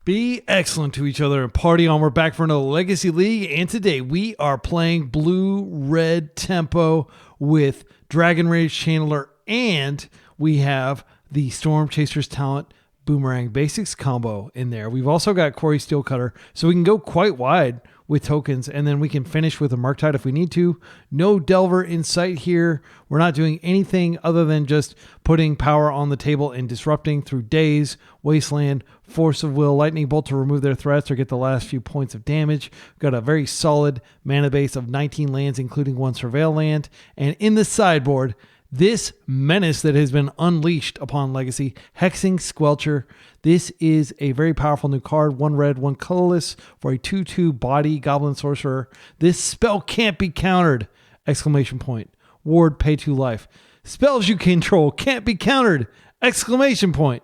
Be excellent to each other and party on. We're back for another Legacy League, and today we are playing blue-red tempo with Dragon Rage Channeler, and we have the Storm Chaser's Talent Boomerang Basics combo in there. We've also got Quarry Steelcutter, so we can go quite wide with tokens, and then we can finish with a Murktide if we need to. No Delver in sight here. We're not doing anything other than just putting power on the table and disrupting through Daze, Wasteland, Force of Will, Lightning Bolt to remove their threats or get the last few points of damage. We've got a very solid mana base of 19 lands, including one Surveil land. And in the sideboard, this menace that has been unleashed upon Legacy, Hexing Squelcher. This is a very powerful new card, 1 red, 1 colorless for a 2/2 body goblin sorcerer. This spell can't be countered! Exclamation point. Ward, pay 2 life. Spells you control can't be countered! Exclamation point.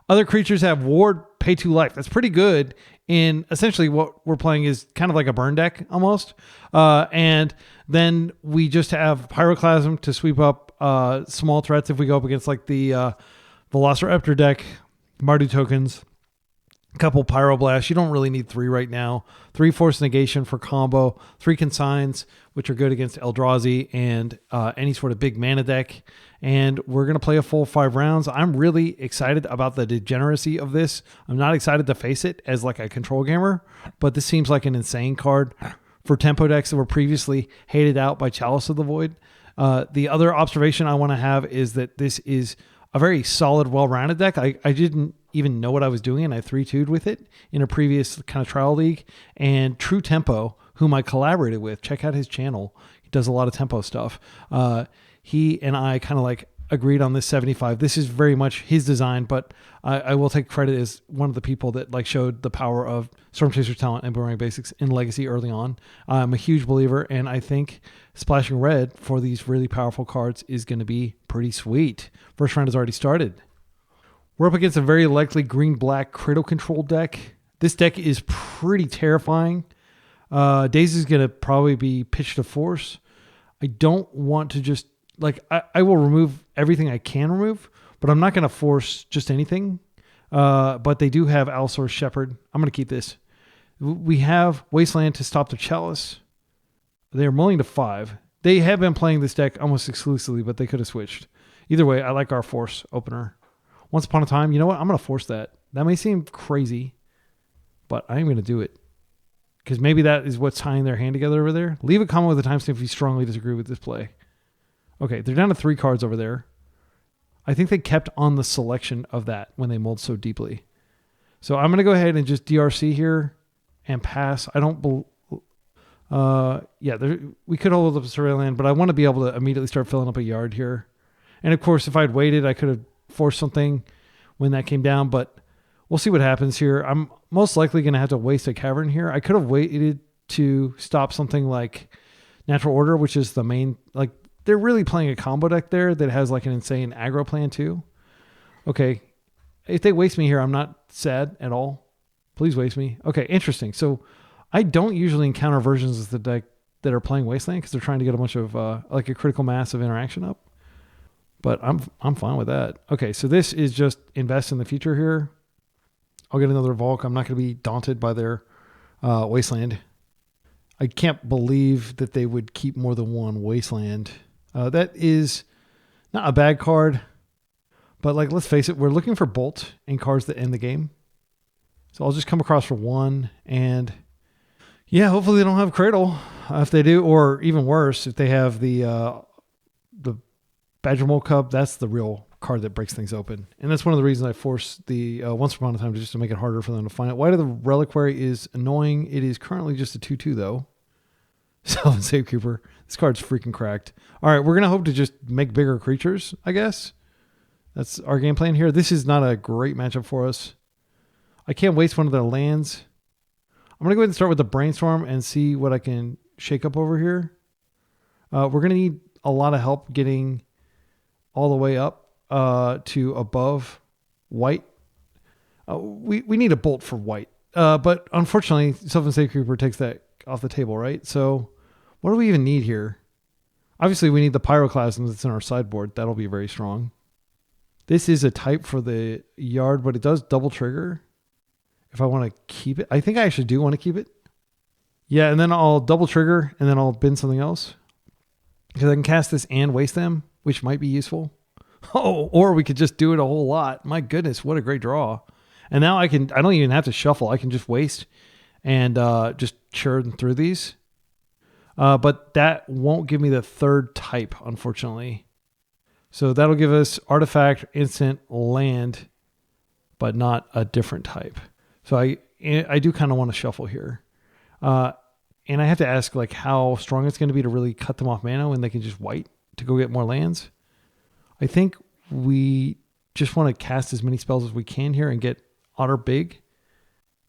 Other creatures have ward, pay 2 life. That's pretty good. In essentially what we're playing is kind of like a burn deck almost. And then we just have Pyroclasm to sweep up small threats if we go up against like the Velociraptor deck, Mardu tokens, a couple Pyroblasts. You don't really need 3 right now. 3 Force Negation for combo, 3 Consigns, which are good against Eldrazi and any sort of big mana deck. And we're going to play a full 5 rounds. I'm really excited about the degeneracy of this. I'm not excited to face it as like a control gamer, but this seems like an insane card for tempo decks that were previously hated out by Chalice of the Void. The other observation I want to have is that this is a very solid, well-rounded deck. I didn't even know what I was doing, and I 3-2'd with it in a previous kind of trial league. And True Tempo, whom I collaborated with, check out his channel. He does a lot of tempo stuff. He and I kind of like agreed on this 75. This is very much his design, but I will take credit as one of the people that like showed the power of Storm Chaser's Talent and Boomerang Basics in Legacy early on. I'm a huge believer, and I think splashing red for these really powerful cards is going to be pretty sweet. First round has already started. We're up against a very likely green-black Cradle control deck. This deck is pretty terrifying. Daisy is going to probably be pitched to force. I don't want to just like I will remove everything I can remove, but I'm not going to force just anything. But they do have Allosaurus Shepherd. I'm going to keep this. We have Wasteland to stop the Chalice. They're mulling to 5. They have been playing this deck almost exclusively, but they could have switched. Either way, I like our force opener. Once upon a time, you know what? I'm going to force that. That may seem crazy, but I am going to do it. Because maybe that is what's tying their hand together over there. Leave a comment with a timestamp if you strongly disagree with this play. Okay, they're down to 3 cards over there. I think they kept on the selection of that when they mulled so deeply. So I'm going to go ahead and just DRC here and pass. I don't... we could hold up a Surveil land, but I want to be able to immediately start filling up a yard here. And of course, if I'd waited, I could have forced something when that came down, but we'll see what happens here. I'm most likely going to have to waste a cavern here. I could have waited to stop something like Natural Order, which is the main... like. They're really playing a combo deck there that has like an insane aggro plan too. Okay. If they waste me here, I'm not sad at all. Please waste me. Okay, interesting. So I don't usually encounter versions of the deck that are playing Wasteland because they're trying to get a bunch of like a critical mass of interaction up. But I'm fine with that. Okay, so this is just invest in the future here. I'll get another Volk. I'm not going to be daunted by their Wasteland. I can't believe that they would keep more than 1 Wasteland. That is not a bad card, but like, let's face it, we're looking for Bolt and cards that end the game. So I'll just come across for 1, and yeah, hopefully they don't have Cradle. If they do, or even worse, if they have the Badger Mole Cub, that's the real card that breaks things open. And that's one of the reasons I forced the Once Upon a Time just to make it harder for them to find it. White of the Reliquary is annoying. It is currently just a 2/2 though. Sylvan Save Creeper. This card's freaking cracked. All right, we're going to hope to just make bigger creatures, I guess. That's our game plan here. This is not a great matchup for us. I can't waste one of their lands. I'm going to go ahead and start with the Brainstorm and see what I can shake up over here. We're going to need a lot of help getting all the way up to above white. We need a Bolt for white. But unfortunately, Sylvan Save Creeper takes that off the table, right? So what do we even need here? Obviously, we need the Pyroclasm that's in our sideboard. That'll be very strong. This is a type for the yard, but it does double trigger. if I want to keep it. I think I actually do want to keep it. Yeah, and then I'll double trigger, and then I'll bin something else. Because I can cast this and waste them, which might be useful. Oh, or we could just do it a whole lot. My goodness, what a great draw. And now I don't even have to shuffle. I can just waste and just churn through these. But that won't give me the third type, unfortunately. So that'll give us artifact, instant, land, but not a different type. So I do kind of want to shuffle here. And I have to ask like how strong it's going to be to really cut them off mana when they can just white to go get more lands. I think we just want to cast as many spells as we can here and get otter big.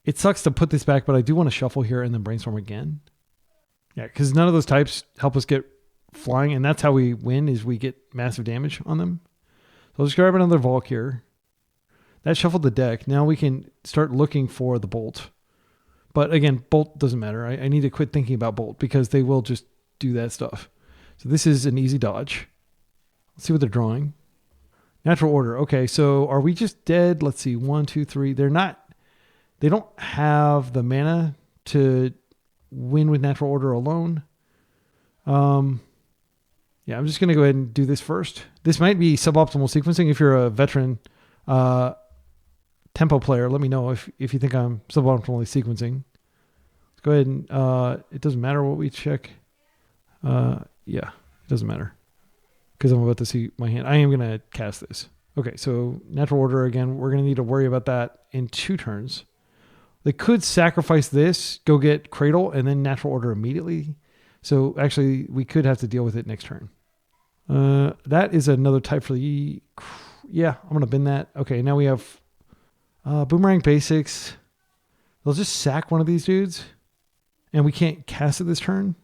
It sucks to put this back, but I do want to shuffle here and then brainstorm again. Yeah, because none of those types help us get flying, and that's how we win, is we get massive damage on them. So I'll just grab another Volk here. That shuffled the deck. Now we can start looking for the Bolt. But again, Bolt doesn't matter. I need to quit thinking about Bolt because they will just do that stuff. So this is an easy dodge. Let's see what they're drawing. Natural Order. Okay, so are we just dead? Let's see. 1, 2, 3. They don't have the mana to win with Natural Order alone. Yeah, I'm just going to go ahead and do this first. This might be suboptimal sequencing. If you're a veteran tempo player, let me know if you think I'm suboptimally sequencing. Let's go ahead and it doesn't matter what we check. Yeah, it doesn't matter because I'm about to see my hand. I am going to cast this. Okay, so Natural Order again. We're going to need to worry about that in 2 turns. They could sacrifice this, go get Cradle, and then Natural Order immediately. So actually, we could have to deal with it next turn. That is another type for the... Yeah, I'm going to bin that. Okay, now we have Boomerang Basics. They'll just sack one of these dudes, and we can't cast it this turn.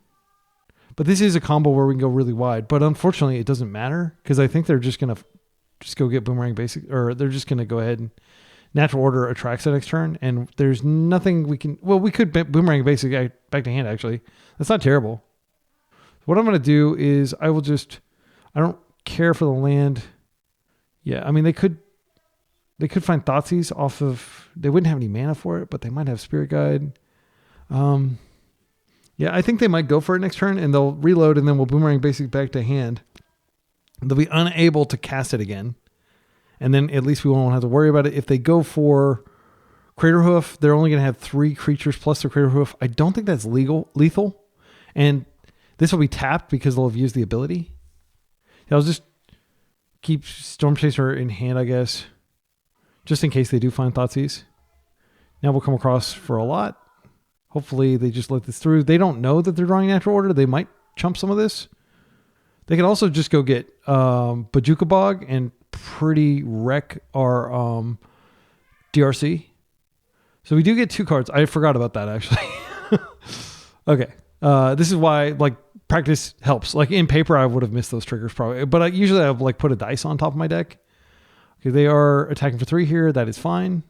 But this is a combo where we can go really wide. But unfortunately, it doesn't matter, because I think they're just going to just go get Boomerang Basics, or they're just going to go ahead and Natural Order attracts the next turn, and there's nothing we can... Well, we could Boomerang Basic back to hand, actually. That's not terrible. What I'm going to do is I will just... I don't care for the land. Yeah, I mean, they could find Thoughtseize off of... They wouldn't have any mana for it, but they might have Spirit Guide. Yeah, I think they might go for it next turn, and they'll reload, and then we'll Boomerang Basic back to hand. They'll be unable to cast it again. And then at least we won't have to worry about it. If they go for Craterhoof, they're only going to have 3 creatures plus their Craterhoof. I don't think that's lethal. And this will be tapped because they'll have used the ability. I'll just keep Storm Chaser in hand, I guess, just in case they do find Thoughtseize. Now we'll come across for a lot. Hopefully they just let this through. They don't know that they're drawing Natural Order. They might chump some of this. They can also just go get BUG Hogaak and pretty wreck our DRC. So we do get 2 cards. I forgot about that, actually. Okay. This is why, like, practice helps. Like, in paper, I would have missed those triggers probably. But usually I've, like, put a dice on top of my deck. Okay, they are attacking for 3 here. That is fine.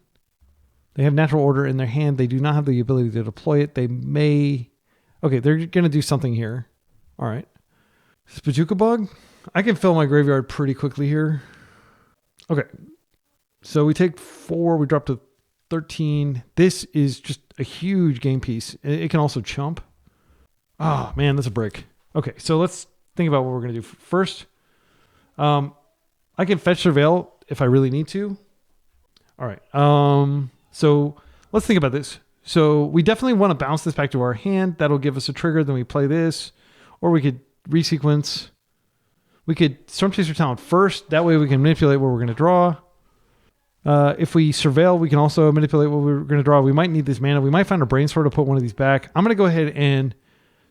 They have Natural Order in their hand. They do not have the ability to deploy it. They may... Okay, they're going to do something here. All right. Spajuka Bug. I can fill my graveyard pretty quickly here. Okay. So we take 4. We drop to 13. This is just a huge game piece. It can also chump. Oh, man, that's a brick. Okay, so let's think about what we're going to do. First, I can fetch Surveil if I really need to. All right. So let's think about this. So we definitely want to bounce this back to our hand. That'll give us a trigger. Then we play this. Or we could resequence. We could Storm Chaser Talent first. That way we can manipulate what we're going to draw. If we Surveil, we can also manipulate what we're going to draw. We might need this mana. We might find a Brainstorm to put one of these back. I'm going to go ahead and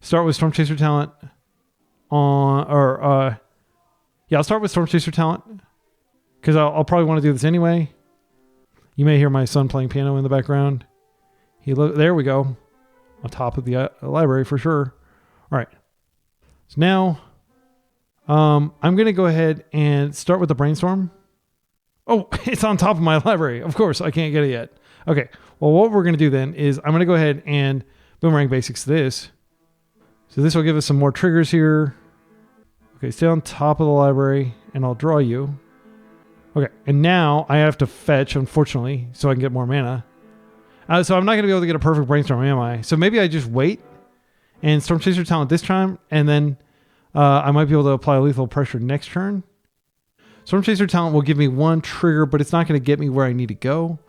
start with Storm Chaser Talent I'll start with Storm Chaser Talent because I'll probably want to do this anyway. You may hear my son playing piano in the background. There we go. On top of the library for sure. All right. So now I'm going to go ahead and start with the Brainstorm. Oh, it's on top of my library. Of course, I can't get it yet. Okay. Well, what we're going to do then is I'm going to go ahead and Boomerang Basics this. So this will give us some more triggers here. Okay, stay on top of the library, and I'll draw you. Okay, and now I have to fetch, unfortunately, so I can get more mana. So I'm not going to be able to get a perfect brainstorm, am I? So maybe I just wait and Storm Chaser Talent this time, and then I might be able to apply lethal pressure next turn. Storm Chaser Talent will give me one trigger, but it's not going to get me where I need to go.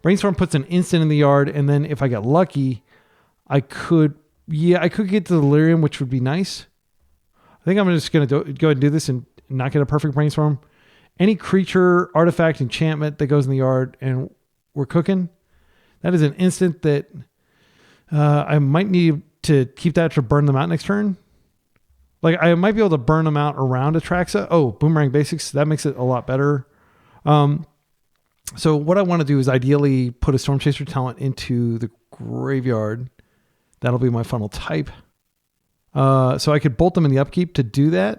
Brainstorm puts an instant in the yard, and then if I got lucky, I could get to Delirium, which would be nice. I think I'm just going to go ahead and do this and not get a perfect Brainstorm. Any creature, artifact, enchantment that goes in the yard, and we're cooking. That is an instant that I might need to keep that to burn them out next turn. Like, I might be able to burn them out around Atraxa. Oh, Boomerang Basics. That makes it a lot better. So what I want to do is ideally put a Storm Chaser Talent into the graveyard. That'll be my final type. So I could bolt them in the upkeep to do that.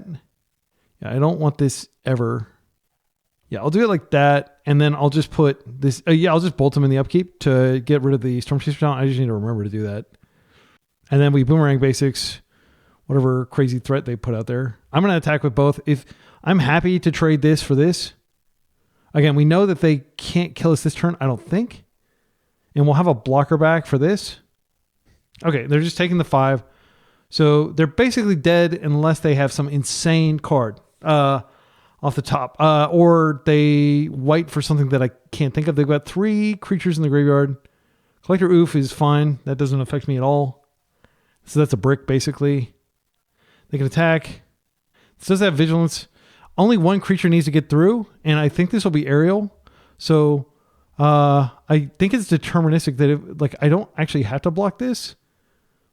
Yeah, I don't want this ever. Yeah, I'll do it like that. And then I'll just put this. I'll just bolt them in the upkeep to get rid of the Storm Chaser Talent. I just need to remember to do that. And then we Boomerang Basics, whatever crazy threat they put out there. I'm going to attack with both. If I'm happy to trade this for this. Again, we know that they can't kill us this turn, I don't think. And we'll have a blocker back for this. Okay, they're just taking the 5. So they're basically dead unless they have some insane card off the top. Or they white for something that I can't think of. They've got 3 creatures in the graveyard. Collector Oof is fine. That doesn't affect me at all. So that's a brick, basically. They can attack. This does have Vigilance. Only one creature needs to get through, and I think this will be Aerial. So I think it's deterministic that I don't actually have to block this.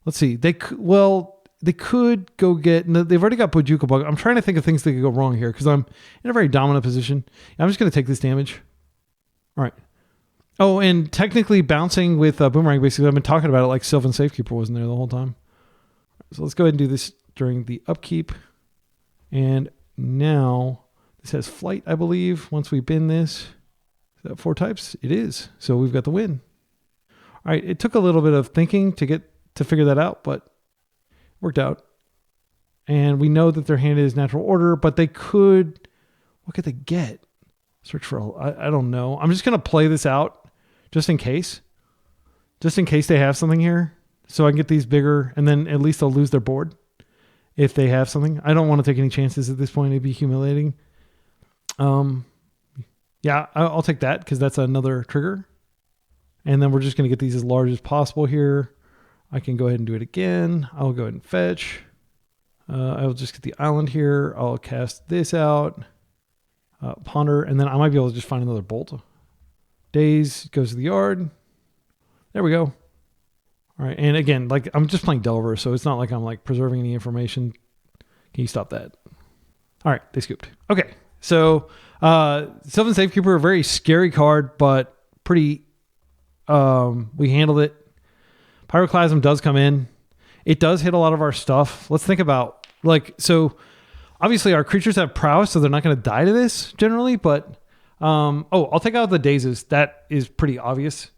Let's see. They could go get. No, they've already got Bojuka Bug. I'm trying to think of things that could go wrong here because I'm in a very dominant position. I'm just going to take this damage. All right. Oh, and technically bouncing with Boomerang, basically, I've been talking about it like Sylvan Safekeeper wasn't there the whole time. So let's go ahead and do this during the upkeep. And now this has Flight, I believe, once we bin this. Is that 4 types? It is. So we've got the win. All right. It took a little bit of thinking to figure that out, but worked out. And we know that their hand is natural order, but they could, what could they get? Search for, I don't know. I'm just going to play this out just in case they have something here. So I can get these bigger, and then at least they'll lose their board if they have something. I don't want to take any chances at this point. It'd be humiliating. Yeah, I'll take that because that's another trigger. And then we're just going to get these as large as possible here. I can go ahead and do it again. I'll go ahead and fetch. I'll just get the island here. I'll cast this out. Ponder, and then I might be able to just find another bolt. Daze goes to the yard. There we go. All right, and again, I'm just playing Delver, so it's not like I'm preserving any information. Can you stop that? All right, they scooped. Okay, so Sylvan Safekeeper, a very scary card, but pretty. We handled it. Pyroclasm does come in. It does hit a lot of our stuff. Let's think about so. Obviously, our creatures have prowess, so they're not going to die to this generally. But I'll take out the Dazes. That is pretty obvious.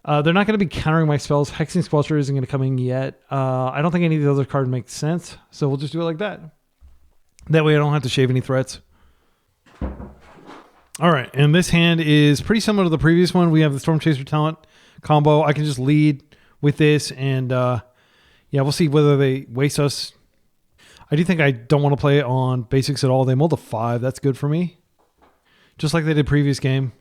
They're not going to be countering my spells. Hexing Squelcher isn't going to come in yet. I don't think any of the other cards make sense, so we'll just do it like that. That way I don't have to shave any threats. All right, and this hand is pretty similar to the previous one. We have the Storm Chaser Talent combo. I can just lead with this, and we'll see whether they waste us. I do think I don't want to play it on basics at all. They mulled a 5. That's good for me. Just like they did previous game.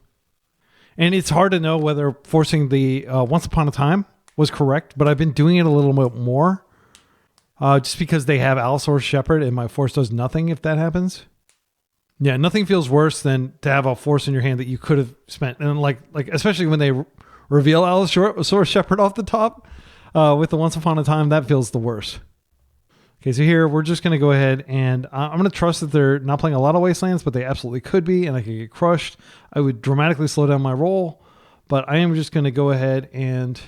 And it's hard to know whether forcing the Once Upon a Time was correct, but I've been doing it a little bit more. Just because they have Allosaurus Shepherd and my force does nothing if that happens. Yeah, nothing feels worse than to have a force in your hand that you could have spent. And especially when they reveal Allosaurus Shepherd off the top with the Once Upon a Time, that feels the worst. Okay, so here we're just going to go ahead and I'm going to trust that they're not playing a lot of Wastelands, but they absolutely could be, and I could get crushed. I would dramatically slow down my roll, but I am just going to go ahead and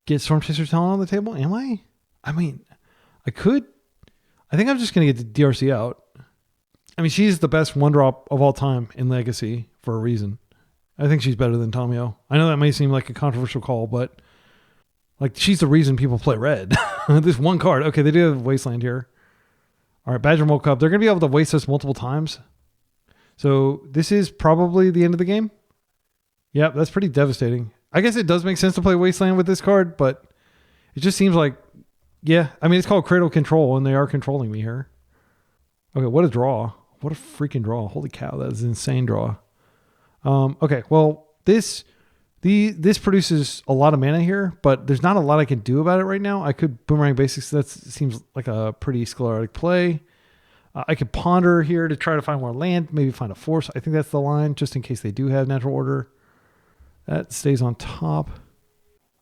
get Storm Chaser Talent on the table. Am I? I mean, I could. I think I'm just going to get the DRC out. I mean, she's the best 1-drop of all time in Legacy for a reason. I think she's better than Tamiyo. I know that may seem like a controversial call, but she's the reason people play red. This one card. Okay, they do have Wasteland here. All right, Badger Mold Cup. They're going to be able to waste us multiple times. So this is probably the end of the game. Yep, that's pretty devastating. I guess it does make sense to play Wasteland with this card, but it just seems like, yeah. I mean, it's called Cradle Control, and they are controlling me here. Okay, what a draw. What a freaking draw. Holy cow, that is an insane draw. Okay, well, this produces a lot of mana here, but there's not a lot I can do about it right now. I could Boomerang Basics. That seems like a pretty sclerotic play. I could ponder here to try to find more land, maybe find a force. I think that's the line, just in case they do have natural order. That stays on top.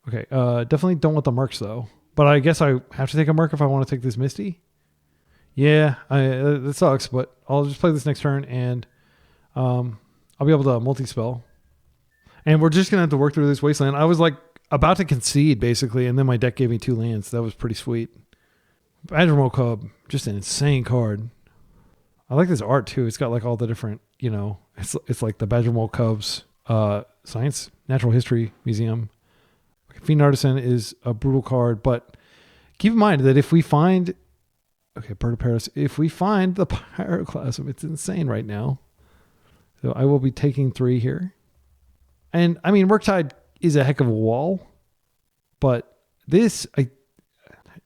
Okay, definitely don't want the Mercs, though. But I guess I have to take a Merc if I want to take this Misty. Yeah, that sucks, but I'll just play this next turn, and I'll be able to multi-spell. And we're just going to have to work through this Wasteland. I was like about to concede, basically, and then my deck gave me 2 lands. That was pretty sweet. Badgermole Cub, just an insane card. I like this art too. It's got like all the different, it's like the Badgermole Cubs Science Natural History Museum. Fiend Artisan is a brutal card, but keep in mind that if we find, Bird of Paris, if we find the Pyroclasm, it's insane right now. So I will be taking 3 here. And I mean, Murktide is a heck of a wall, but they're going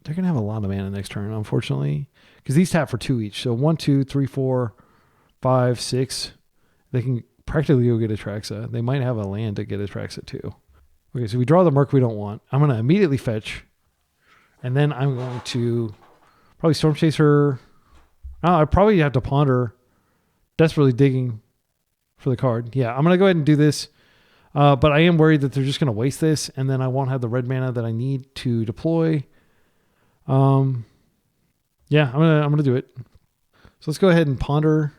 to have a lot of mana next turn, unfortunately. Because these tap for 2 each. So 1, 2, 3, 4, 5, 6. They can practically go get Atraxa. They might have a land to get Atraxa too. Okay, so we draw the Merc we don't want. I'm going to immediately fetch. And then I'm going to probably Storm Chaser. I probably have to ponder. Desperately digging for the card. Yeah, I'm going to go ahead and do this. But I am worried that they're just going to waste this. And then I won't have the red mana that I need to deploy. Yeah, I'm gonna do it. So let's go ahead and ponder.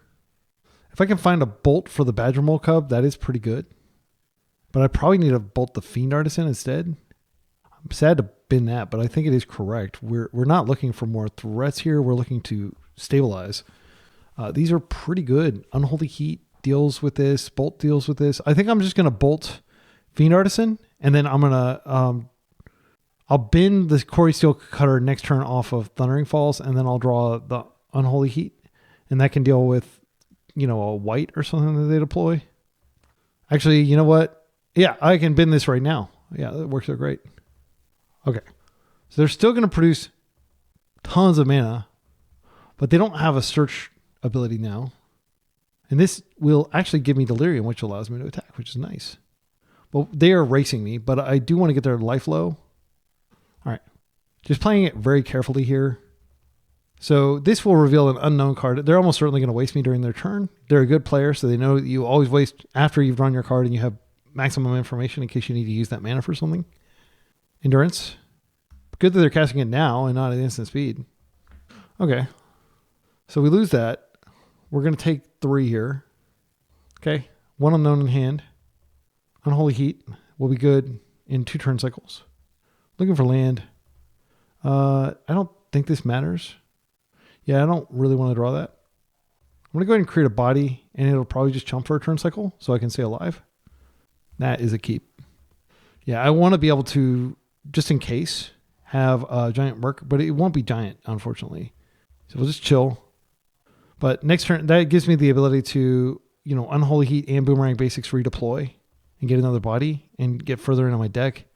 If I can find a bolt for the Badgermole Cub, that is pretty good. But I probably need to bolt the Fiend Artisan instead. I'm sad to bin that, but I think it is correct. We're not looking for more threats here. We're looking to stabilize. These are pretty good. Unholy Heat deals with this. Bolt deals with this. I think I'm just gonna bolt Fiend Artisan, and then I'm gonna I'll bin the Quarry Steel Cutter next turn off of Thundering Falls, and then I'll draw the Unholy Heat, and that can deal with, a white or something that they deploy. Actually, you know what? Yeah, I can bin this right now. Yeah, that works out great. Okay. So they're still going to produce tons of mana, but they don't have a search ability now. And this will actually give me Delirium, which allows me to attack, which is nice. Well, they are racing me, but I do want to get their life low. All right, just playing it very carefully here. So this will reveal an unknown card. They're almost certainly going to waste me during their turn. They're a good player, so they know that you always waste after you've drawn your card and you have maximum information in case you need to use that mana for something. Endurance. Good that they're casting it now and not at instant speed. Okay, so we lose that. We're going to take 3 here. Okay, 1 unknown in hand. Unholy Heat will be good in 2 turn cycles. Looking for land. I don't think this matters. Yeah, I don't really want to draw that. I'm going to go ahead and create a body, and it'll probably just chump for a turn cycle so I can stay alive. That is a keep. Yeah, I want to be able to, just in case, have a giant Merc, but it won't be giant, unfortunately. So we'll just chill. But next turn, that gives me the ability to, Unholy Heat and Boomerang Basics redeploy and get another body and get further into my deck.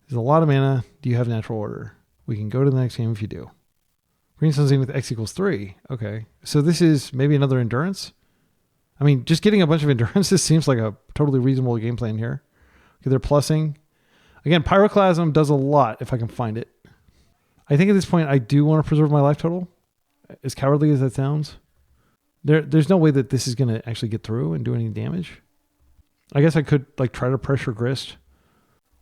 There's a lot of mana. Do you have natural order? We can go to the next game if you do. Green Sun's in with X equals 3. Okay. So this is maybe another endurance. I mean, just getting a bunch of endurances seems like a totally reasonable game plan here. Okay, they're plussing. Again, Pyroclasm does a lot if I can find it. I think at this point I do want to preserve my life total. As cowardly as that sounds. There's no way that this is going to actually get through and do any damage. I guess I could try to pressure Grist.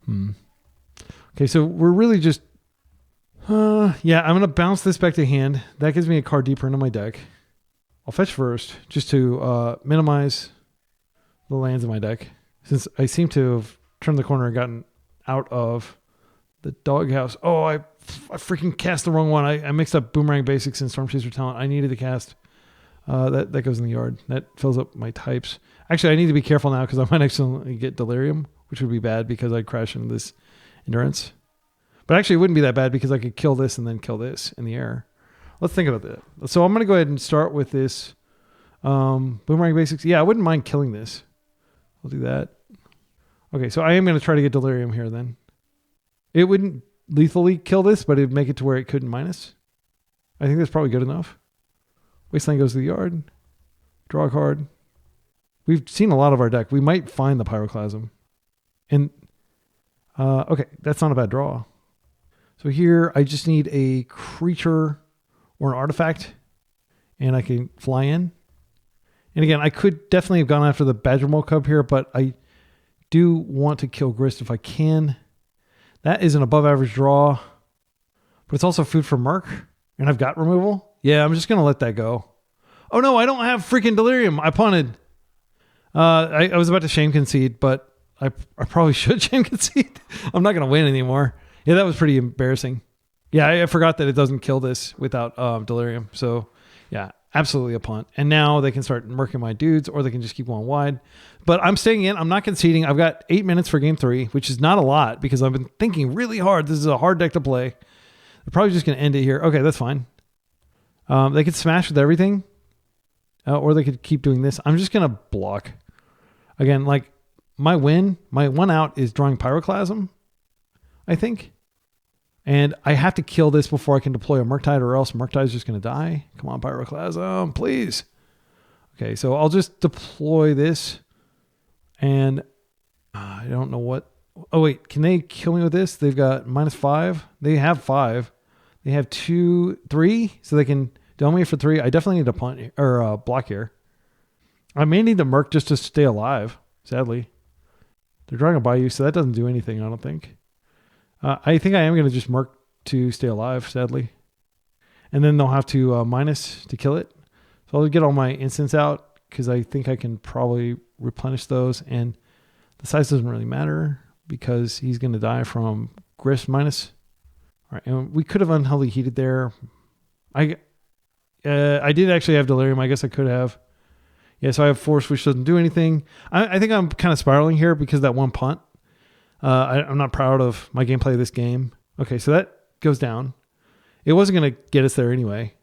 Okay, so we're really just... yeah, I'm going to bounce this back to hand. That gives me a card deeper into my deck. I'll fetch first, just to minimize the lands in my deck. Since I seem to have turned the corner and gotten out of the doghouse. Oh, I freaking cast the wrong one. I mixed up Boomerang Basics and Storm Chaser Talent. I needed to cast... that goes in the yard. That fills up my types. Actually, I need to be careful now because I might accidentally get Delirium, which would be bad because I'd crash into this endurance. But actually, it wouldn't be that bad because I could kill this and then kill this in the air. Let's think about that. So I'm going to go ahead and start with this Boomerang Basics. Yeah, I wouldn't mind killing this. I'll do that. Okay, so I am going to try to get Delirium here then. It wouldn't lethally kill this, but it'd make it to where it couldn't minus. I think that's probably good enough. Wasteland goes to the yard. Draw a card. We've seen a lot of our deck. We might find the Pyroclasm. And, okay, that's not a bad draw. So here, I just need a creature or an artifact, and I can fly in. And again, I could definitely have gone after the Badger Mole Cub here, but I do want to kill Grist if I can. That is an above average draw, but it's also food for Merc, and I've got removal. Yeah, I'm just going to let that go. Oh no, I don't have freaking Delirium. I punted. I was about to shame concede, but I probably should shame concede. I'm not going to win anymore. Yeah, that was pretty embarrassing. Yeah, I forgot that it doesn't kill this without Delirium. So yeah, absolutely a punt. And now they can start murking my dudes, or they can just keep going wide. But I'm staying in. I'm not conceding. I've got 8 minutes for game 3, which is not a lot because I've been thinking really hard. This is a hard deck to play. They're probably just going to end it here. Okay, that's fine. They could smash with everything, or they could keep doing this. I'm just going to block. Again, like my one out is drawing Pyroclasm, I think. And I have to kill this before I can deploy a Murktide, or else Murktide is just going to die. Come on, Pyroclasm, please. Okay, so I'll just deploy this. And I don't know what... Oh, wait, can they kill me with this? They've got -5. They have 5. They have 2, 3, so they can dome me for 3. I definitely need to punt or block here. I may need the Merc just to stay alive, sadly. They're drawing a Bayou, so that doesn't do anything, I don't think. I think I am going to just Merc to stay alive, sadly. And then they'll have to minus to kill it. So I'll get all my instants out because I think I can probably replenish those. And the size doesn't really matter because he's going to die from Grist minus. All right, and we could have unhealthy heated there. I did actually have Delirium. I guess I could have. Yeah, so I have Force, which doesn't do anything. I think I'm kind of spiraling here because of that one punt. I'm not proud of my gameplay of this game. Okay, so that goes down. It wasn't going to get us there anyway.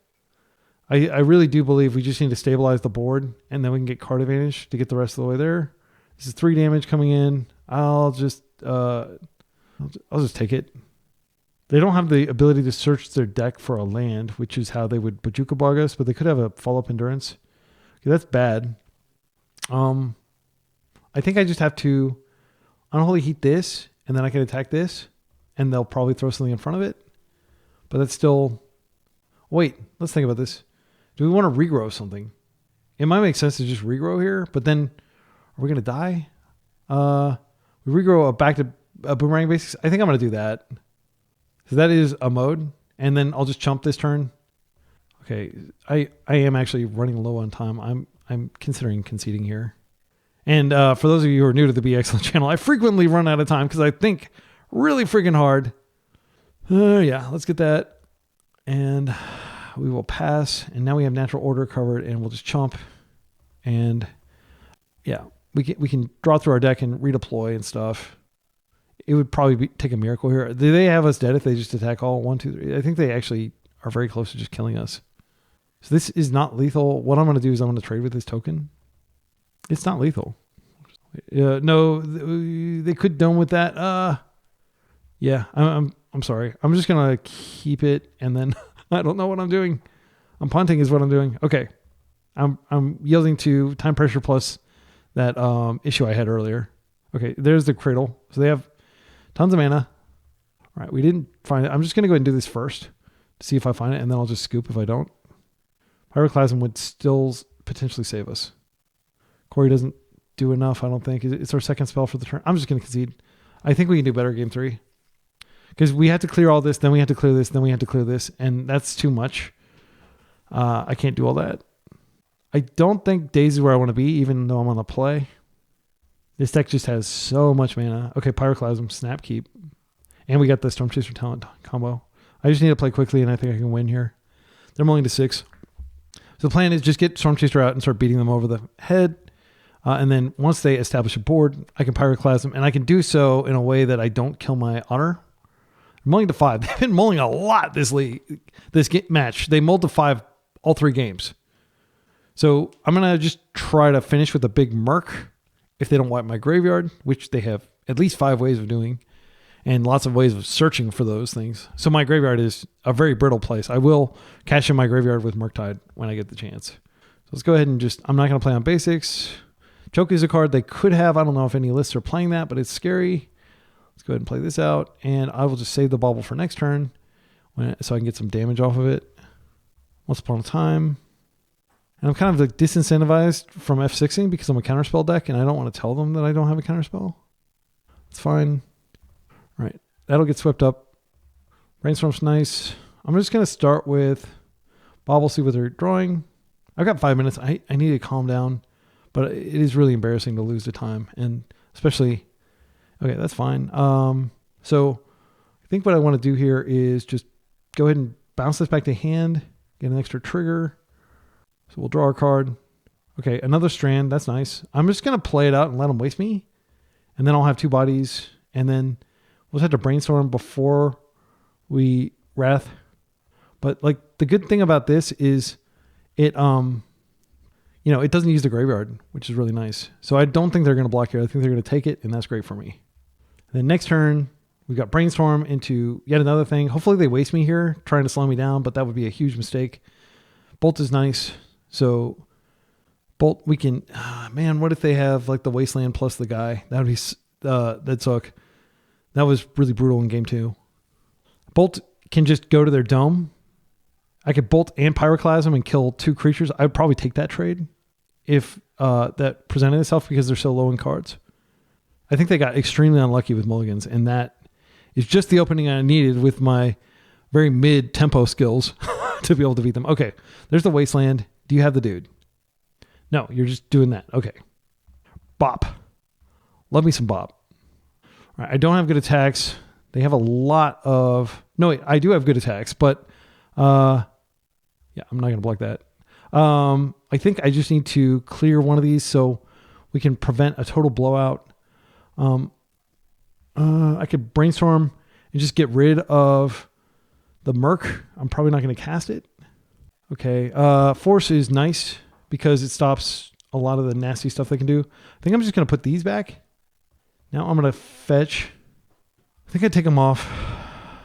I really do believe we just need to stabilize the board, and then we can get card advantage to get the rest of the way there. This is 3 damage coming in. I'll just take it. They don't have the ability to search their deck for a land, which is how they would Bojuka Bog us, but they could have a follow-up endurance. Okay, that's bad. I think I just have to unholy heat this, and then I can attack this, and they'll probably throw something in front of it. But that's still... Wait, let's think about this. Do we want to regrow something? It might make sense to just regrow here, but then are we going to die? We regrow back to a Boomerang Basics. I think I'm going to do that. So that is a mode, and then I'll just chump this turn. Okay, I am actually running low on time. I'm considering conceding here. And for those of you who are new to the Be Excellent channel, I frequently run out of time because I think really freaking hard. Yeah, let's get that. And we will pass. And now we have natural order covered, and we'll just chomp. And yeah, we can draw through our deck and redeploy and stuff. It would probably take a miracle here. Do they have us dead if they just attack all 1, 2, 3? I think they actually are very close to just killing us. So this is not lethal. What I'm going to do is I'm going to trade with this token. It's not lethal. No, they could dome with that. Yeah, I'm sorry. I'm just going to keep it, and then I don't know what I'm doing. I'm punting is what I'm doing. Okay. I'm yielding to time pressure plus that issue I had earlier. Okay, there's the Cradle. So they have tons of mana. All right, we didn't find it. I'm just going to go ahead and do this first to see if I find it, and then I'll just scoop if I don't. Pyroclasm would still potentially save us. Corey doesn't do enough, I don't think. It's our second spell for the turn. I'm just going to concede. I think we can do better game 3. Because we have to clear all this, then we have to clear this, then we have to clear this, and that's too much. I can't do all that. I don't think Days is where I want to be, even though I'm on the play. This deck just has so much mana. Okay, Pyroclasm, Snap Keep. And we got the Storm Chaser Talent combo. I just need to play quickly, and I think I can win here. They're mulling to 6. So the plan is just get Storm Chaser out and start beating them over the head. And then once they establish a board, I can Pyroclasm, and I can do so in a way that I don't kill my honor. They're mulling to 5. They've been mulling a lot this match. They mulled to 5 all 3 games. So I'm going to just try to finish with a big Merc if they don't wipe my graveyard, which they have at least 5 ways of doing, and lots of ways of searching for those things. So my graveyard is a very brittle place. I will cash in my graveyard with Murktide when I get the chance. So let's go ahead and I'm not going to play on basics. Choke is a card they could have. I don't know if any lists are playing that, but it's scary. Let's go ahead and play this out, and I will just save the bauble for next turn so I can get some damage off of it. Once upon a time. And I'm kind of like disincentivized from F6ing because I'm a counterspell deck, and I don't want to tell them that I don't have a counterspell. It's fine. All right, that'll get swept up. Brainstorm's nice. I'm just going to start with bauble, see what they're drawing. I've got 5 minutes. I need to calm down, but it is really embarrassing to lose the time, and especially... Okay, that's fine. So I think what I want to do here is just go ahead and bounce this back to hand, get an extra trigger. So we'll draw our card. Okay, another strand. That's nice. I'm just going to play it out and let them waste me. And then I'll have 2 bodies. And then we'll just have to brainstorm before we wrath. But like the good thing about this is it, it doesn't use the graveyard, which is really nice. So I don't think they're going to block here. I think they're going to take it, and that's great for me. Then next turn, we've got Brainstorm into yet another thing. Hopefully they waste me here, trying to slow me down, but that would be a huge mistake. Bolt is nice. So Bolt, we can... man, what if they have like the Wasteland plus the guy? That would be... that suck. That was really brutal in game 2. Bolt can just go to their dome. I could Bolt and Pyroclasm and kill 2 creatures. I would probably take that trade if that presented itself because they're so low in cards. I think they got extremely unlucky with mulligans, and that is just the opening I needed with my very mid-tempo skills to be able to beat them. Okay, there's the Wasteland. Do you have the dude? No, you're just doing that. Okay. Bop. Love me some bop. All right, I don't have good attacks. They have a lot of... No, wait, I do have good attacks, but... yeah, I'm not going to block that. I think I just need to clear one of these so we can prevent a total blowout. I could Brainstorm and just get rid of the Merc. I'm probably not going to cast it. Okay. Force is nice because it stops a lot of the nasty stuff they can do. I think I'm just going to put these back. Now I'm going to fetch. I think I take them off.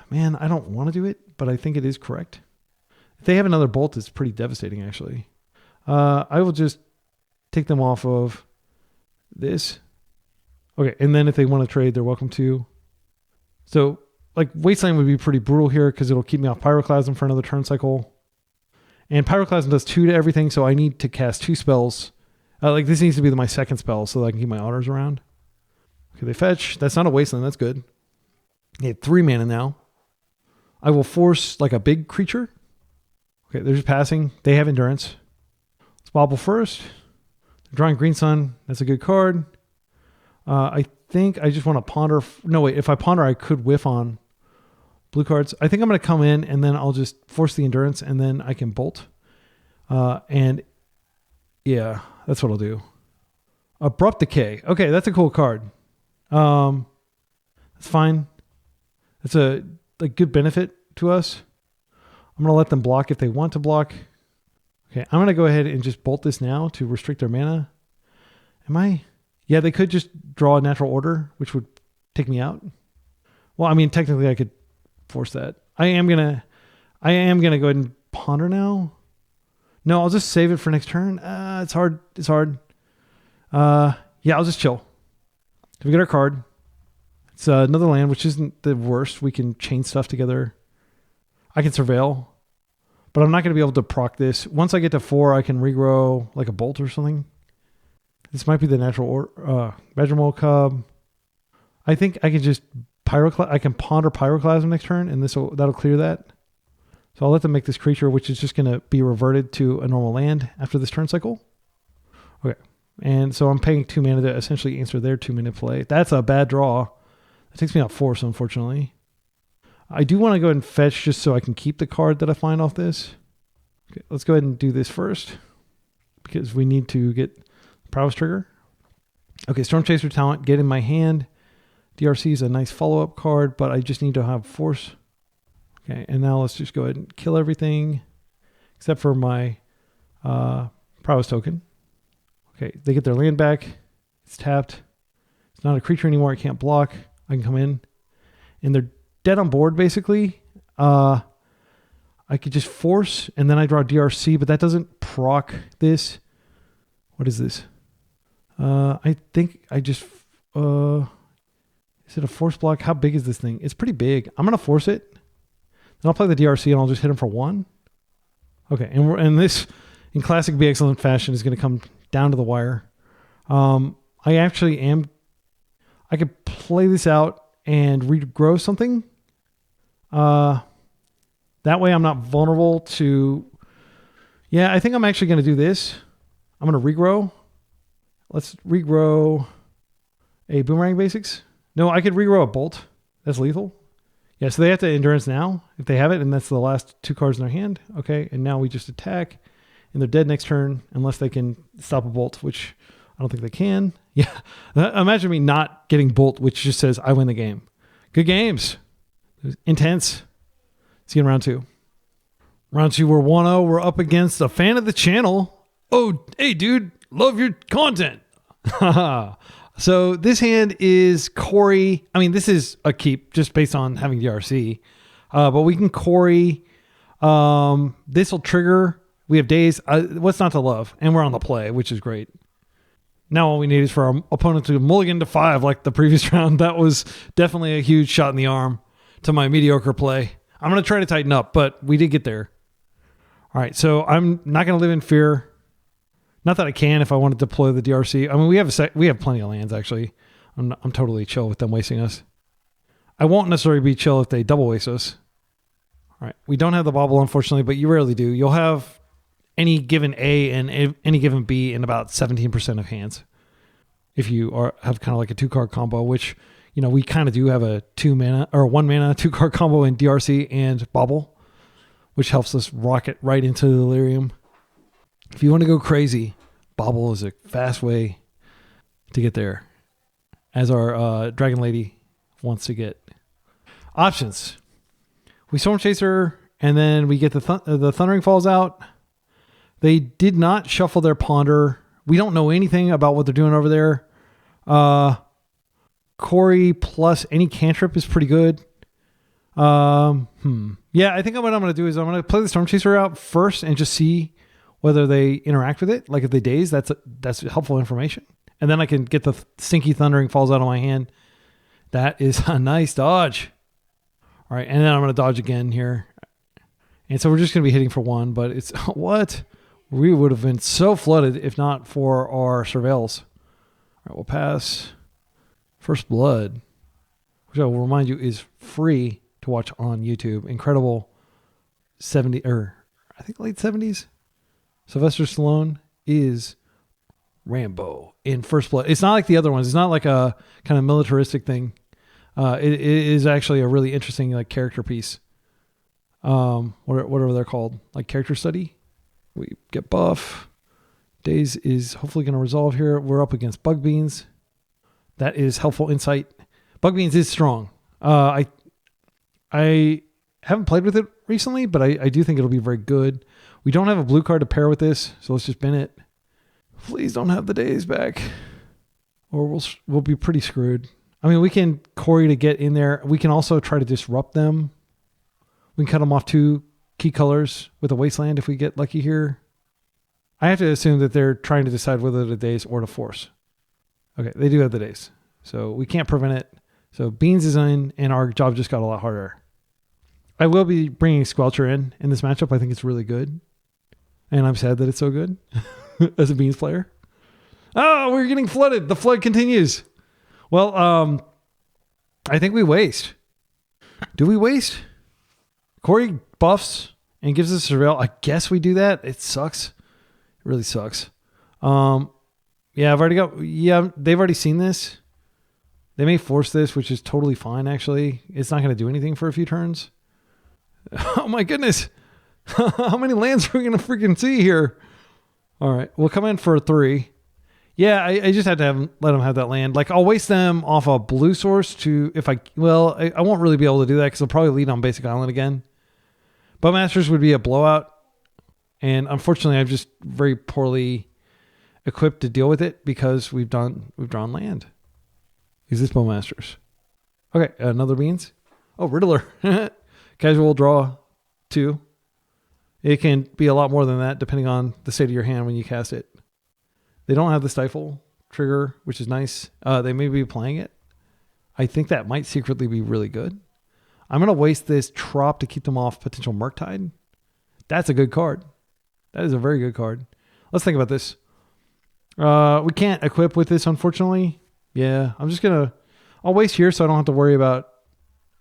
Man, I don't want to do it, but I think it is correct. If they have another Bolt, it's pretty devastating, actually. I will just take them off of this. Okay, and then if they want to trade, they're welcome to. So, like, Wasteland would be pretty brutal here because it'll keep me off Pyroclasm for another turn cycle. And Pyroclasm does 2 to everything, so I need to cast 2 spells. Like, this needs to be my second spell so that I can keep my otters around. Okay, they fetch. That's not a Wasteland. That's good. I have 3 mana now. I will force, like, a big creature. Okay, they're just passing. They have endurance. Let's bobble first. Drawing Green Sun. That's a good card. I think I just want to ponder. No, wait. If I ponder, I could whiff on blue cards. I think I'm going to come in and then I'll just force the endurance and then I can bolt. And yeah, that's what I'll do. Abrupt Decay. Okay, that's a cool card. That's fine. That's a good benefit to us. I'm going to let them block if they want to block. Okay, I'm going to go ahead and just bolt this now to restrict their mana. Am I? Yeah, they could just draw a natural order, which would take me out. Well, I mean, technically I could force that. I am gonna go ahead and ponder now. No, I'll just save it for next turn. It's hard. Yeah, I'll just chill. So we get our card. It's another land, which isn't the worst. We can chain stuff together. I can surveil, but I'm not going to be able to proc this. Once I get to 4, I can regrow like a bolt or something. This might be the natural Badgermole Cub. I think I can just I can ponder Pyroclasm next turn, and that'll clear that. So I'll let them make this creature, which is just going to be reverted to a normal land after this turn cycle. Okay, and so I'm paying 2 mana to essentially answer their 2-minute play. That's a bad draw. That takes me out force, unfortunately. I do want to go ahead and fetch just so I can keep the card that I find off this. Okay, let's go ahead and do this first because we need to get Prowess trigger. Okay, Storm Chaser talent, get in my hand. DRC is a nice follow-up card, but I just need to have force. Okay, and now let's just go ahead and kill everything except for my Prowess token. Okay, they get their land back. It's tapped. It's not a creature anymore. I can't block. I can come in. And they're dead on board, basically. I could just force, and then I draw DRC, but that doesn't proc this. What is this? I think I just... is it a force block? How big is this thing? It's pretty big. I'm going to force it. Then I'll play the DRC, and I'll just hit him for 1. Okay, and this, in classic Be Excellent fashion, is going to come down to the wire. I actually am... I could play this out and regrow something. That way I'm not vulnerable to... Yeah, I think I'm actually going to do this. I'm going to regrow. Let's regrow a Boomerang Basics. No, I could regrow a Bolt. That's lethal. Yeah, so they have to Endurance now if they have it, and that's the last 2 cards in their hand. Okay, and now we just attack, and they're dead next turn unless they can stop a Bolt, which I don't think they can. Yeah, imagine me not getting Bolt, which just says I win the game. Good games. Intense. See you in round 2. Round 2, we're 1-0. We're up against a fan of the channel. Oh, hey, dude. Love your content. So this hand is Corey. I mean, this is a keep just based on having DRC. But we can Corey. This will trigger. We have days. What's not to love? And we're on the play, which is great. Now all we need is for our opponent to mulligan to 5 like the previous round. That was definitely a huge shot in the arm to my mediocre play. I'm going to try to tighten up, but we did get there. All right, so I'm not going to live in fear. Not that I can if I want to deploy the DRC. I mean, we have plenty of lands, actually. I'm totally chill with them wasting us. I won't necessarily be chill if they double waste us. All right, we don't have the bobble, unfortunately, but you rarely do. You'll have any given A and any given B in about 17% of hands. If you have kind of like a 2-card combo, which, you know, we kind of do have a 2-mana or 1-mana 2-card combo in DRC and bobble, which helps us rocket right into the delirium. If you want to go crazy, bobble is a fast way to get there, as our Dragon Lady wants to get. Options. We Storm Chaser, and then we get the Thundering Falls out. They did not shuffle their Ponder. We don't know anything about what they're doing over there. Corey plus any cantrip is pretty good. Yeah, I think what I'm going to do is I'm going to play the Storm Chaser out first and just see whether they interact with it. Like if they daze, that's helpful information. And then I can get the Stinky Thundering Falls out of my hand. That is a nice dodge. All right, and then I'm going to dodge again here. And so we're just going to be hitting for 1, but it's... What? We would have been so flooded if not for our Surveils. All right, we'll pass. First Blood, which I will remind you is free to watch on YouTube. Incredible 70, or I think late 70s. Sylvester Stallone is Rambo in First Blood. It's not like the other ones. It's not like a kind of militaristic thing. It is actually a really interesting like character piece. Whatever they're called, like character study. We get buff. Daze is hopefully going to resolve here. We're up against Bug Beans. That is helpful insight. Bug Beans is strong. I haven't played with it recently, but I do think it'll be very good. We don't have a blue card to pair with this, so let's just bin it. Please don't have the Daze back, or we'll be pretty screwed. I mean, we can Corey to get in there. We can also try to disrupt them. We can cut them off 2 key colors with a Wasteland if we get lucky here. I have to assume that they're trying to decide whether to Daze or to force. Okay, they do have the Daze, so we can't prevent it. So Beans is in, and our job just got a lot harder. I will be bringing Squelcher in this matchup. I think it's really good, and I'm sad that it's so good as a Beans player. Oh, we're getting flooded. The flood continues. Well, I think we waste. Do we waste? Corey buffs and gives us a Surveil. I guess we do that. It sucks. It really sucks. Yeah, they've already seen this. They may force this, which is totally fine, actually. It's not going to do anything for a few turns. Oh my goodness. How many lands are we going to freaking see here? All right, we'll come in for a 3. Yeah, I just had to let them have that land. Like, I'll waste them off a blue source to, I won't really be able to do that because they'll probably lead on Basic Island again. Bowmasters would be a blowout. And unfortunately, I'm just very poorly equipped to deal with it because we've drawn land. Is this Bowmasters? Okay, another beans. Oh, Riddler. Casual draw 2. It can be a lot more than that depending on the state of your hand when you cast it. They don't have the Stifle trigger, which is nice. They may be playing it. I think that might secretly be really good. I'm going to waste this Trop to keep them off potential Murktide. That's a good card. That is a very good card. Let's think about this. We can't equip with this, unfortunately. Yeah, I'll waste here so I don't have to worry about...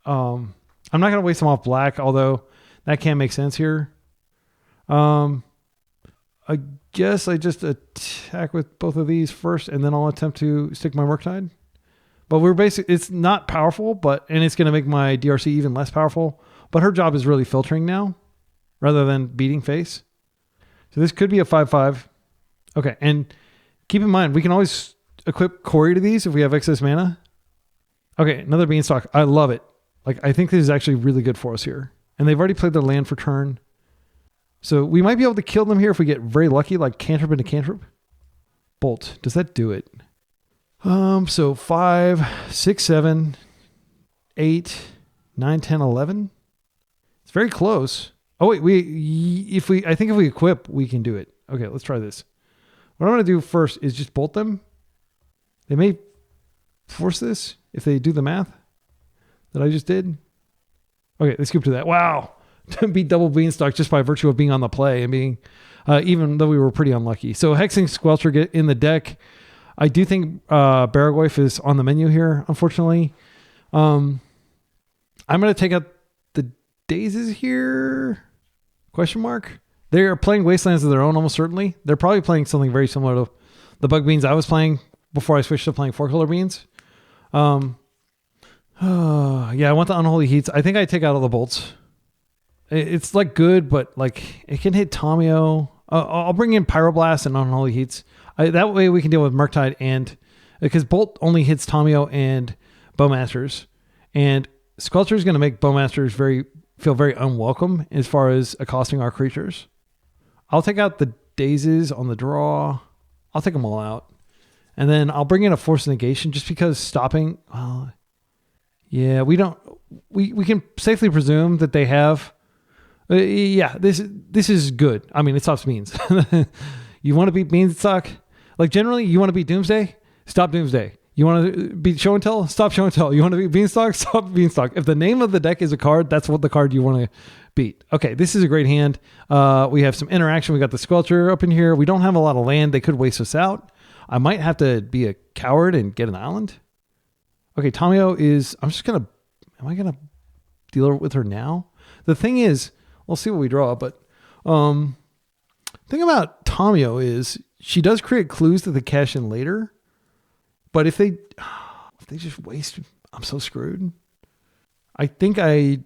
I'm not going to waste them off black, although that can make sense here. I guess I just attack with both of these first, and then I'll attempt to stick my Murktide. But it's not powerful, and it's going to make my DRC even less powerful. But her job is really filtering now, rather than beating face. So this could be a 5/5. Okay, and keep in mind, we can always equip Corey to these if we have excess mana. Okay, another Beanstalk. I love it. I think this is actually really good for us here. And they've already played their land for turn. So we might be able to kill them here if we get very lucky, like cantrip into cantrip. Bolt. Does that do it? So 5, 6, 7, 8, 9, 10, 11. It's very close. Oh wait, I think if we equip, we can do it. Okay, let's try this. What I'm going to do first is just bolt them. They may force this if they do the math that I just did. Okay, let's scoop to that. Wow. To beat double Beanstalk just by virtue of being on the play and being, even though we were pretty unlucky. So Hexing Squelcher get in the deck. I do think Baragoyf is on the menu here, unfortunately. I'm going to take out the Dazes here. Question mark. They are playing Wastelands of their own almost certainly. They're probably playing something very similar to the Bug Beans I was playing before I switched to playing 4-color beans. Yeah, I want the Unholy Heats. I think I take out all the bolts. It's good, but it can hit Tamio. I'll bring in Pyroblast and Unholy Heats. That way we can deal with Murktide, and because Bolt only hits Tamio and Bowmasters, and Squelcher is going to make Bowmasters feel very unwelcome as far as accosting our creatures. I'll take out the Dazes on the draw. I'll take them all out, and then I'll bring in a Force Negation just because stopping. Well, yeah, we don't. We can safely presume that they have. Yeah, this is good. I mean, it stops Beans. You want to beat Beanstalk? Generally, you want to beat Doomsday? Stop Doomsday. You want to beat Show and Tell? Stop Show and Tell. You want to beat Beanstalk? Stop Beanstalk. If the name of the deck is a card, that's what the card you want to beat. Okay, this is a great hand. We have some interaction. We got the Squelcher up in here. We don't have a lot of land. They could waste us out. I might have to be a coward and get an island. Okay, Tamio is... am I going to deal with her now? The thing is... we'll see what we draw, but the thing about Tamio is she does create clues that they cash in later. But if they just waste, I'm so screwed. I think I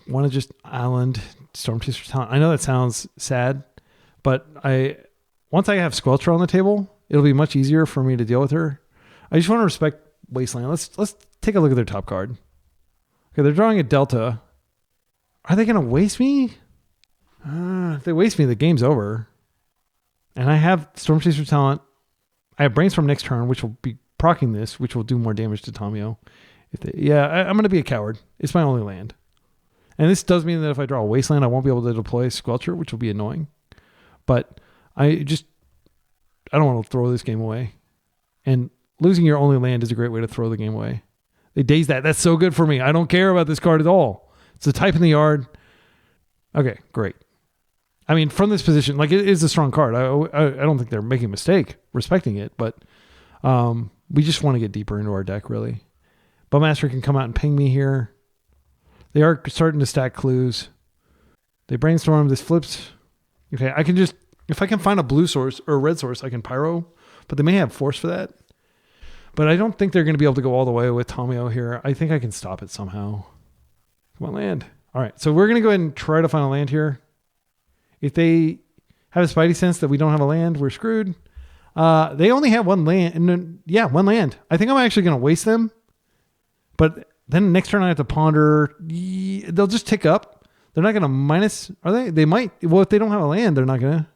want to just island Stormchaser's Talent. I know that sounds sad, but once I have Squelcher on the table, it'll be much easier for me to deal with her. I just want to respect Wasteland. Let's take a look at their top card. Okay, they're drawing a Delta. Are they going to waste me? If they waste me, the game's over. And I have Stormchaser Talent. I have Brainstorm next turn, which will be proccing this, which will do more damage to Tamio. I'm going to be a coward. It's my only land. And this does mean that if I draw a Wasteland, I won't be able to deploy Squelcher, which will be annoying. But I don't want to throw this game away. And losing your only land is a great way to throw the game away. They daze that. That's so good for me. I don't care about this card at all. It's a type in the yard. Okay, great. I mean, from this position, it is a strong card. I don't think they're making a mistake respecting it, but we just want to get deeper into our deck, really. Bowmaster can come out and ping me here. They are starting to stack clues. They brainstorm. This flips. Okay, I can just... if I can find a blue source or a red source, I can Pyro, but they may have force for that. But I don't think they're going to be able to go all the way with Tamio here. I think I can stop it somehow. Come on, land. All right, so we're going to go ahead and try to find a land here. If they have a spidey sense that we don't have a land, we're screwed. They only have one land. One land. I think I'm actually going to waste them. But then next turn I have to ponder. They'll just tick up. They're not going to minus, are they? They might. Well, if they don't have a land, they're not going to.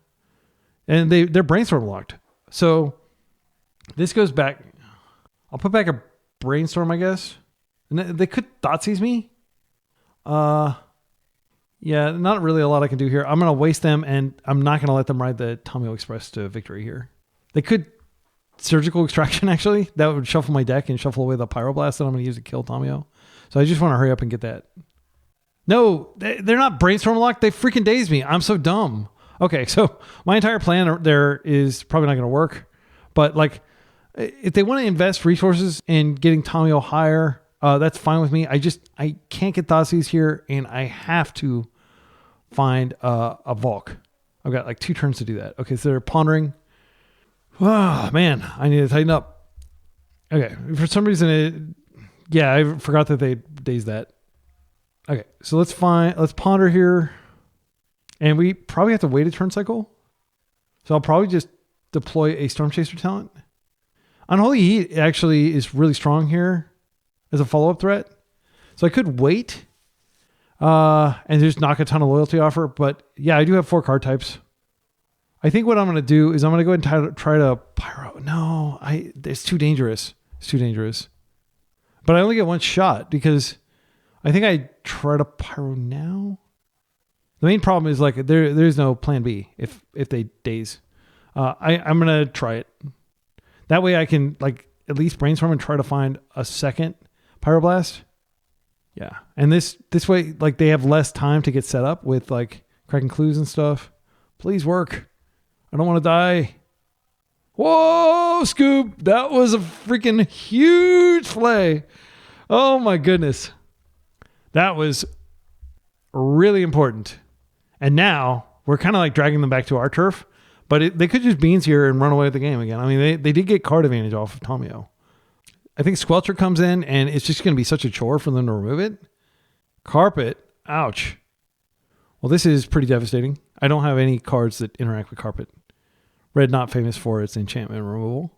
And they're brainstorm locked. So this goes back. I'll put back a brainstorm, I guess. And they could Thoughtseize me. Yeah, not really a lot I can do here. I'm going to waste them, and I'm not going to let them ride the Tamio Express to victory here. They could Surgical Extraction, actually. That would shuffle my deck and shuffle away the Pyroblast that I'm going to use to kill Tamio. So I just want to hurry up and get that. No, they're not brainstorm locked. They freaking dazed me. I'm so dumb. Okay, so my entire plan there is probably not going to work. But like, if they want to invest resources in getting Tamio higher, that's fine with me. I can't get Thoughtseize here, and I have to find a Volk. I've got like 2 turns to do that. Okay, so they're pondering. Oh, man, I need to tighten up. Okay, for some reason, I forgot that they dazed that. Okay, so let's ponder here. And we probably have to wait a turn cycle. So I'll probably just deploy a Storm Chaser talent. Unholy Heat actually is really strong here as a follow-up threat. So I could wait and just knock a ton of loyalty off her. But yeah, I do have 4 card types. I think what I'm going to do is I'm going to go ahead and try to Pyro. No, it's too dangerous. It's too dangerous. But I only get 1 shot because I think I try to Pyro now. The main problem is like there's no plan B if they daze. I'm going to try it. That way I can like at least brainstorm and try to find a second Pyroblast. Yeah. And this way, like they have less time to get set up with like cracking clues and stuff. Please work. I don't want to die. Whoa, Scoop. That was a freaking huge play. Oh my goodness. That was really important. And now we're kind of like dragging them back to our turf, but they could just beans here and run away with the game again. I mean, they did get card advantage off of Tamio. I think Squelcher comes in and it's just going to be such a chore for them to remove it. Carpet. Ouch. Well, this is pretty devastating. I don't have any cards that interact with Carpet. Red not famous for its enchantment removal.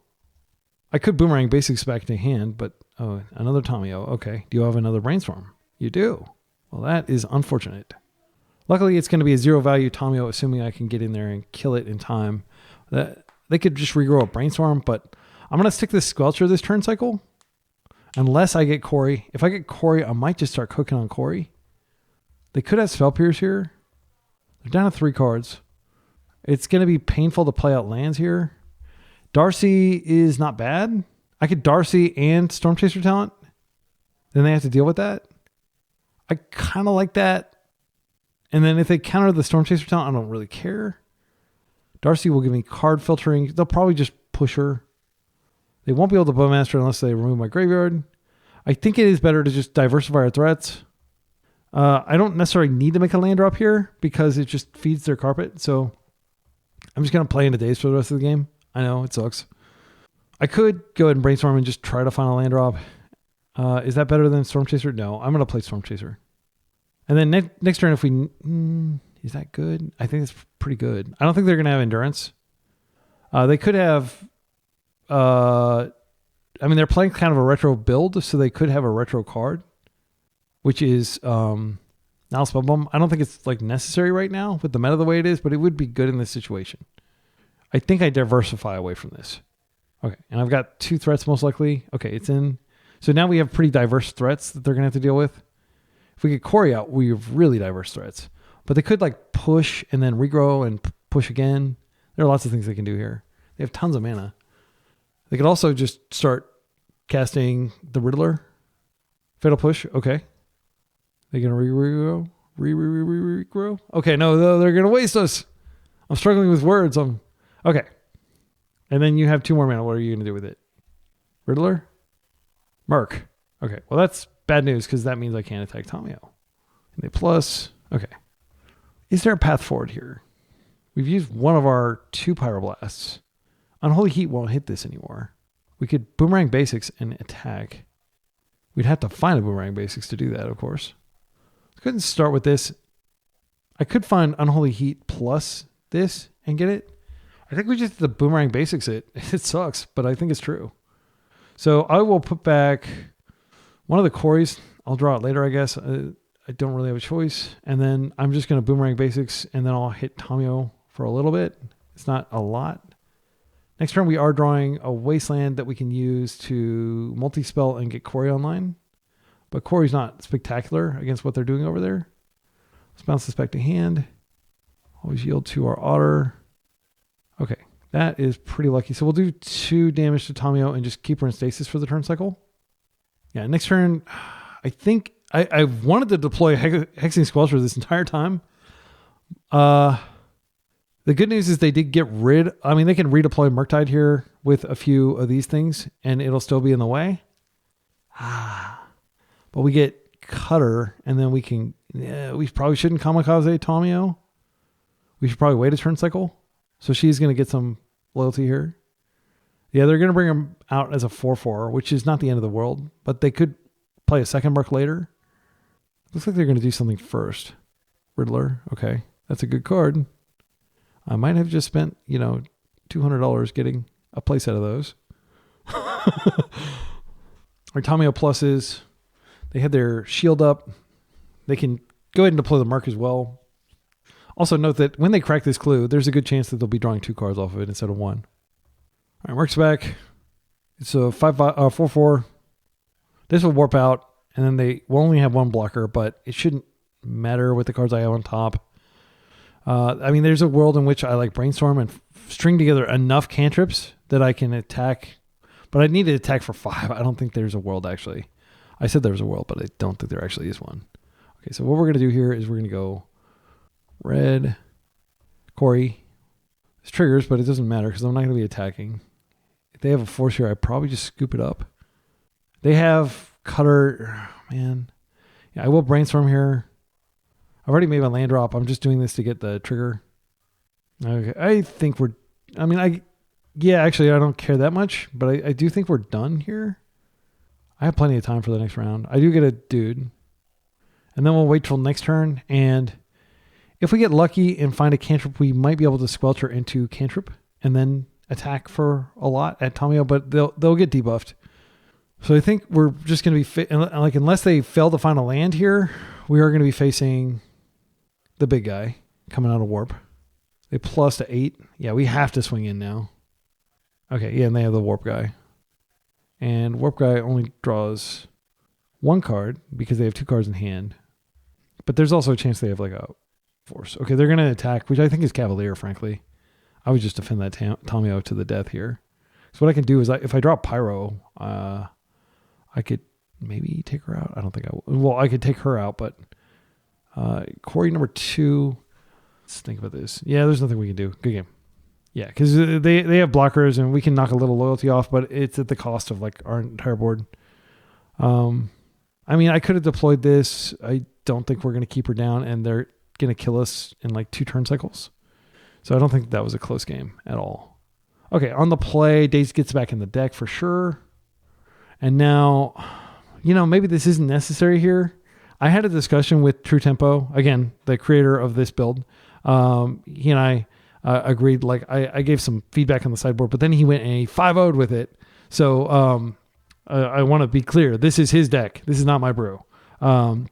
I could Boomerang Basics back to hand, but another Tamio. Okay. Do you have another Brainstorm? You do. Well, that is unfortunate. Luckily, it's going to be a 0 value Tamio, assuming I can get in there and kill it in time. They could just regrow a Brainstorm, but I'm going to stick this Squelcher this turn cycle. Unless I get Corey. If I get Corey, I might just start cooking on Corey. They could have Spell Pierce here. They're down to 3 cards. It's going to be painful to play out lands here. Darcy is not bad. I could Darcy and Storm Chaser talent. Then they have to deal with that. I kind of like that. And then if they counter the Storm Chaser talent, I don't really care. Darcy will give me card filtering. They'll probably just push her. They won't be able to Bowmaster unless they remove my graveyard. I think it is better to just diversify our threats. I don't necessarily need to make a land drop here because it just feeds their Carpet. So I'm just going to play into daze for the rest of the game. I know it sucks. I could go ahead and Brainstorm and just try to find a land drop. Is that better than Storm Chaser? No, I'm going to play Storm Chaser. And then next turn, if we... is that good? I think it's pretty good. I don't think they're going to have Endurance. They could have... I mean, they're playing kind of a retro build, so they could have a retro card, which is now Spellbomb. I don't think it's like necessary right now with the meta the way it is, but it would be good in this situation. I think I diversify away from this. Okay, and I've got 2 threats most likely. Okay, it's in. So now we have pretty diverse threats that they're going to have to deal with. If we get Corey out, we have really diverse threats. But they could like push and then regrow and push again. There are lots of things they can do here. They have tons of mana. They could also just start casting the Riddler. Fatal Push. Okay. They're going to regrow. Okay, no, they're going to waste us. I'm struggling with words. Okay. And then you have 2 more mana. What are you going to do with it? Riddler? Merc. Okay. Well, that's bad news because that means I can't attack Tamio. And they plus. Okay. Is there a path forward here? We've used one of our 2 Pyroblasts. Unholy Heat won't hit this anymore. We could Boomerang Basics and attack. We'd have to find a Boomerang Basics to do that, of course. I couldn't start with this. I could find Unholy Heat plus this and get it. I think we just have to Boomerang Basics it. It sucks, but I think it's true. So I will put back one of the Corys. I'll draw it later, I guess. I don't really have a choice. And then I'm just going to Boomerang Basics, and then I'll hit Tamio for a little bit. It's not a lot. Next turn, we are drawing a Wasteland that we can use to multi-spell and get Corey online. But Corey's not spectacular against what they're doing over there. Let's bounce this back to hand. Always yield to our otter. Okay, that is pretty lucky. So we'll do 2 damage to Tamio and just keep her in stasis for the turn cycle. Yeah, next turn, I think I wanted to deploy Hexing Squelcher this entire time. The good news is they did get rid. I mean, they can redeploy Murktide here with a few of these things, and it'll still be in the way. But we get Cutter, and then we can. We probably shouldn't kamikaze Tamio. We should probably wait a turn cycle. So she's going to get some loyalty here. Yeah, they're going to bring him out as a 4/4, which is not the end of the world, but they could play a second mark later. Looks like they're going to do something first. Riddler. Okay, that's a good card. I might have just spent, $200 getting a playset of those. Our Tamio pluses, they had their shield up. They can go ahead and deploy the mark as well. Also note that when they crack this clue, there's a good chance that they'll be drawing 2 cards off of it instead of 1. All right, mark's back. It's a 4/4. This will warp out, and then they will only have 1 blocker, but it shouldn't matter with the cards I have on top. I mean, there's a world in which I like brainstorm and string together enough cantrips that I can attack, but I need to attack for 5. I don't think there's a world actually. I said there was a world, but I don't think there actually is one. Okay, so what we're going to do here is we're going to go red, Corey. It's triggers, but it doesn't matter because I'm not going to be attacking. If they have a force here, I probably just scoop it up. They have Cutter, man. Yeah, I will brainstorm here. I've already made my land drop. I'm just doing this to get the trigger. Okay, I think actually I don't care that much, but I do think we're done here. I have plenty of time for the next round. I do get a dude. And then we'll wait till next turn. And if we get lucky and find a cantrip, we might be able to Squelcher into cantrip and then attack for a lot at Tamio, but they'll get debuffed. So I think we're just going to be, unless they fail to find a land here, we are going to be facing the big guy coming out of warp. They plus to 8. Yeah, we have to swing in now. Okay, yeah, and they have the warp guy. And warp guy only draws 1 card because they have 2 cards in hand. But there's also a chance they have like a force. Okay, they're going to attack, which I think is Cavalier, frankly. I would just defend that Tamio to the death here. So what I can do is if I draw Pyro, I could maybe take her out. I don't think I will. Well, I could take her out, but Corey number 2. Let's think about this. Yeah, there's nothing we can do. Good game. Yeah, because they have blockers and we can knock a little loyalty off, but it's at the cost of like our entire board. I mean, I could have deployed this. I don't think we're going to keep her down, and they're going to kill us in like 2 turn cycles. So I don't think that was a close game at all. Okay, on the play, Daze gets back in the deck for sure. And now, maybe this isn't necessary here. I had a discussion with True Tempo, again, the creator of this build. He and I agreed, like I gave some feedback on the sideboard, but then he went and he 5-0'd with it. So I want to be clear. This is his deck. This is not my brew. And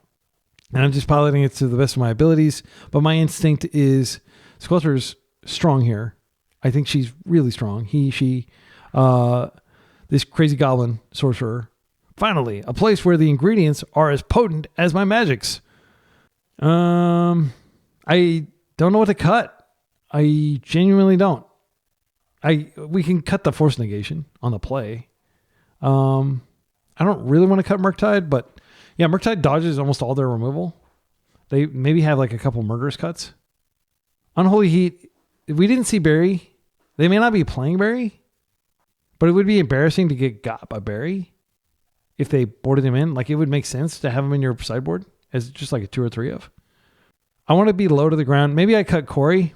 I'm just piloting it to the best of my abilities. But my instinct is Squelcher's strong here. I think she's really strong. She, this crazy goblin sorcerer. Finally, a place where the ingredients are as potent as my magics. I don't know what to cut. I genuinely don't. We can cut the force negation on the play. I don't really want to cut Murktide, but yeah, Murktide dodges almost all their removal. They maybe have like a couple murderous cuts. Unholy Heat, if we didn't see Barry, they may not be playing Barry, but it would be embarrassing to get got by Barry if they boarded him in. Like, it would make sense to have him in your sideboard as just like a 2 or 3 of. I want to be low to the ground. Maybe I cut Corey,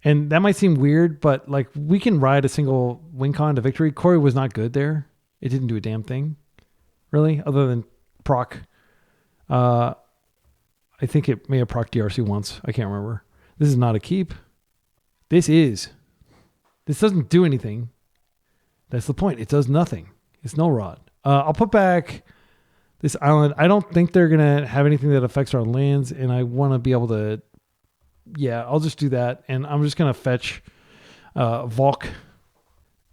and that might seem weird, but like we can ride a single win con to victory. Corey was not good there. It didn't do a damn thing, really, other than proc. I think it may have proc DRC once. I can't remember. This is not a keep. This doesn't do anything. That's the point. It does nothing. It's no rod. I'll put back this island. I don't think they're going to have anything that affects our lands, and I want to be able to, yeah, I'll just do that. And I'm just going to fetch Volk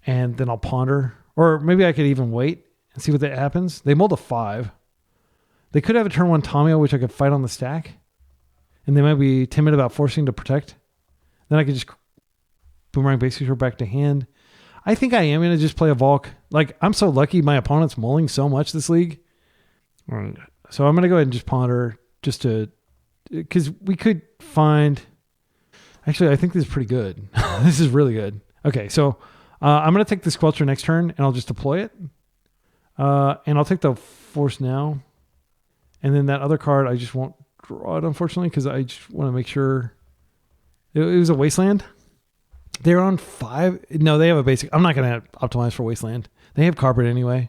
and then I'll ponder. Or maybe I could even wait and see what that happens. They mulled a 5. They could have a turn 1 Tomio, which I could fight on the stack. And they might be timid about forcing to protect. Then I could just Boomerang Basics back to hand. I think I am going to just play a Volk. Like, I'm so lucky my opponent's mulling so much this league. So I'm going to go ahead and just ponder just to... Because we could find... Actually, I think this is pretty good. This is really good. Okay, so I'm going to take the Squelcher next turn, and I'll just deploy it. And I'll take the Force now. And then that other card, I just won't draw it, unfortunately, because I just want to make sure... It was a Wasteland. They're on 5. No, they have a basic. I'm not going to optimize for Wasteland. They have Carpet anyway.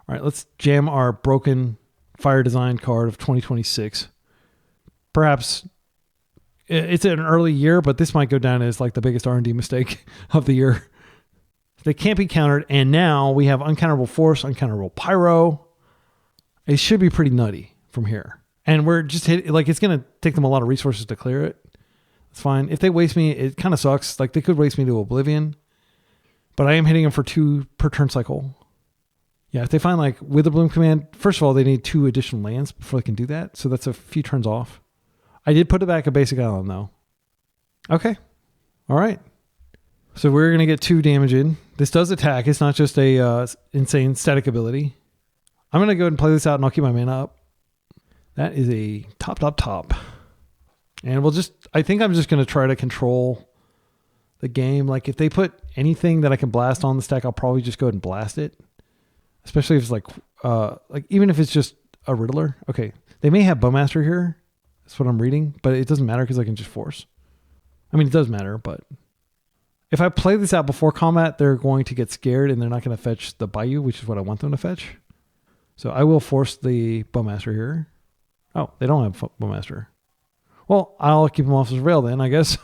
All right, let's jam our broken Fire Design card of 2026. Perhaps it's an early year, but this might go down as like the biggest R&D mistake of the year. They can't be countered, and now we have Uncounterable Force, Uncounterable Pyro. It should be pretty nutty from here. And we're just hitting, like, it's going to take them a lot of resources to clear it. It's fine. If they waste me, it kind of sucks. Like, they could waste me to oblivion, but I am hitting them for 2 per turn cycle. Yeah, if they find like Witherbloom Command, first of all, they need 2 additional lands before they can do that. So that's a few turns off. I did put it back a basic island though. Okay. All right. So we're going to get 2 damage in. This does attack. It's not just a insane static ability. I'm going to go ahead and play this out and I'll keep my mana up. That is a top. And we'll just, I think I'm just going to try to control the game. Like if they put anything that I can blast on the stack, I'll probably just go ahead and blast it. Especially if it's like even if it's just a Riddler. Okay. They may have Bowmaster here. That's what I'm reading, but it doesn't matter because I can just force. I mean, it does matter, but if I play this out before combat, they're going to get scared and they're not going to fetch the Bayou, which is what I want them to fetch. So I will force the Bowmaster here. Oh, they don't have Bowmaster. Well, I'll keep them off his rail then, I guess.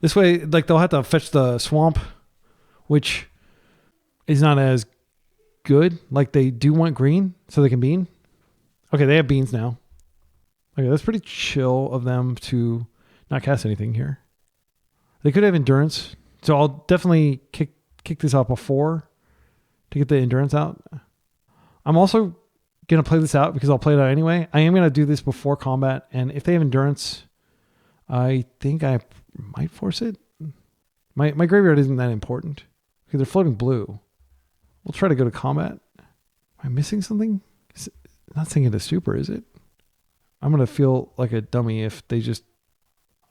This way, like they'll have to fetch the Swamp, which is not as good. Like they do want green so they can bean. Okay, they have beans now. Okay, that's pretty chill of them to not cast anything here. They could have endurance. So I'll definitely kick this out before to get the endurance out. I'm also going to play this out because I'll play it out anyway. I am going to do this before combat. And if they have endurance, I think I might force it. My graveyard isn't that important because they're floating blue. We'll try to go to combat. Am I missing something? Not saying it is super, is it? I'm going to feel like a dummy if they just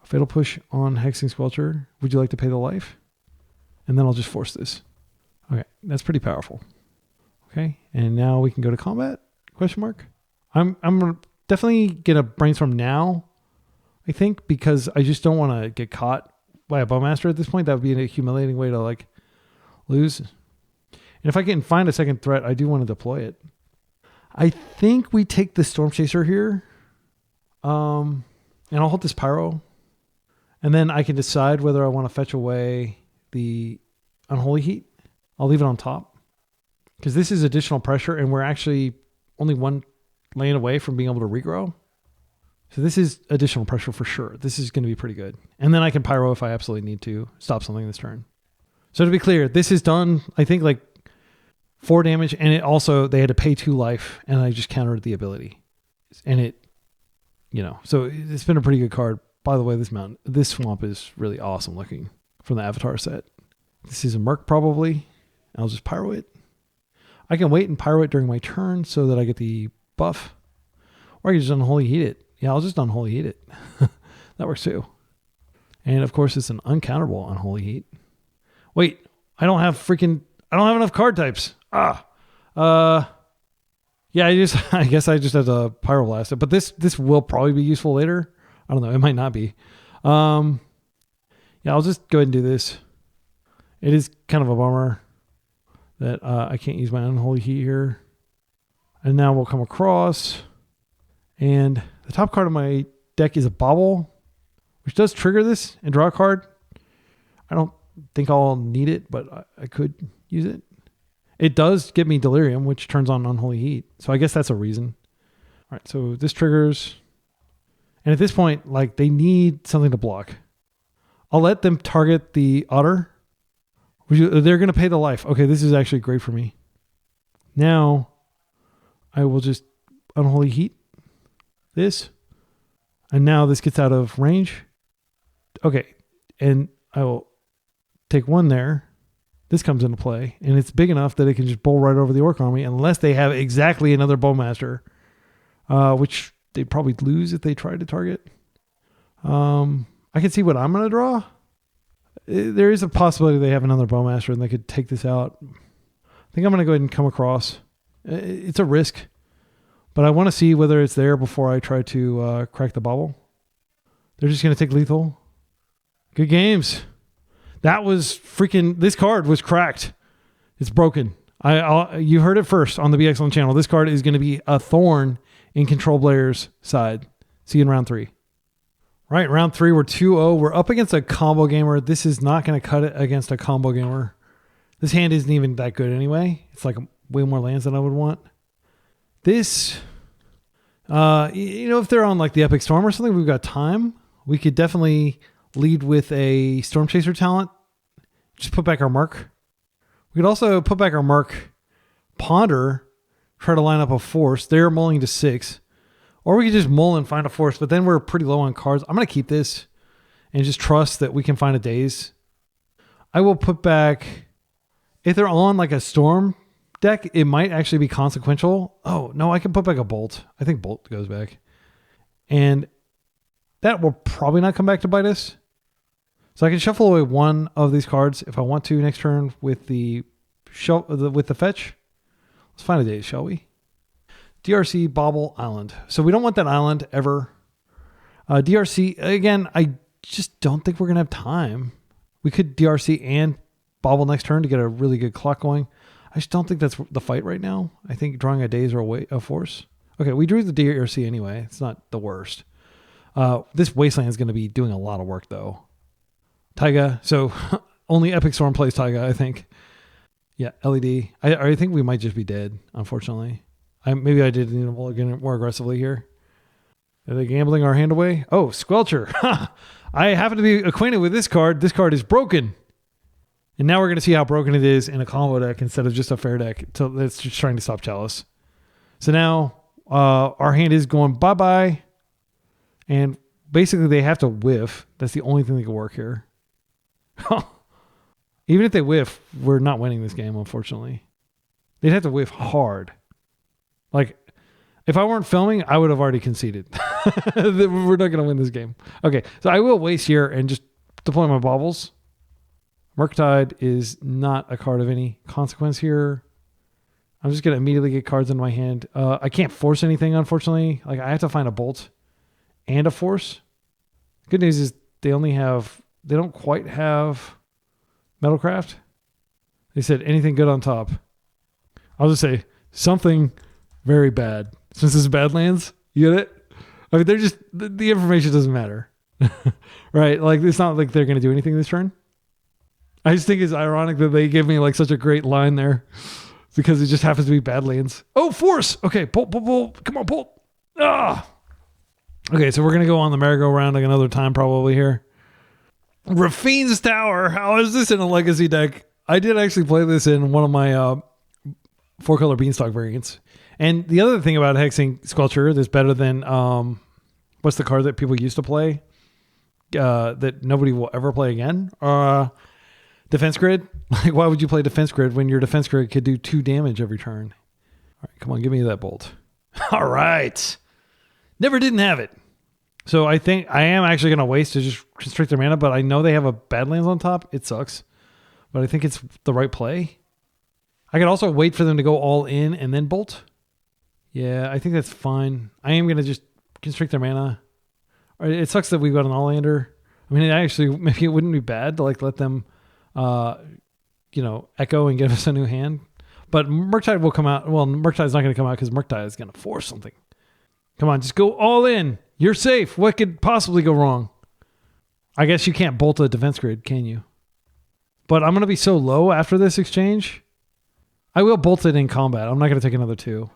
Fatal Push on Hexing Squelcher. Would you like to pay the life? And then I'll just force this. Okay, that's pretty powerful. Okay, and now we can go to combat? Question mark. I'm definitely going to brainstorm now, I think, because I just don't want to get caught by a Bowmaster at this point. That would be a humiliating way to like lose. And if I can find a second threat, I do want to deploy it. I think we take the Storm Chaser here. And I'll hold this Pyro. And then I can decide whether I want to fetch away the Unholy Heat. I'll leave it on top. Because this is additional pressure and we're actually only 1 land away from being able to regrow. So this is additional pressure for sure. This is going to be pretty good. And then I can Pyro if I absolutely need to stop something this turn. So to be clear, this is done, I think, like 4 damage. And it also, they had to pay 2 life. And I just countered the ability. And it, so it's been a pretty good card. By the way, this swamp is really awesome looking from the Avatar set. This is a Merc probably. I'll just Pyro it. I can wait and Pyro it during my turn so that I get the buff. Or I can just Unholy Heat it. Yeah, I'll just Unholy Heat it. That works too. And of course, it's an uncounterable Unholy Heat. Wait, I don't have enough card types. Yeah, I guess I just have to Pyroblast it. But this will probably be useful later. I don't know. It might not be. Yeah, I'll just go ahead and do this. It is kind of a bummer that I can't use my Unholy Heat here. And now we'll come across. And the top card of my deck is a Bobble, which does trigger this and draw a card. I don't think I'll need it, but I could use it. It does give me Delirium, which turns on Unholy Heat. So I guess that's a reason. All right, so this triggers. And at this point, like, they need something to block. I'll let them target the Otter, They're going to pay the life. Okay, this is actually great for me. Now, I will just Unholy Heat this. And now this gets out of range. Okay, and I will take one there. This comes into play, and it's big enough that it can just bowl right over the Orc army unless they have exactly another Bowmaster, which they'd probably lose if they tried to target. I can see what I'm going to draw. There is a possibility they have another Bowmaster and they could take this out. I think I'm going to go ahead and come across. It's a risk, but I want to see whether it's there before I try to crack the bobble. They're just going to take lethal. Good games. That was freaking... This card was cracked. It's broken. You heard it first on the Be Excellent channel. This card is going to be a thorn in control players' side. See you in round 3. Right, round 3, we're 2-0. We're up against a combo gamer. This is not going to cut it against a combo gamer. This hand isn't even that good anyway. It's like way more lands than I would want. This, if they're on like the Epic Storm or something, we've got time. We could definitely lead with a Storm Chaser talent. Just put back our Mark. We could also put back our Mark Ponder, try to line up a Force. They're mulling to 6. Or we could just mull and find a Force, but then we're pretty low on cards. I'm going to keep this and just trust that we can find a Daze. I will put back... If they're on like a Storm deck, it might actually be consequential. Oh, no, I can put back a Bolt. I think Bolt goes back. And that will probably not come back to bite us. So I can shuffle away one of these cards if I want to next turn with the fetch. Let's find a Daze, shall we? DRC Bobble Island. So we don't want that island ever. DRC, again, I just don't think we're going to have time. We could DRC and Bobble next turn to get a really good clock going. I just don't think that's the fight right now. I think drawing a Daze or a Force. Okay, we drew the DRC anyway. It's not the worst. This Wasteland is going to be doing a lot of work though. Taiga. So only Epic Storm plays Taiga, I think. Yeah, LED. I think we might just be dead, unfortunately. Maybe I did need to mulligan more aggressively here. Are they gambling our hand away? Oh, Squelcher. I happen to be acquainted with this card. This card is broken. And now we're going to see how broken it is in a combo deck instead of just a fair deck that's just trying to stop Chalice. So now our hand is going bye-bye. And basically they have to whiff. That's the only thing that can work here. Even if they whiff, we're not winning this game, unfortunately. They'd have to whiff hard. Like, if I weren't filming, I would have already conceded. We're not going to win this game. Okay, so I will waste here and just deploy my baubles. Murktide is not a card of any consequence here. I'm just going to immediately get cards in my hand. I can't force anything, unfortunately. Like, I have to find a Bolt and a Force. Good news is they don't quite have Metalcraft. They said anything good on top. I'll just say something very bad. Since it's Badlands, you get it? I mean, they're just, the information doesn't matter. Right? Like, it's not like they're going to do anything this turn. I just think it's ironic that they give me like such a great line there because it just happens to be Badlands. Oh, Force! Okay, Bolt. Come on, Bolt. Ah! Okay, so we're going to go on the merry-go-round like another time probably here. Rafine's Tower. How is this in a legacy deck? I did actually play this in one of my 4-color Beanstalk variants. And the other thing about Hexing Squelcher that's better than what's the card that people used to play that nobody will ever play again? Defense Grid. Like, why would you play Defense Grid when your Defense Grid could do 2 damage every turn? All right, come on, give me that Bolt. All right. Never didn't have it. So I think I am actually going to waste to just constrict their mana, but I know they have a Badlands on top. It sucks. But I think it's the right play. I could also wait for them to go all in and then Bolt. Yeah, I think that's fine. I am going to just constrict their mana. It sucks that we've got an all-lander. I mean, maybe it wouldn't be bad to like let them, echo and give us a new hand. But Murktide will come out. Well, Murktide's not going to come out because Murktide is going to force something. Come on, just go all in. You're safe. What could possibly go wrong? I guess you can't bolt a Defense Grid, can you? But I'm going to be so low after this exchange. I will bolt it in combat. I'm not going to take another 2.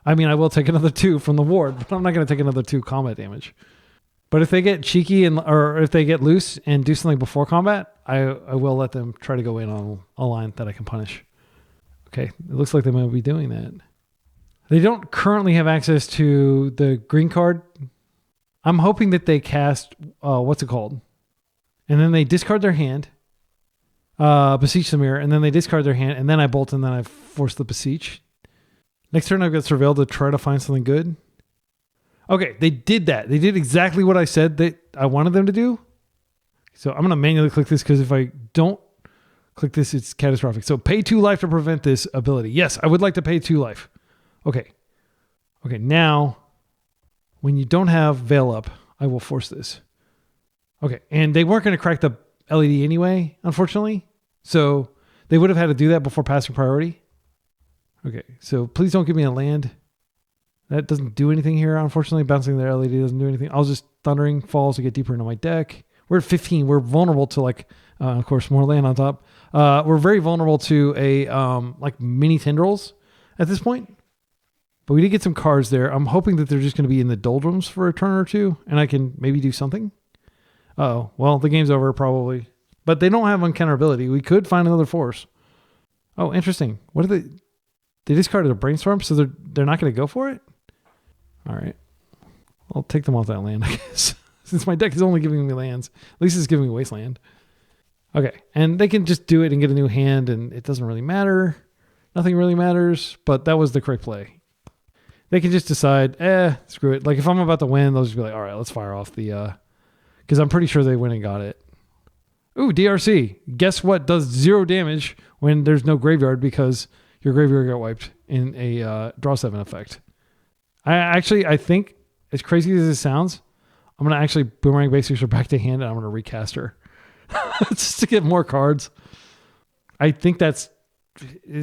I mean, I will take another 2 from the ward, but I'm not going to take another 2 combat damage. But if they get cheeky or if they get loose and do something before combat, I will let them try to go in on a line that I can punish. Okay, it looks like they might be doing that. They don't currently have access to the green card. I'm hoping that they cast, what's it called? And then they discard their hand, beseech the mirror, and then they discard their hand, and then I bolt, and then I force the beseech. Next turn, I've got Surveil to try to find something good. Okay, they did that. They did exactly what I said that I wanted them to do. So I'm going to manually click this because if I don't click this, it's catastrophic. So pay 2 life to prevent this ability. Yes, I would like to pay 2 life. Okay. Okay, now, when you don't have Veil up, I will force this. Okay, and they weren't going to crack the LED anyway, unfortunately. So they would have had to do that before passing priority. Okay, so please don't give me a land. That doesn't do anything here, unfortunately. Bouncing their LED doesn't do anything. I'll just Thundering Falls to get deeper into my deck. We're at 15. We're vulnerable to of course, more land on top. We're very vulnerable to like mini tendrils at this point. But we did get some cards there. I'm hoping that they're just going to be in the doldrums for a turn or two, and I can maybe do something. Oh, well, the game's over probably. But they don't have uncounterability. We could find another force. Oh, interesting. What are they? They discarded a Brainstorm, so they're not going to go for it? All right. I'll take them off that land, I guess. Since my deck is only giving me lands. At least it's giving me Wasteland. Okay. And they can just do it and get a new hand, and it doesn't really matter. Nothing really matters, but that was the correct play. They can just decide, screw it. Like if I'm about to win, they'll just be like, all right, let's fire off the... Because I'm pretty sure they went and got it. Ooh, DRC. Guess what does 0 damage when there's no graveyard because your graveyard got wiped in a draw 7 effect. I think, as crazy as it sounds, I'm going to actually Boomerang Basics her back to hand and I'm going to recast her. Just to get more cards. I think it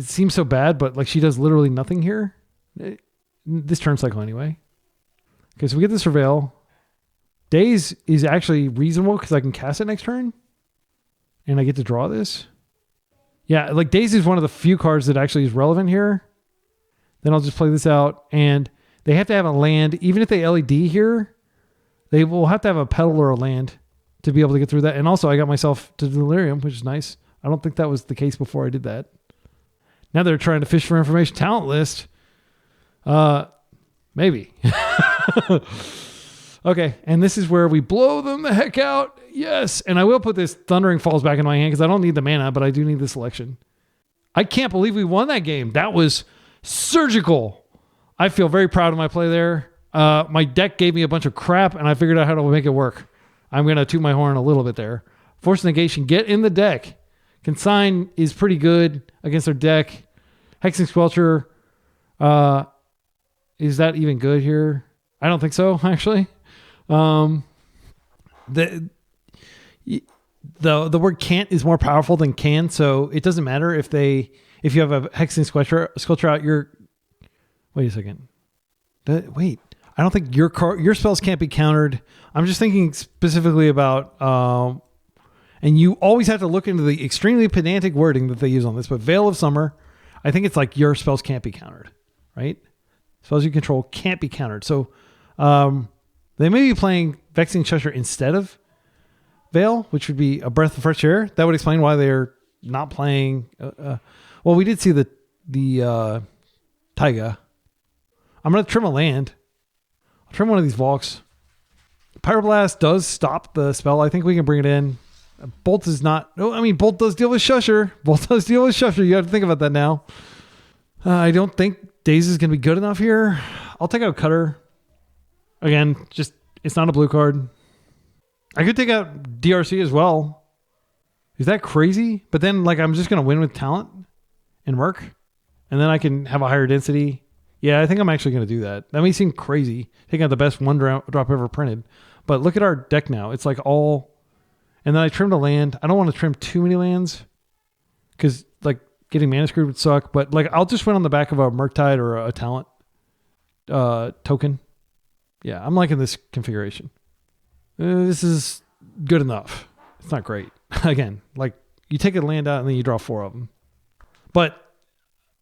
seems so bad, but like she does literally nothing here. This turn cycle anyway. Okay, so we get the Surveil. Daze is actually reasonable because I can cast it next turn. And I get to draw this. Yeah, like Daze is one of the few cards that actually is relevant here. Then I'll just play this out. And they have to have a land. Even if they LED here, they will have to have a Petal or a land to be able to get through that. And also I got myself to Delirium, which is nice. I don't think that was the case before I did that. Now they're trying to fish for information. Talent list. Maybe. Okay, and this is where we blow them the heck out. Yes, and I will put this Thundering Falls back in my hand because I don't need the mana, but I do need the selection. I can't believe we won that game. That was surgical. I feel very proud of my play there. My deck gave me a bunch of crap, and I figured out how to make it work. I'm going to toot my horn a little bit there. Force Negation, get in the deck. Consign is pretty good against their deck. Hexing Squelcher, is that even good here? I don't think so, actually. The word can't is more powerful than can, so it doesn't matter if you have a Hexing Squelcher out. Wait a second. Wait, I don't think your spells can't be countered. I'm just thinking specifically about and you always have to look into the extremely pedantic wording that they use on this. But Veil of Summer, I think it's like your spells can't be countered, right? Spells you control can't be countered. So they may be playing Hexing Squelcher instead of Veil, which would be a breath of fresh air. That would explain why they're not playing. Well, we did see the Taiga. I'm going to trim a land. I'll trim one of these Valks. Pyroblast does stop the spell. I think we can bring it in. Bolt is not... No, I mean, Bolt does deal with Shusher. Bolt does deal with Shusher. You have to think about that now. I don't think Daze is going to be good enough here. I'll take out Cutter. Again, just... It's not a blue card. I could take out DRC as well. Is that crazy? But then, like, I'm just going to win with talent and Merc. And then I can have a higher density. Yeah, I think I'm actually going to do that. That may seem crazy. Taking out the best one drop ever printed. But look at our deck now. It's like all... And then I trimmed a land. I don't want to trim too many lands. Because, like, getting mana screwed would suck. But, like, I'll just win on the back of a Murktide or a talent token. Yeah, I'm liking this configuration. This is good enough. It's not great. Again, like, you take a land out and then you draw 4 of them. But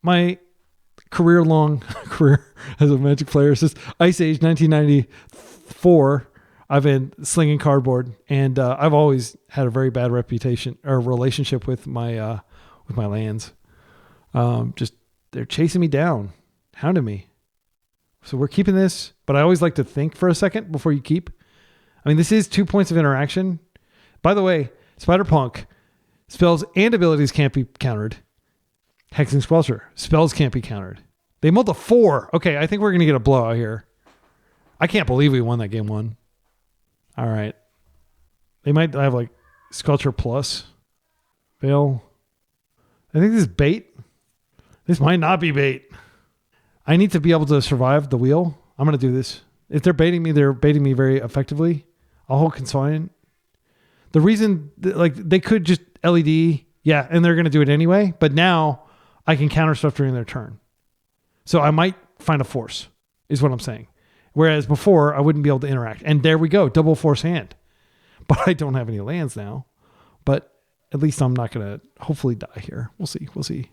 my career as a Magic player since Ice Age 1994, I've been slinging cardboard, and I've always had a very bad reputation or relationship with my lands. Just they're chasing me down, hounding me. So we're keeping this, but I always like to think for a second before you keep. I mean, this is 2 points of interaction. By the way, Spider-Punk, spells and abilities can't be countered. Hexing Squelcher, spells can't be countered. They mulled a 4. Okay, I think we're going to get a blowout here. I can't believe we won that game 1. All right. They might have like Sculpture Plus. Veil. I think this is bait. This might not be bait. I need to be able to survive the wheel. I'm going to do this. If they're baiting me very effectively. I'll hold Consign. The reason, like, they could just LED, yeah, and they're going to do it anyway, but now I can counter stuff during their turn. So I might find a force, is what I'm saying. Whereas before, I wouldn't be able to interact. And there we go, double force hand. But I don't have any lands now. But at least I'm not going to hopefully die here. We'll see.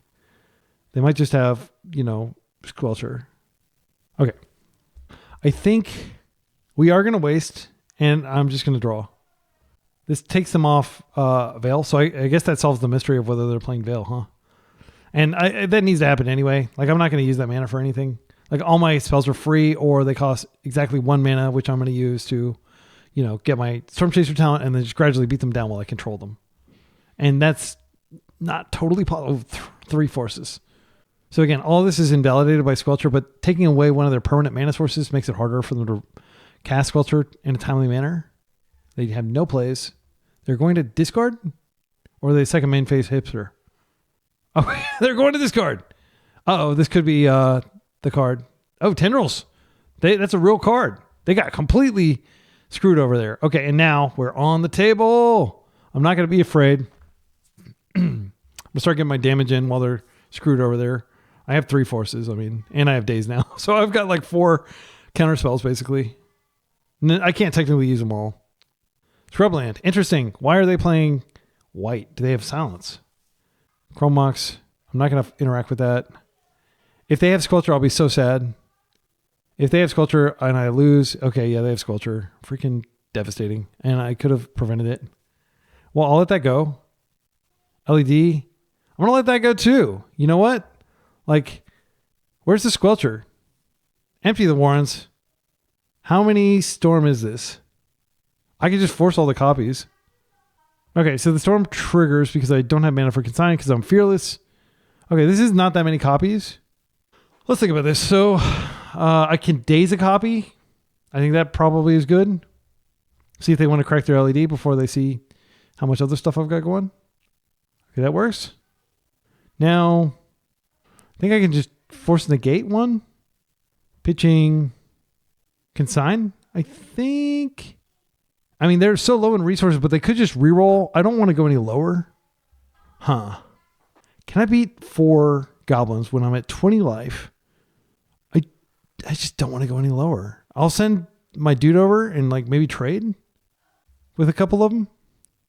They might just have, Squelcher. Okay. I think we are going to waste, and I'm just going to draw. This takes them off Veil, so I guess that solves the mystery of whether they're playing Veil, huh? And that needs to happen anyway. Like, I'm not going to use that mana for anything. Like, all my spells are free, or they cost exactly 1 mana, which I'm going to use to, get my Storm Chaser talent and then just gradually beat them down while I control them. And that's not totally possible. 3 forces. So again, all this is invalidated by Squelcher, but taking away one of their permanent mana sources makes it harder for them to cast Squelcher in a timely manner. They have no plays. They're going to discard? Or are they second main phase hipster? Oh, they're going to discard. Uh-oh, this could be the card. Oh, Tendrils. That's a real card. They got completely screwed over there. Okay, and now we're on the table. I'm not going to be afraid. I'm going to start getting my damage in while they're screwed over there. I have 3 forces, and I have days now. So I've got like 4 counter spells, basically. I can't technically use them all. Scrubland. Interesting. Why are they playing white? Do they have silence? Chrome Mox. I'm not going to interact with that. If they have Squelcher, I'll be so sad. If they have Squelcher and I lose, okay, yeah, they have Squelcher. Freaking devastating. And I could have prevented it. Well, I'll let that go. LED. I'm going to let that go too. You know what? Like, where's the Squelcher? Empty the Warrens. How many Storm is this? I can just force all the copies. Okay, so the Storm triggers because I don't have mana for Consign because I'm fearless. Okay, this is not that many copies. Let's think about this. So I can daze a copy. I think that probably is good. See if they want to crack their LED before they see how much other stuff I've got going. Okay, that works. Now, I think I can just force negate one. Pitching Consign, I think. They're so low in resources, but they could just reroll. I don't want to go any lower. Huh. Can I beat 4 goblins when I'm at 20 life? I just don't want to go any lower. I'll send my dude over and maybe trade with a couple of them.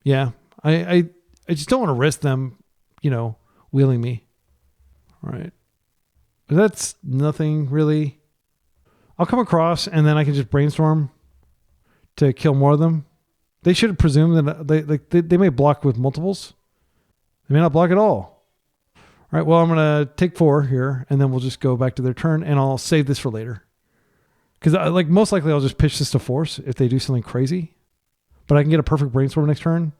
Yeah. I just don't want to risk them, wheeling me. All right. But that's nothing really. I'll come across and then I can just brainstorm to kill more of them. They should presume that they may block with multiples. They may not block at all. All right, well, I'm going to take 4 here, and then we'll just go back to their turn, and I'll save this for later. Because most likely I'll just pitch this to force if they do something crazy. But I can get a perfect brainstorm next turn.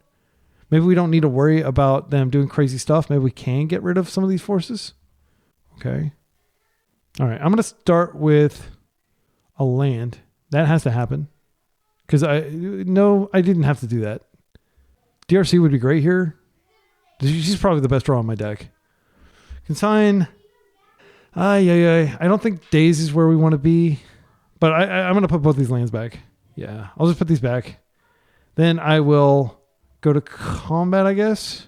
Maybe we don't need to worry about them doing crazy stuff. Maybe we can get rid of some of these forces. Okay. All right, I'm going to start with a land. That has to happen. Because I didn't have to do that. DRC would be great here. She's probably the best draw on my deck. Consign. I don't think Daze is where we want to be. But I'm going to put both these lands back. Yeah, I'll just put these back. Then I will go to combat, I guess.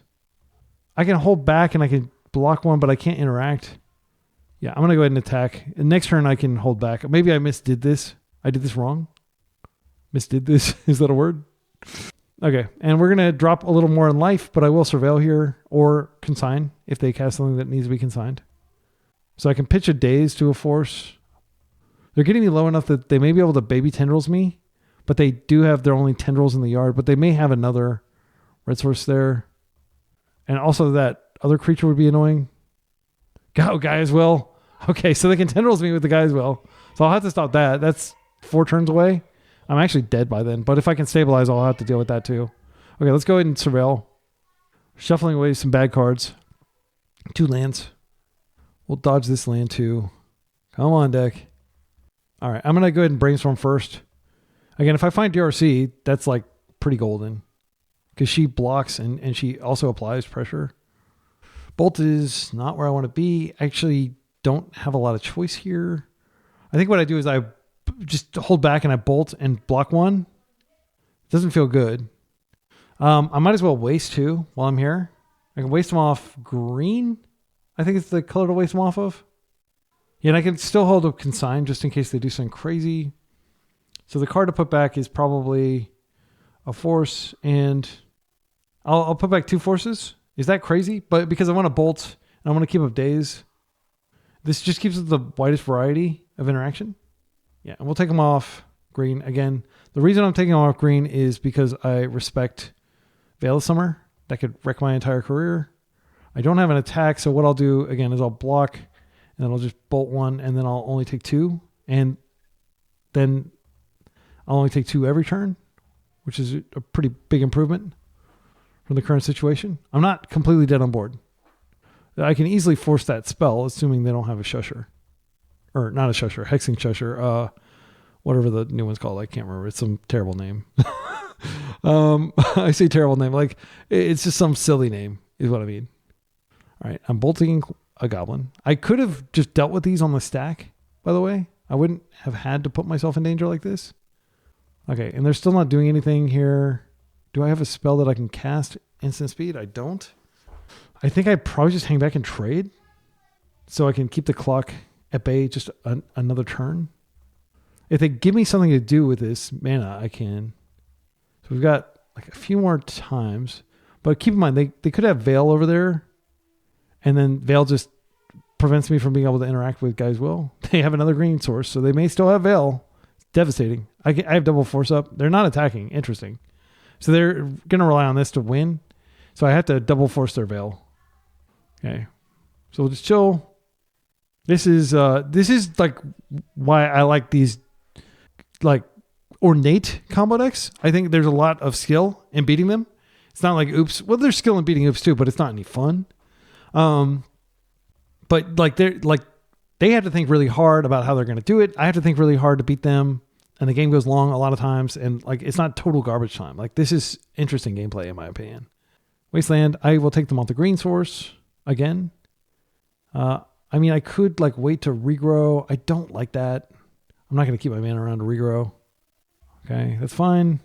I can hold back and I can block one, but I can't interact. Yeah, I'm going to go ahead and attack. And next turn I can hold back. Maybe I misdid this. I did this wrong. Misdid this. Is that a word? Okay, and we're going to drop a little more in life, but I will surveil here or consign if they cast something that needs to be consigned. So I can pitch a Daze to a force. They're getting me low enough that they may be able to baby tendrils me, but they do have their only tendrils in the yard, but they may have another red source there. And also that other creature would be annoying. Go, guy as well. Okay, so they can tendrils me with the guy as well. So I'll have to stop that. That's 4 turns away. I'm actually dead by then, but if I can stabilize, I'll have to deal with that too. Okay, let's go ahead and surveil. Shuffling away some bad cards. 2 lands. We'll dodge this land too. Come on, deck. All right, I'm going to go ahead and brainstorm first. Again, if I find DRC, that's like pretty golden because she blocks and she also applies pressure. Bolt is not where I want to be. I actually don't have a lot of choice here. I think what I do is I just hold back and I bolt and block 1. It doesn't feel good. I might as well waste 2 while I'm here. I can waste them off green. I think it's the color to waste them off of. Yeah, and I can still hold a consign just in case they do something crazy. So the card to put back is probably a force, and I'll put back 2 forces. Is that crazy? But because I want to bolt and I want to keep up days, this just keeps the widest variety of interaction. Yeah, and we'll take them off green. Again, the reason I'm taking them off green is because I respect Veil of Summer. That could wreck my entire career. I don't have an attack, so what I'll do, again, is I'll block, and then I'll just bolt 1, and then I'll only take 2, and then I'll only take 2 every turn, which is a pretty big improvement from the current situation. I'm not completely dead on board. I can easily force that spell, assuming they don't have a Shusher. Or not a Shusher, Hexing Squelcher. Whatever the new one's called, I can't remember. It's some terrible name. I say terrible name, like it's just some silly name is what I mean. All right, I'm bolting a goblin. I could have just dealt with these on the stack, by the way. I wouldn't have had to put myself in danger like this. Okay, and they're still not doing anything here. Do I have a spell that I can cast instant speed? I don't. I think I'd probably just hang back and trade so I can keep the clock at bay just another turn. If they give me something to do with this mana, I can. So we've got like a few more times. But keep in mind, they could have Veil over there. And then Veil just prevents me from being able to interact with guys. Well, they have another green source, so they may still have Veil. It's devastating. I have double force up. They're not attacking. Interesting. So they're going to rely on this to win. So I have to double force their Veil. Okay. So we'll just chill. This is like why I like these like ornate combo decks. I think there's a lot of skill in beating them. It's not like oops. Well, there's skill in beating oops too, but it's not any fun. But like they have to think really hard about how they're going to do it. I have to think really hard to beat them, and the game goes long a lot of times, and like it's not total garbage time. Like this is interesting gameplay in my opinion. Wasteland, I will take them off the green source again. I mean, I could like wait to regrow. I don't like that. I'm not going to keep my mana around to regrow. Okay, that's fine.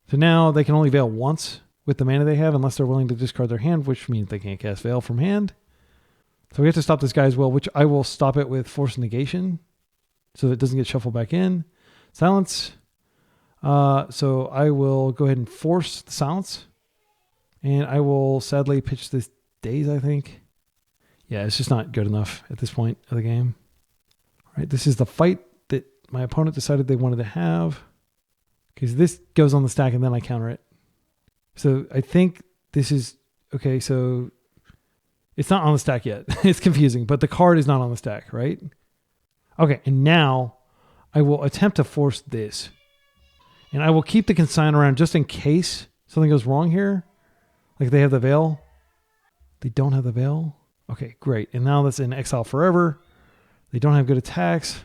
So now they can only Veil once with the mana they have unless they're willing to discard their hand, which means they can't cast Veil from hand. So we have to stop this guy as well, which I will stop it with Force Negation so that it doesn't get shuffled back in. Silence. So I will go ahead and force the silence. And I will sadly pitch this Daze, I think. Yeah, it's just not good enough at this point of the game. All right, this is the fight that my opponent decided they wanted to have. Because this goes on the stack and then I counter it. So I think this is... Okay, so... It's not on the stack yet. It's confusing, but the card is not on the stack, right? Okay, and now I will attempt to force this. And I will keep the consign around just in case something goes wrong here. Like they have the Veil. They don't have the Veil. Okay, great. And now that's in exile forever. They don't have good attacks.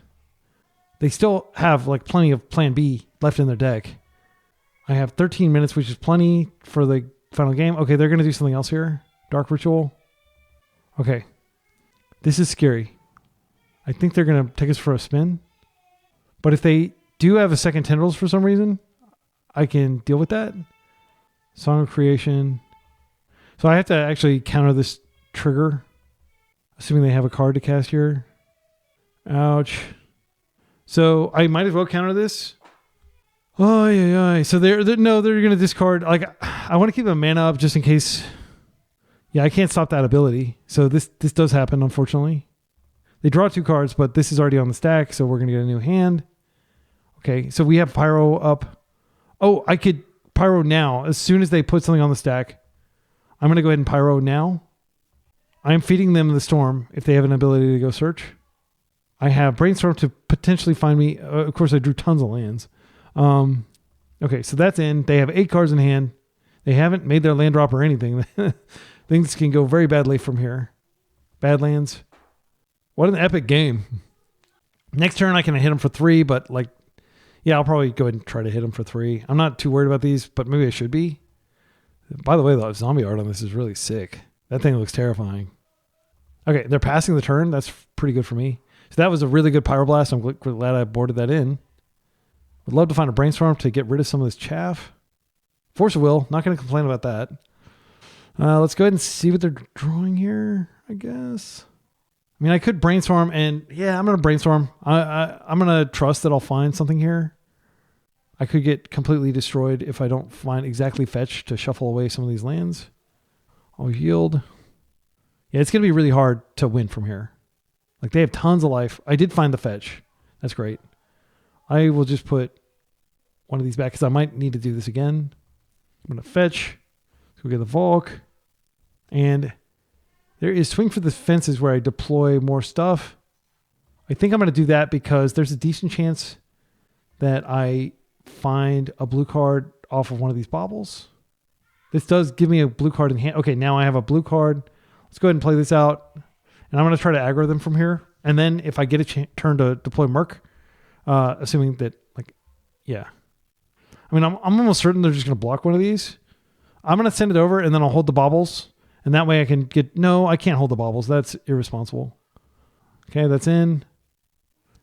They still have like plenty of plan B left in their deck. I have 13 minutes, which is plenty for the final game. Okay, they're going to do something else here. Dark Ritual. Okay. This is scary. I think they're going to take us for a spin. But if they do have a second Tendrils for some reason, I can deal with that. Song of Creation. So I have to actually counter this trigger, assuming they have a card to cast here. Ouch. So I might as well counter this. Oh, yeah. So they're going to discard. Like, I want to keep a mana up just in case. Yeah, I can't stop that ability. So this does happen, unfortunately. They draw 2 cards, but this is already on the stack, so we're going to get a new hand. Okay, so we have Pyro up. Oh, I could Pyro now. As soon as they put something on the stack, I'm going to go ahead and Pyro now. I'm feeding them the storm if they have an ability to go search. I have Brainstorm to potentially find me. Of course, I drew tons of lands. Okay, so that's in. They have 8 cards in hand. They haven't made their land drop or anything. Things can go very badly from here. Badlands. What an epic game. Next turn, I can hit them for 3, but like, yeah, I'll probably go ahead and try to hit them for 3. I'm not too worried about these, but maybe I should be. By the way, the zombie art on this is really sick. That thing looks terrifying. Okay, they're passing the turn. That's pretty good for me. So that was a really good Pyroblast. I'm glad I boarded that in. Would love to find a Brainstorm to get rid of some of this chaff. Force of Will. Not going to complain about that. Let's go ahead and see what they're drawing here, I guess. I mean, I could Brainstorm, and yeah, I'm going to Brainstorm. I'm going to trust that I'll find something here. I could get completely destroyed if I don't find exactly fetch to shuffle away some of these lands. I'll yield. Yeah, it's going to be really hard to win from here. Like, they have tons of life. I did find the fetch. That's great. I will just put one of these back because I might need to do this again. I'm going to fetch. Let's go get the Volk. And there is Swing for the Fences where I deploy more stuff. I think I'm going to do that because there's a decent chance that I find a blue card off of one of these baubles. This does give me a blue card in hand. Okay, now I have a blue card. Let's go ahead and play this out. And I'm going to try to aggro them from here. And then if I get a turn to deploy Merc, assuming that, like, yeah. I mean, I'm almost certain they're just going to block one of these. I'm going to send it over, and then I'll hold the baubles. And that way I can get... No, I can't hold the baubles. That's irresponsible. Okay, that's in.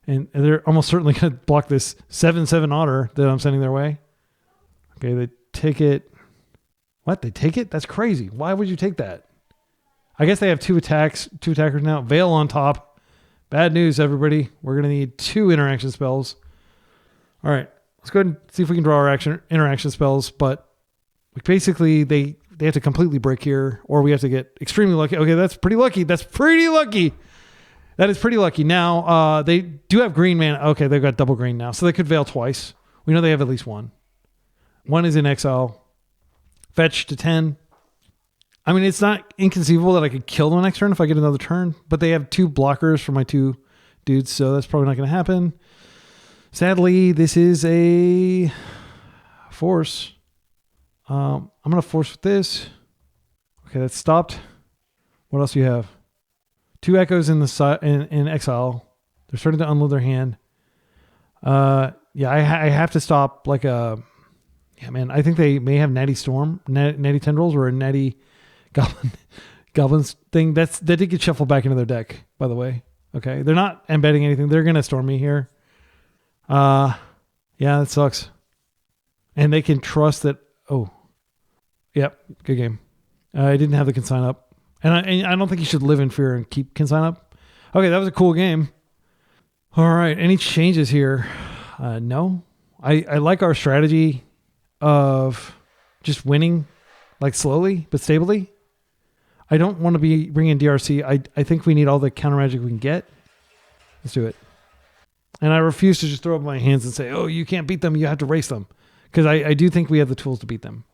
And they're almost certainly going to block this 7/7 otter that I'm sending their way. Okay, they take it. What? They take it? That's crazy. Why would you take that? I guess they have 2 attackers now. Veil on top. Bad news, everybody. We're going to need 2 interaction spells. All right. Let's go ahead and see if we can draw our interaction spells. But basically, they have to completely break here, or we have to get extremely lucky. Okay, that's pretty lucky. That's pretty lucky. That is pretty lucky. Now, they do have green mana. Okay, they've got double green now. So they could Veil twice. We know they have at least 1. 1 is in exile. Fetch to 10. I mean, it's not inconceivable that I could kill them next turn if I get another turn, but they have 2 blockers for my 2 dudes, so that's probably not going to happen. Sadly, this is a force. I'm going to force with this. Okay, that's stopped. What else do you have? 2 echoes in the in exile. They're starting to unload their hand. Yeah, I have to stop like a... Yeah, man, I think they may have Natty Storm, Natty Tendrils, or a Natty Goblins thing. That did get shuffled back into their deck, by the way. Okay, they're not embedding anything. They're going to storm me here. Yeah, that sucks. And they can trust that... Oh, yep, good game. I didn't have the consign up. And I don't think you should live in fear and keep consign up. Okay, that was a cool game. All right, any changes here? No. I like our strategy of just winning, like, slowly but stably. I don't want to be bringing DRC. I think we need all the counter magic we can get. Let's do it. And I refuse to just throw up my hands and say, oh, you can't beat them. You have to race them. Because I do think we have the tools to beat them.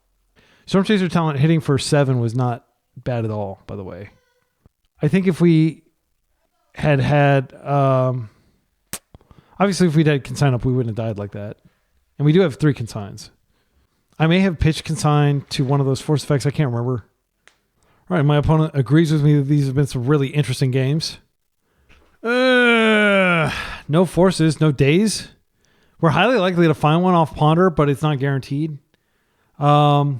Storm Chaser talent hitting for 7 was not bad at all, by the way. I think if we had obviously if we'd had consign up, we wouldn't have died like that. And we do have 3 consigns. I may have pitched consign to one of those force effects. I can't remember. All right, my opponent agrees with me that these have been some really interesting games. No forces, no days. We're highly likely to find one off Ponder, but it's not guaranteed. I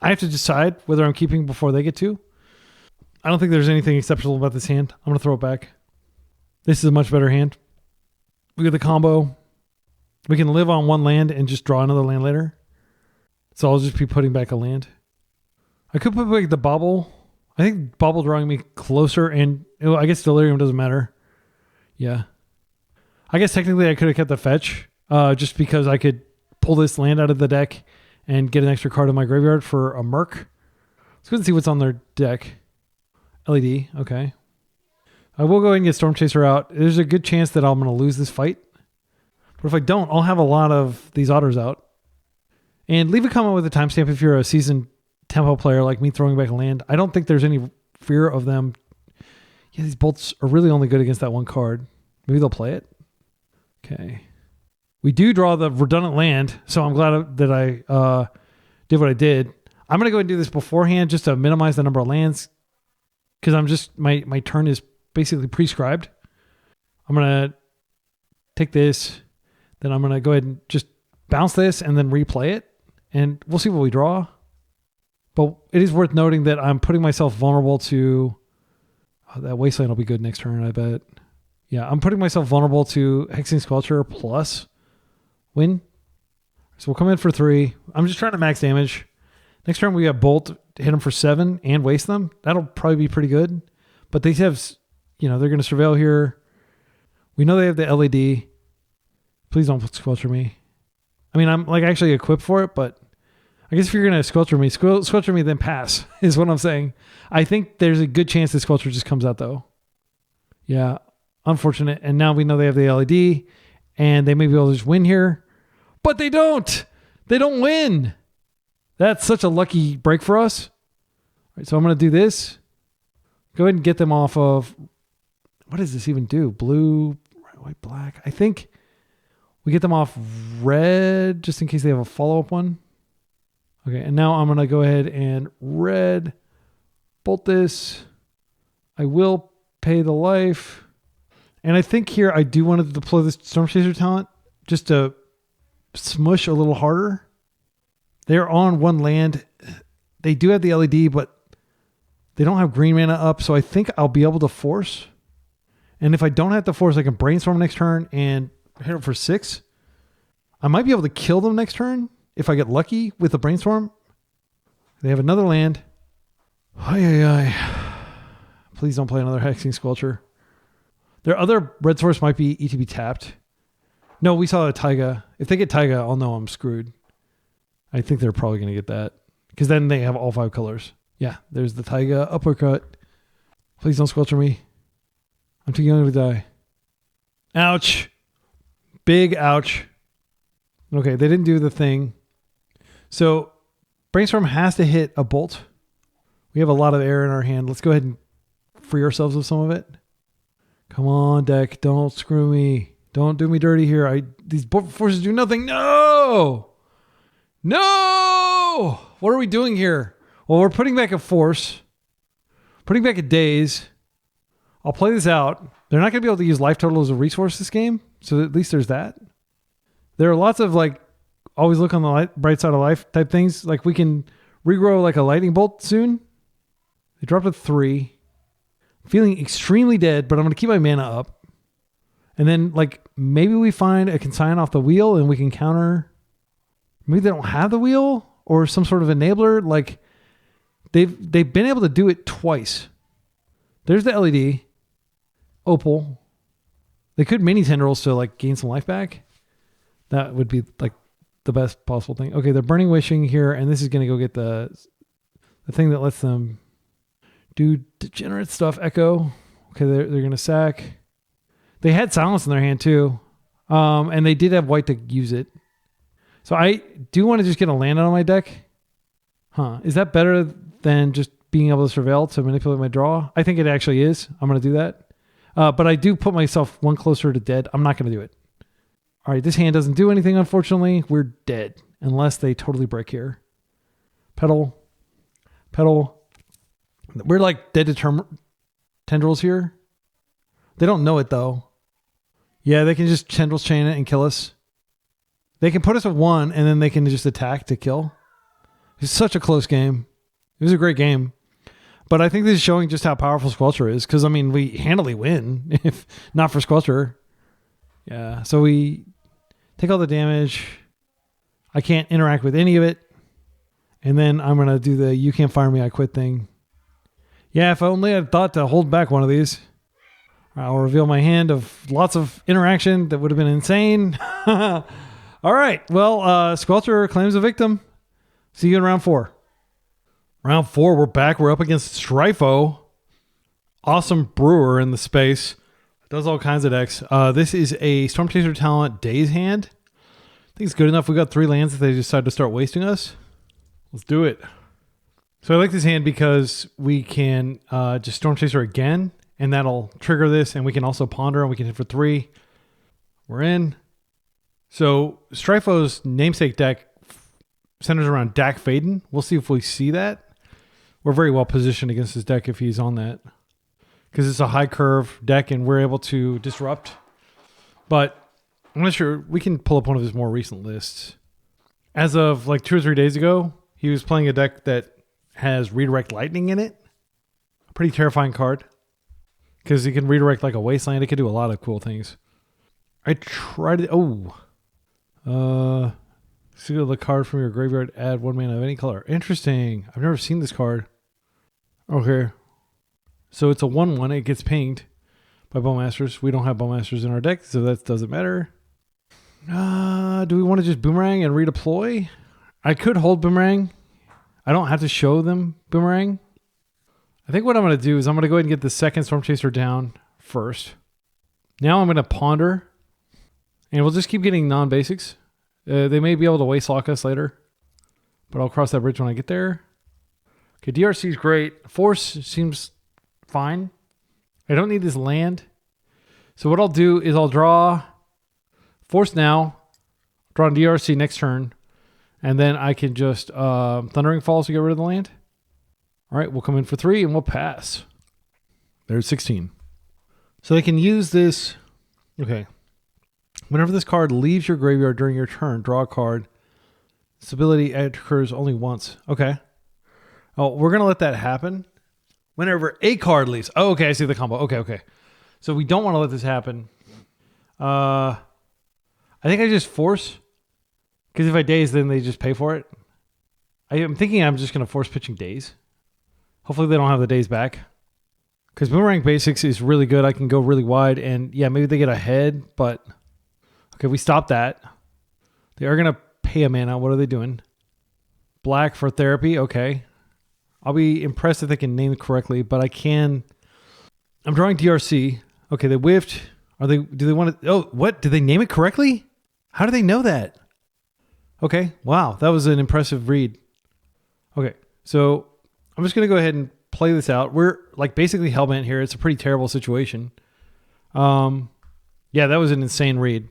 have to decide whether I'm keeping before they get to. I don't think there's anything exceptional about this hand. I'm going to throw it back. This is a much better hand. We get the combo. We can live on 1 land and just draw another land later. So I'll just be putting back a land. I could put back the Bauble. I think Bauble drawing me closer, and I guess Delirium doesn't matter. Yeah. I guess technically I could have kept the fetch just because I could pull this land out of the deck and get an extra card in my graveyard for a Merc. Let's go and see what's on their deck. LED, okay. I will go ahead and get Storm Chaser out. There's a good chance that I'm going to lose this fight. But if I don't, I'll have a lot of these otters out. And leave a comment with a timestamp if you're a seasoned tempo player like me throwing back a land. I don't think there's any fear of them. Yeah, these bolts are really only good against that one card. Maybe they'll play it. Okay. We do draw the redundant land, so I'm glad that I did what I did. I'm going to go ahead and do this beforehand just to minimize the number of lands because I'm just, my turn is basically prescribed. I'm going to take this, then I'm going to go ahead and just bounce this and then replay it, and we'll see what we draw. But it is worth noting that I'm putting myself vulnerable to... Oh, that Wasteland will be good next turn, I bet. Yeah, I'm putting myself vulnerable to Hexing Squelcher plus win. So we'll come in for 3. I'm just trying to max damage. Next turn we have Bolt, hit them for 7 and waste them. That'll probably be pretty good. But they have, they're going to surveil here. We know they have the LED. Please don't Squelcher me. I mean, I'm like actually equipped for it, but I guess if you're going to Squelcher me, then pass is what I'm saying. I think there's a good chance the Squelcher just comes out though. Yeah, unfortunate. And now we know they have the LED and they may be able to just win here, but they don't. They don't win. That's such a lucky break for us. All right, so I'm going to do this. Go ahead and get them off of, what does this even do? Blue, white, black. I think we get them off red just in case they have a follow-up one. Okay, and now I'm going to go ahead and red, bolt this. I will pay the life. And I think here I do want to deploy this Storm Chaser talent just to smush a little harder. They're on one land. They do have the LED, but they don't have green mana up, so I think I'll be able to force. And if I don't have to force, I can Brainstorm next turn and hit them for 6. I might be able to kill them next turn if I get lucky with the Brainstorm. They have another land. Please don't play another Hexing Squelcher. Their other red source might be ETB tapped. No, we saw a Taiga. If they get Taiga, I'll know I'm screwed. I think they're probably going to get that. Because then they have all 5 colors. Yeah, there's the Taiga uppercut. Please don't Squelcher me. I'm too young to die. Ouch. Big ouch. Okay, they didn't do the thing. So Brainstorm has to hit a bolt. We have a lot of air in our hand. Let's go ahead and free ourselves of some of it. Come on, deck. Don't screw me. Don't do me dirty here. These forces do nothing. No! No! What are we doing here? Well, we're putting back a force. Putting back a daze. I'll play this out. They're not going to be able to use life total as a resource this game. So at least there's that. There are lots of always look on the bright side of life type things. Like we can regrow like a lightning bolt soon. They dropped a 3. I'm feeling extremely dead, but I'm going to keep my mana up. And then maybe we find a consign off the wheel and we can counter. Maybe they don't have the wheel or some sort of enabler. They've been able to do it twice. There's the LED. Opal. They could mini tendrils to gain some life back. That would be the best possible thing. Okay, they're burning wishing here, and this is going to go get the thing that lets them do degenerate stuff. Echo. Okay, they're going to sack. They had silence in their hand too, and they did have white to use it. So I do want to just get a land out of my deck. Is that better than just being able to surveil to manipulate my draw? I think it actually is. I'm going to do that. But I do put myself one closer to dead. I'm not going to do it. All right, this hand doesn't do anything, unfortunately. We're dead unless they totally break here. Pedal. We're dead to tendrils here. They don't know it, though. Yeah, they can just tendrils chain it and kill us. They can put us at 1, and then they can just attack to kill. It's such a close game. It was a great game. But I think this is showing just how powerful Squelcher is, because, we handily win, if not for Squelcher. Yeah, so we take all the damage. I can't interact with any of it. And then I'm going to do the you can't fire me, I quit thing. Yeah, if only I'd thought to hold back one of these. I'll reveal my hand of lots of interaction that would have been insane. All right, well, Squelcher claims a victim. See you in round 4. Round 4, we're back. We're up against Stryfo. Awesome brewer in the space. Does all kinds of decks. This is a Storm Chaser Talent Daze hand. I think it's good enough. We got 3 lands if they decide to start wasting us. Let's do it. So I like this hand because we can just Storm Chaser again, and that'll trigger this, and we can also ponder, and we can hit for 3. We're in. So Stryfo's namesake deck centers around Dak Faden. We'll see if we see that. We're very well positioned against his deck if he's on that, because it's a high curve deck and we're able to disrupt. But I'm not sure. We can pull up one of his more recent lists. As of like 2 or 3 days ago, he was playing a deck that has Redirect Lightning in it. A pretty terrifying card, because he can redirect like a Wasteland. It could do a lot of cool things. I tried it. Seal the card from your graveyard, add 1 mana of any color. Interesting. I've never seen this card. Okay. So it's a 1/1. It gets pinged by Bowmasters. We don't have Bowmasters in our deck, so that doesn't matter. Do we want to just Boomerang and redeploy? I could hold Boomerang. I don't have to show them Boomerang. I think what I'm going to do is I'm going to go ahead and get the second Storm Chaser down first. Now I'm going to ponder, and we'll just keep getting non-basics. They may be able to waste lock us later, but I'll cross that bridge when I get there. Okay, DRC is great. Force seems fine. I don't need this land. So what I'll do is I'll draw Force now, draw DRC next turn, and then I can just Thundering Falls to get rid of the land. All right, we'll come in for 3 and we'll pass. There's 16. So they can use this. Okay. Whenever this card leaves your graveyard during your turn, draw a card. This ability occurs only once. Okay. Oh, we're going to let that happen. Whenever a card leaves. Oh, okay, I see the combo. Okay. So we don't want to let this happen. I think I just force. Because if I daze, then they just pay for it. I'm thinking I'm just going to force pitching daze. Hopefully they don't have the daze back. Because Boomerang Basics is really good. I can go really wide. And yeah, maybe they get ahead, but... Okay, we stop that. They are going to pay a mana. What are they doing? Black for therapy. Okay. I'll be impressed if they can name it correctly, but I can... I'm drawing DRC. Okay, they whiffed. Do they want to... Oh, what? Did they name it correctly? How do they know that? Okay, wow. That was an impressive read. Okay, so I'm just going to go ahead and play this out. We're like basically hellbent here. It's a pretty terrible situation. Yeah, that was an insane read.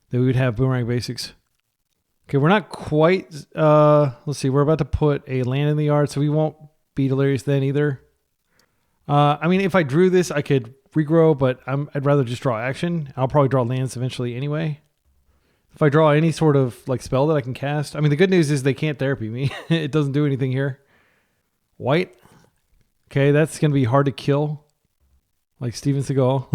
That we would have Boomerang Basics. Okay, we're not quite... let's see. We're about to put a land in the yard, so we won't be delirious then either. I mean, if I drew this, I could regrow, but I'd rather just draw action. I'll probably draw lands eventually anyway. If I draw any sort of like spell that I can cast... I mean, the good news is they can't therapy me. It doesn't do anything here. White. Okay, that's going to be hard to kill. Like Steven Seagal.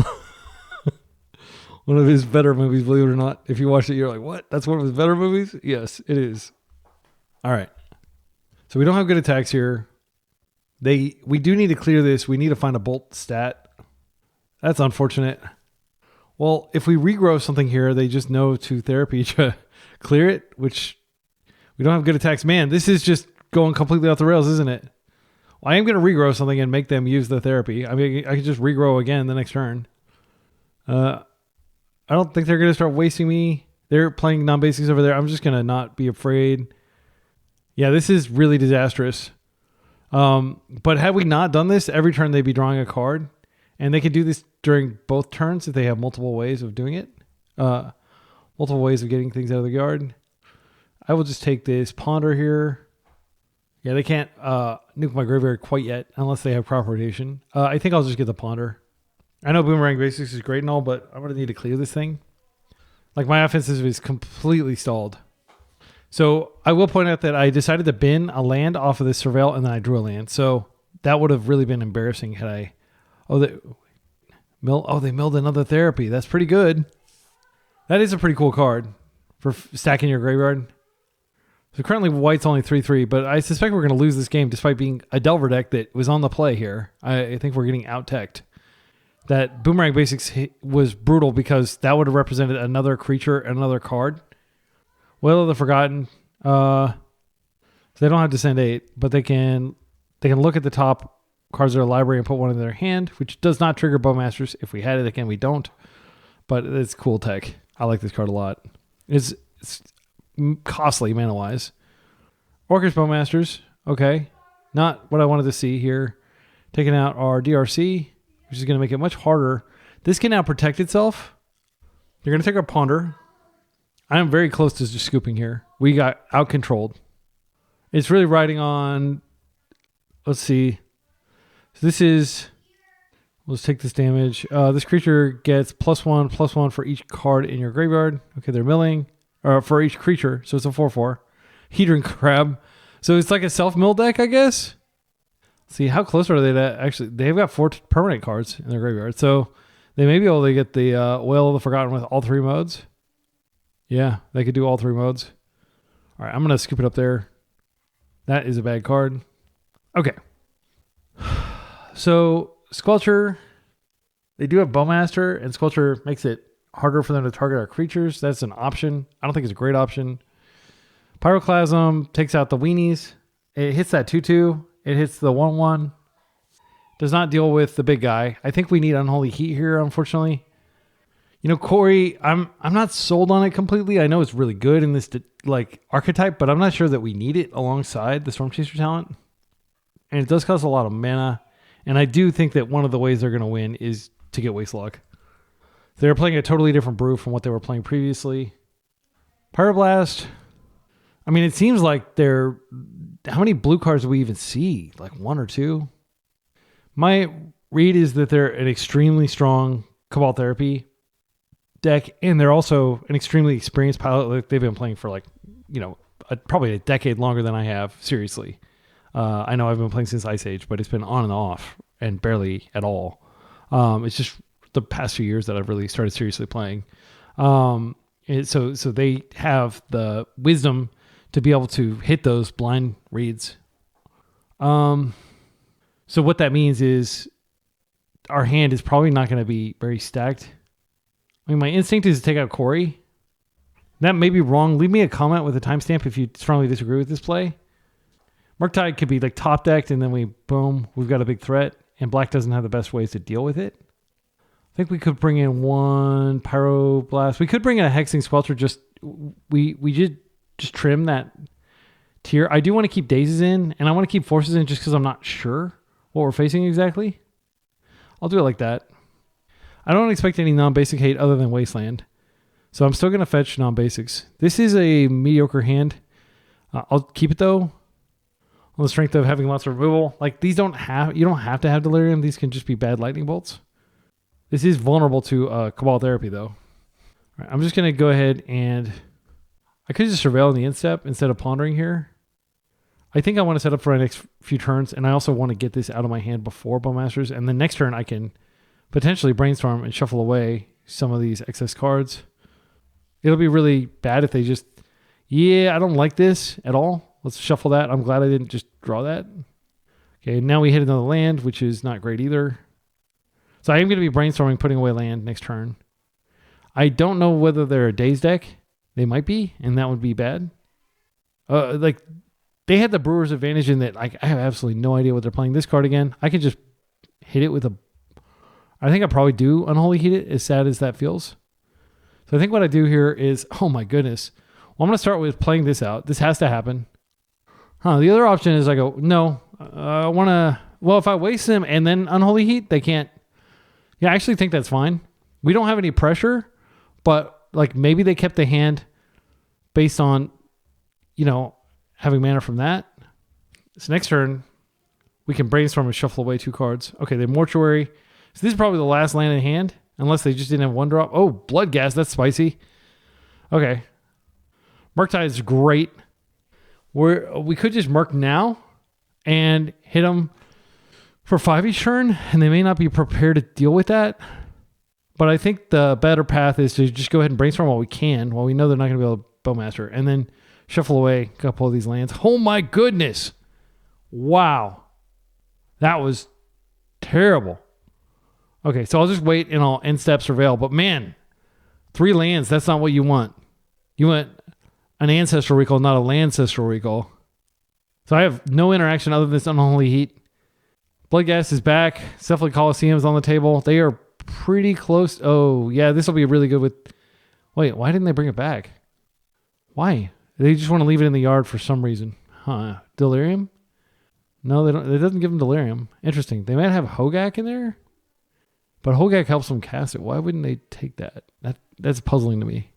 One of his better movies, believe it or not. If you watch it, you're like, what? That's one of his better movies? Yes, it is. All right. So we don't have good attacks here. We do need to clear this. We need to find a bolt stat. That's unfortunate. Well, if we regrow something here, they just know to therapy to clear it, which we don't have good attacks. Man, this is just going completely off the rails, isn't it? Well, I am going to regrow something and make them use the therapy. I mean, I could just regrow again the next turn. I don't think they're going to start wasting me. They're playing non-basics over there. I'm just going to not be afraid. Yeah, this is really disastrous. But had we not done this, every turn they'd be drawing a card. And they could do this during both turns if they have multiple ways of doing it. Multiple ways of getting things out of the yard. I will just take this ponder here. Yeah, they can't nuke my graveyard quite yet unless they have crop rotation. I think I'll just get the ponder. I know Boomerang Basics is great and all, but I'm going to need to clear this thing. Like my offensive is completely stalled. So I will point out that I decided to bin a land off of this Surveil and then I drew a land. So that would have really been embarrassing had I... they milled another therapy. That's pretty good. That is a pretty cool card for stacking your graveyard. So currently white's only 3/3, but I suspect we're going to lose this game despite being a Delver deck that was on the play here. I think we're getting out-teched. That Boomerang Basics was brutal because that would have represented another creature and another card. Will of the Forgotten. So they don't have to send 8, but they can look at the top cards in their library and put one in their hand, which does not trigger Bowmasters. If we had it, again, we don't. But it's cool tech. I like this card a lot. It's costly mana-wise. Orcish Bowmasters. Okay. Not what I wanted to see here. Taking out our DRC, which is going to make it much harder. This can now protect itself. They're going to take our Ponder. I am very close to just scooping here. We got out-controlled. It's really riding on... Let's see. So this is... Let's take this damage. This creature gets +1/+1 for each card in your graveyard. Okay, they're milling. Or for each creature. So it's a 4/4. Hedron Crab. So it's like a self-mill deck, I guess. Let's see, how close are they to... Actually, they've got 4 permanent cards in their graveyard. So they may be able to get the Whale of the Forgotten with all 3 modes. Yeah, they could do all 3 modes. All right, I'm going to scoop it up there. That is a bad card. Okay. So... Squelcher, they do have Bowmaster, and Squelcher makes it harder for them to target our creatures. That's an option. I don't think it's a great option. Pyroclasm takes out the weenies. It hits that 2/2. It hits the 1/1. Does not deal with the big guy. I think we need Unholy Heat here, unfortunately. You know, Corey, I'm not sold on it completely. I know it's really good in this like archetype, but I'm not sure that we need it alongside the Storm Chaser talent. And it does cost a lot of mana. And I do think that one of the ways they're going to win is to get Wasteland. They're playing a totally different brew from what they were playing previously. Pyroblast. I mean, it seems like they're... How many blue cards do we even see? Like 1 or 2? My read is that they're an extremely strong Cabal Therapy deck, and they're also an extremely experienced pilot. Like they've been playing for probably a decade longer than I have, seriously. I know I've been playing since Ice Age, but it's been on and off and barely at all. It's just the past few years that I've really started seriously playing. So they have the wisdom to be able to hit those blind reads. So what that means is our hand is probably not going to be very stacked. I mean, my instinct is to take out Corey. That may be wrong. Leave me a comment with a timestamp if you strongly disagree with this play. Murktide could be like top decked, and then we've got a big threat, and black doesn't have the best ways to deal with it. I think we could bring in 1 Pyroblast. We could bring in a Hexing Squelcher. We just trim that tier. I do want to keep Dazes in, and I want to keep Forces in just because I'm not sure what we're facing exactly. I'll do it like that. I don't expect any non-basic hate other than Wasteland, so I'm still going to fetch non-basics. This is a mediocre hand. I'll keep it though. On the strength of having lots of removal. Like you don't have to have Delirium. These can just be bad lightning bolts. This is vulnerable to Cabal Therapy though. All right, I'm just going to go ahead and I could just surveil in the instep instead of pondering here. I think I want to set up for my next few turns, and I also want to get this out of my hand before Bowmasters, and then next turn I can potentially brainstorm and shuffle away some of these excess cards. It'll be really bad if they just, I don't like this at all. Let's shuffle that. I'm glad I didn't just draw that. Okay, now we hit another land, which is not great either. So I am going to be brainstorming putting away land next turn. I don't know whether they're a Daze deck. They might be, and that would be bad. Like they had the Brewer's advantage in that I have absolutely no idea what they're playing. This card again, I could just hit it with a... I think I probably do Unholy Heat it, as sad as that feels. So I think what I do here is... Oh my goodness. Well, I'm going to start with playing this out. This has to happen. The other option is I go, no, I want to... Well, if I waste them and then Unholy Heat, they can't... Yeah, I actually think that's fine. We don't have any pressure, but like maybe they kept the hand based on, having mana from that. So next turn, we can brainstorm and shuffle away 2 cards. Okay, they're Mortuary. So this is probably the last land in hand, unless they just didn't have 1 drop. Oh, Bloodghast, that's spicy. Okay. Murktide is great. We could just Murk now and hit them for 5 each turn, and they may not be prepared to deal with that. But I think the better path is to just go ahead and brainstorm while we can, while we know they're not going to be able to Bowmaster, and then shuffle away a couple of these lands. Oh my goodness. Wow. That was terrible. Okay, so I'll just wait and I'll end step surveil. But man, 3 lands, that's not what you want. You want an ancestral recall, not a land ancestral recall. So I have no interaction other than this Unholy Heat. Bloodghast is back. Cephalid Coliseum's on the table. They are pretty close. Oh, yeah, this will be really good with... Wait, why didn't they bring it back? Why? They just want to leave it in the yard for some reason. Huh. Delirium? No, they don't. It doesn't give them Delirium. Interesting. They might have Hogaak in there, but Hogaak helps them cast it. Why wouldn't they take that? That's puzzling to me.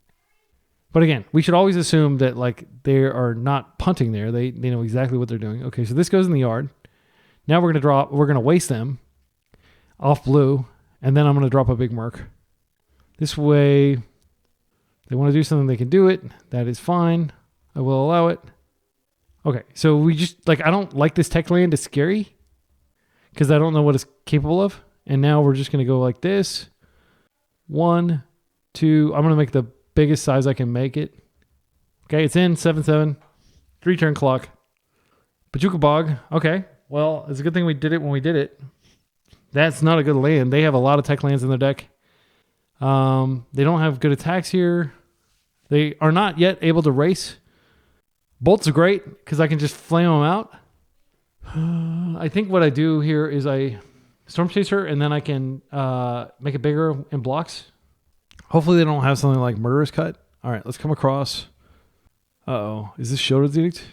But again, we should always assume that like they are not punting there. They know exactly what they're doing. Okay, so this goes in the yard. Now we're going to waste them off blue, and then I'm going to drop a big Merc. This way, they want to do something, they can do it. That is fine. I will allow it. Okay, so we just, like, I don't like this tech land. It's scary because I don't know what it's capable of. And now we're just going to go like this. 1, 2. I'm going to make the biggest size I can make it. Okay, it's in 7/7. 3-turn clock. Bajuka Bog. Okay. Well, it's a good thing we did it when we did it. That's not a good land. They have a lot of tech lands in their deck. They don't have good attacks here. They are not yet able to race. Bolts are great because I can just flame them out. I think what I do here is I Storm Chaser and then I can make it bigger in blocks. Hopefully they don't have something like Murderous Cut. All right, let's come across. Uh-oh. Is this Shoto's Edict?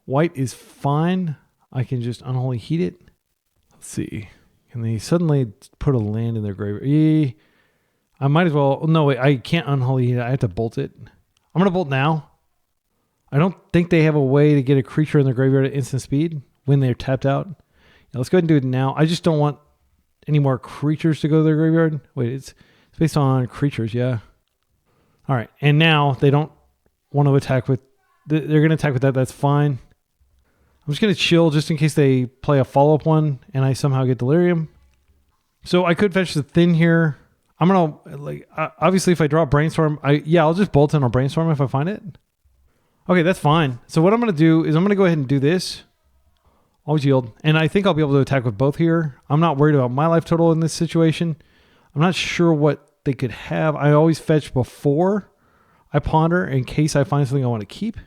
White is fine. I can just Unholy Heat it. Let's see. Can they suddenly put a land in their graveyard? I might as well. No, wait. I can't Unholy Heat it. I have to bolt it. I'm going to bolt now. I don't think they have a way to get a creature in their graveyard at instant speed when they're tapped out. Yeah, let's go ahead and do it now. I just don't want any more creatures to go to their graveyard. Wait, it's based on creatures, yeah. All right. And now they don't want to attack with... They're going to attack with that. That's fine. I'm just going to chill just in case they play a follow-up one and I somehow get Delirium. So I could fetch the Thin here. I'm going to, like, obviously if I draw Brainstorm, I'll just bolt in on Brainstorm if I find it. Okay, that's fine. So what I'm going to do is I'm going to go ahead and do this. Always yield. And I think I'll be able to attack with both here. I'm not worried about my life total in this situation. I'm not sure what they could have. I always fetch before I ponder in case I find something I want to keep.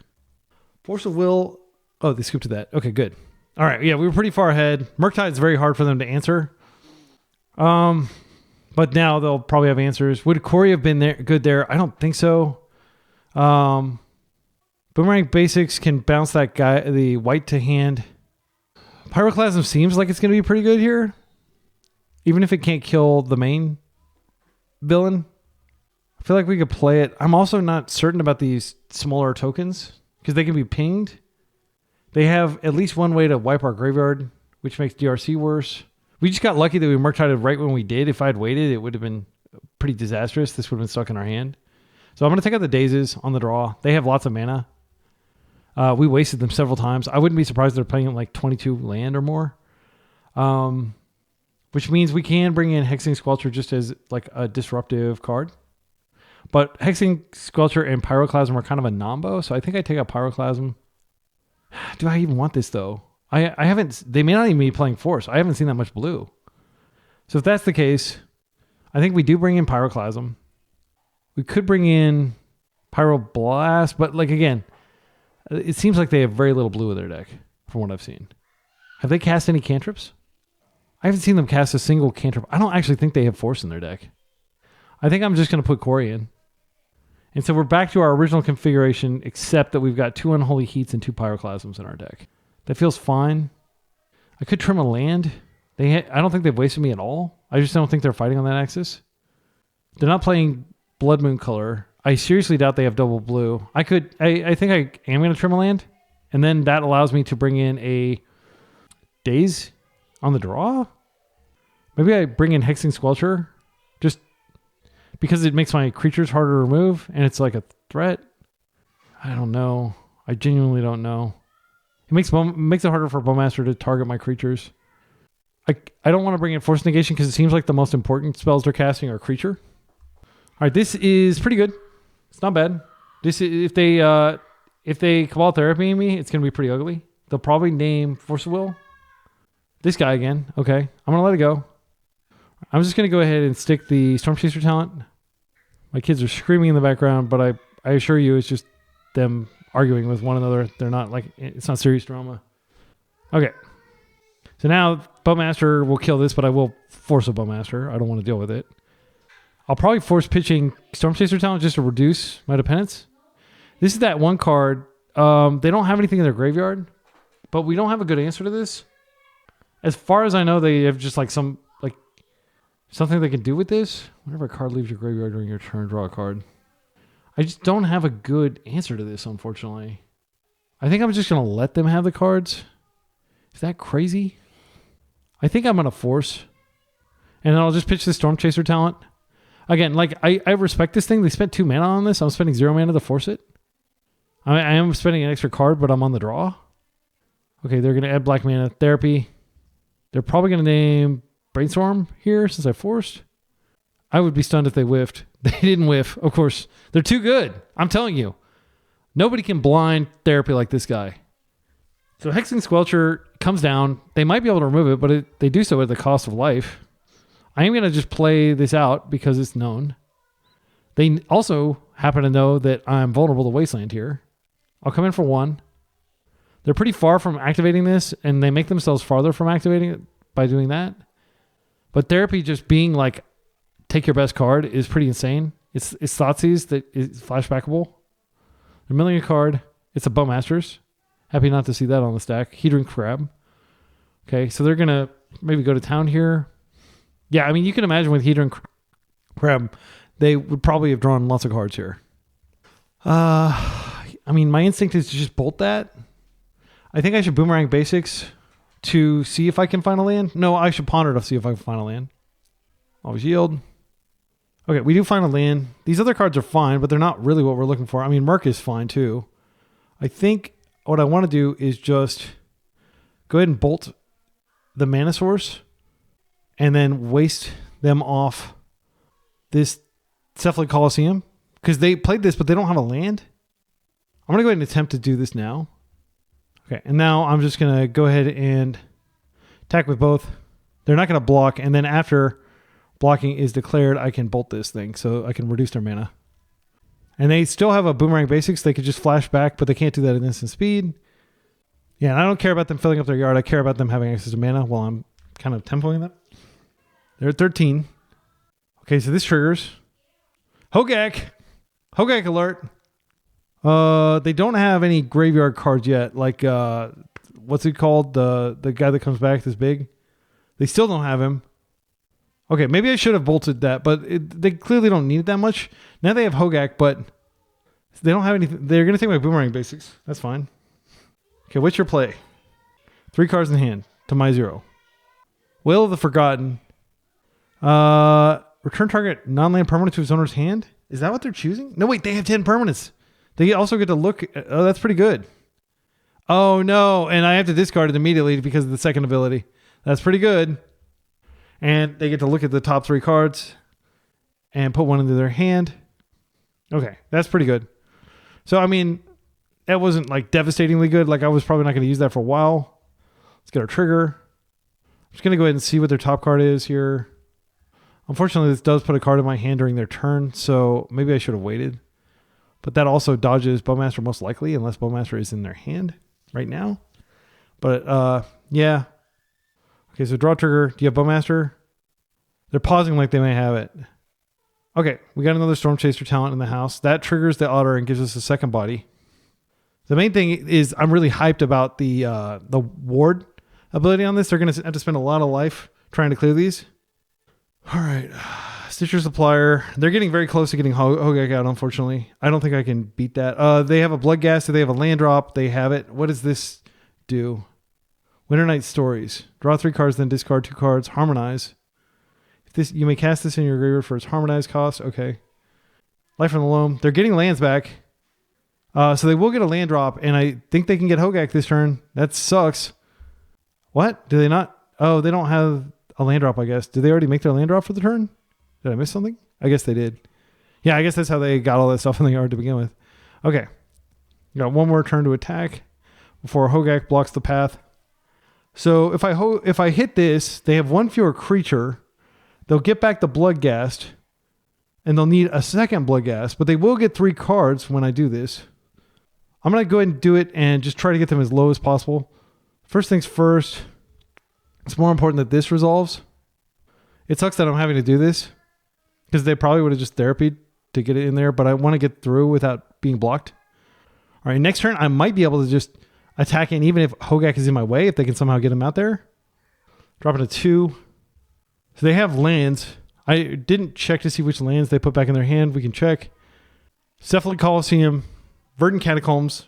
Force of Will... Oh, they scooped to that. Okay, good. All right, yeah, we were pretty far ahead. Murktide is very hard for them to answer. But now they'll probably have answers. Would Corey have been there good there? I don't think so. Boomerang Basics can bounce that guy, the white to hand. Pyroclasm seems like it's going to be pretty good here. Even if it can't kill the main villain. I feel like we could play it. I'm also not certain about these smaller tokens because they can be pinged. They have at least one way to wipe our graveyard, which makes DRC worse. We just got lucky that we Murktided right when we did. If I'd waited, it would have been pretty disastrous. This would have been stuck in our hand. So I'm going to take out the Dazes on the draw. They have lots of mana. We wasted them several times. I wouldn't be surprised if they're playing like 22 land or more. Which means we can bring in Hexing Squelcher just as like a disruptive card. But Hexing Squelcher and Pyroclasm are kind of a nombo, so I think I take out Pyroclasm. Do I even want this though? I haven't. They may not even be playing Force. I haven't seen that much blue. So if that's the case, I think we do bring in Pyroclasm. We could bring in Pyroblast, but like again, it seems like they have very little blue in their deck from what I've seen. Have they cast any cantrips? I haven't seen them cast a single cantrip. I don't actually think they have Force in their deck. I think I'm just going to put Corey in. And so we're back to our original configuration, except that we've got 2 Unholy Heats and 2 Pyroclasms in our deck. That feels fine. I could trim a land. I don't think they've wasted me at all. I just don't think they're fighting on that axis. They're not playing Blood Moon color. I seriously doubt they have double blue. I think I am going to trim a land. And then that allows me to bring in a Daze on the draw. Maybe I bring in Hexing Squelcher. Just because it makes my creatures harder to remove. And it's like a threat. I don't know. I genuinely don't know. It makes it harder for Bowmaster to target my creatures. I don't want to bring in Force Negation because it seems like the most important spells they're casting are creature. All right, this is pretty good. It's not bad. This is, if they Cabal Therapy me, it's gonna be pretty ugly. They'll probably name Force of Will. This guy again. Okay, I'm gonna let it go. I'm just gonna go ahead and stick the Storm Chaser talent. My kids are screaming in the background, but I assure you, it's just them arguing with one another. They're not like, it's not serious drama. Okay. So now Bowmaster will kill this, but I will force a Bowmaster. I don't want to deal with it. I'll probably force pitching Storm Chaser Talent just to reduce my dependence. This is that one card. They don't have anything in their graveyard, but we don't have a good answer to this. As far as I know, they have just like something they can do with this. Whenever a card leaves your graveyard during your turn, draw a card. I just don't have a good answer to this, unfortunately. I think I'm just going to let them have the cards. Is that crazy? I think I'm going to force. And then I'll just pitch the Storm Chaser Talent. Again, like, I respect this thing. They spent 2 mana on this. I'm spending 0 mana to force it. I am spending an extra card, but I'm on the draw. Okay, they're going to add black mana. Therapy. They're probably going to name Brainstorm here since I forced. I would be stunned if they whiffed. They didn't whiff. Of course, they're too good. I'm telling you. Nobody can blind Therapy like this guy. So Hexing Squelcher comes down. They might be able to remove it, but they do so at the cost of life. I am going to just play this out because it's known. They also happen to know that I'm vulnerable to Wasteland here. I'll come in for 1. They're pretty far from activating this, and they make themselves farther from activating it by doing that. But Therapy just being like, take your best card is pretty insane. It's Thoughtseize that is flashbackable. They're milling a card. It's a Bowmasters. Happy not to see that on the stack. Hedron Crab. Okay, so they're going to maybe go to town here. Yeah, I mean, you can imagine with Hedron Crab, they would probably have drawn lots of cards here. I mean, my instinct is to just bolt that. I think I should Boomerang Basics to see if I can find a land. No, I should Ponder to see if I can find a land. Always yield. Okay, we do find a land. These other cards are fine, but they're not really what we're looking for. I mean, Merc is fine too. I think what I want to do is just go ahead and bolt the mana source and then waste them off this Cephalid Coliseum because they played this, but they don't have a land. I'm going to go ahead and attempt to do this now. Okay, and now I'm just going to go ahead and attack with both. They're not going to block, and then after blocking is declared, I can bolt this thing, so I can reduce their mana. And they still have a Boomerang Basics. They could just flash back, but they can't do that at instant speed. Yeah, and I don't care about them filling up their yard. I care about them having access to mana while I'm kind of tempoing them. They're at 13. Okay, so this triggers. Hogaak! Hogaak alert! They don't have any graveyard cards yet. Like, what's it called? The guy that comes back this big? They still don't have him. Okay, maybe I should have bolted that, but they clearly don't need it that much. Now they have Hogaak, but they don't have anything. They're going to take my Boomerang Basics. That's fine. Okay, what's your play? 3 cards in hand to my 0. Will of the Forgotten. Return target non-land permanent to its owner's hand. Is that what they're choosing? No, wait, they have 10 permanents. They also get to look. Oh, that's pretty good. Oh, no. And I have to discard it immediately because of the second ability. That's pretty good. And they get to look at the top 3 cards and put one into their hand. Okay, that's pretty good. So, I mean, that wasn't like devastatingly good. Like, I was probably not going to use that for a while. Let's get our trigger. I'm just going to go ahead and see what their top card is here. Unfortunately, this does put a card in my hand during their turn, so maybe I should have waited. But that also dodges Bowmaster most likely, unless Bowmaster is in their hand right now. But, yeah. Okay, so draw trigger. Do you have Bowmaster? They're pausing like they may have it. Okay, we got another Storm Chaser Talent in the house. That triggers the Otter and gives us a second body. The main thing is I'm really hyped about the ward ability on this. They're going to have to spend a lot of life trying to clear these. All right, Stitcher Supplier. They're getting very close to getting Hogaak out, unfortunately. I don't think I can beat that. They have a Blood Gas. So they have a land drop. They have it. What does this do? Winter Night Stories. Draw 3 cards, then discard 2 cards. Harmonize. If this, you may cast this in your graveyard for its Harmonize cost. Okay. Life from the Loam. They're getting lands back. So they will get a land drop, and I think they can get Hogaak this turn. That sucks. What? Do they not? Oh, they don't have a land drop, I guess. Did they already make their land drop for the turn? Did I miss something? I guess they did. Yeah, I guess that's how they got all that stuff in the yard to begin with. Okay. You got one more turn to attack before Hogaak blocks the path. So if I hit this, they have 1 fewer creature. They'll get back the Bloodghast, and they'll need a second Bloodghast, but they will get 3 cards when I do this. I'm going to go ahead and do it and just try to get them as low as possible. First things first, It's more important that this resolves. It sucks that I'm having to do this because they probably would have just therapied to get it in there, but I want to get through without being blocked. All right, next turn, I might be able to just attack in, even if Hogaak is in my way, if they can somehow get him out there. Drop it to 2. So they have lands. I didn't check to see which lands they put back in their hand. We can check. Cephalid Coliseum, Verdant Catacombs,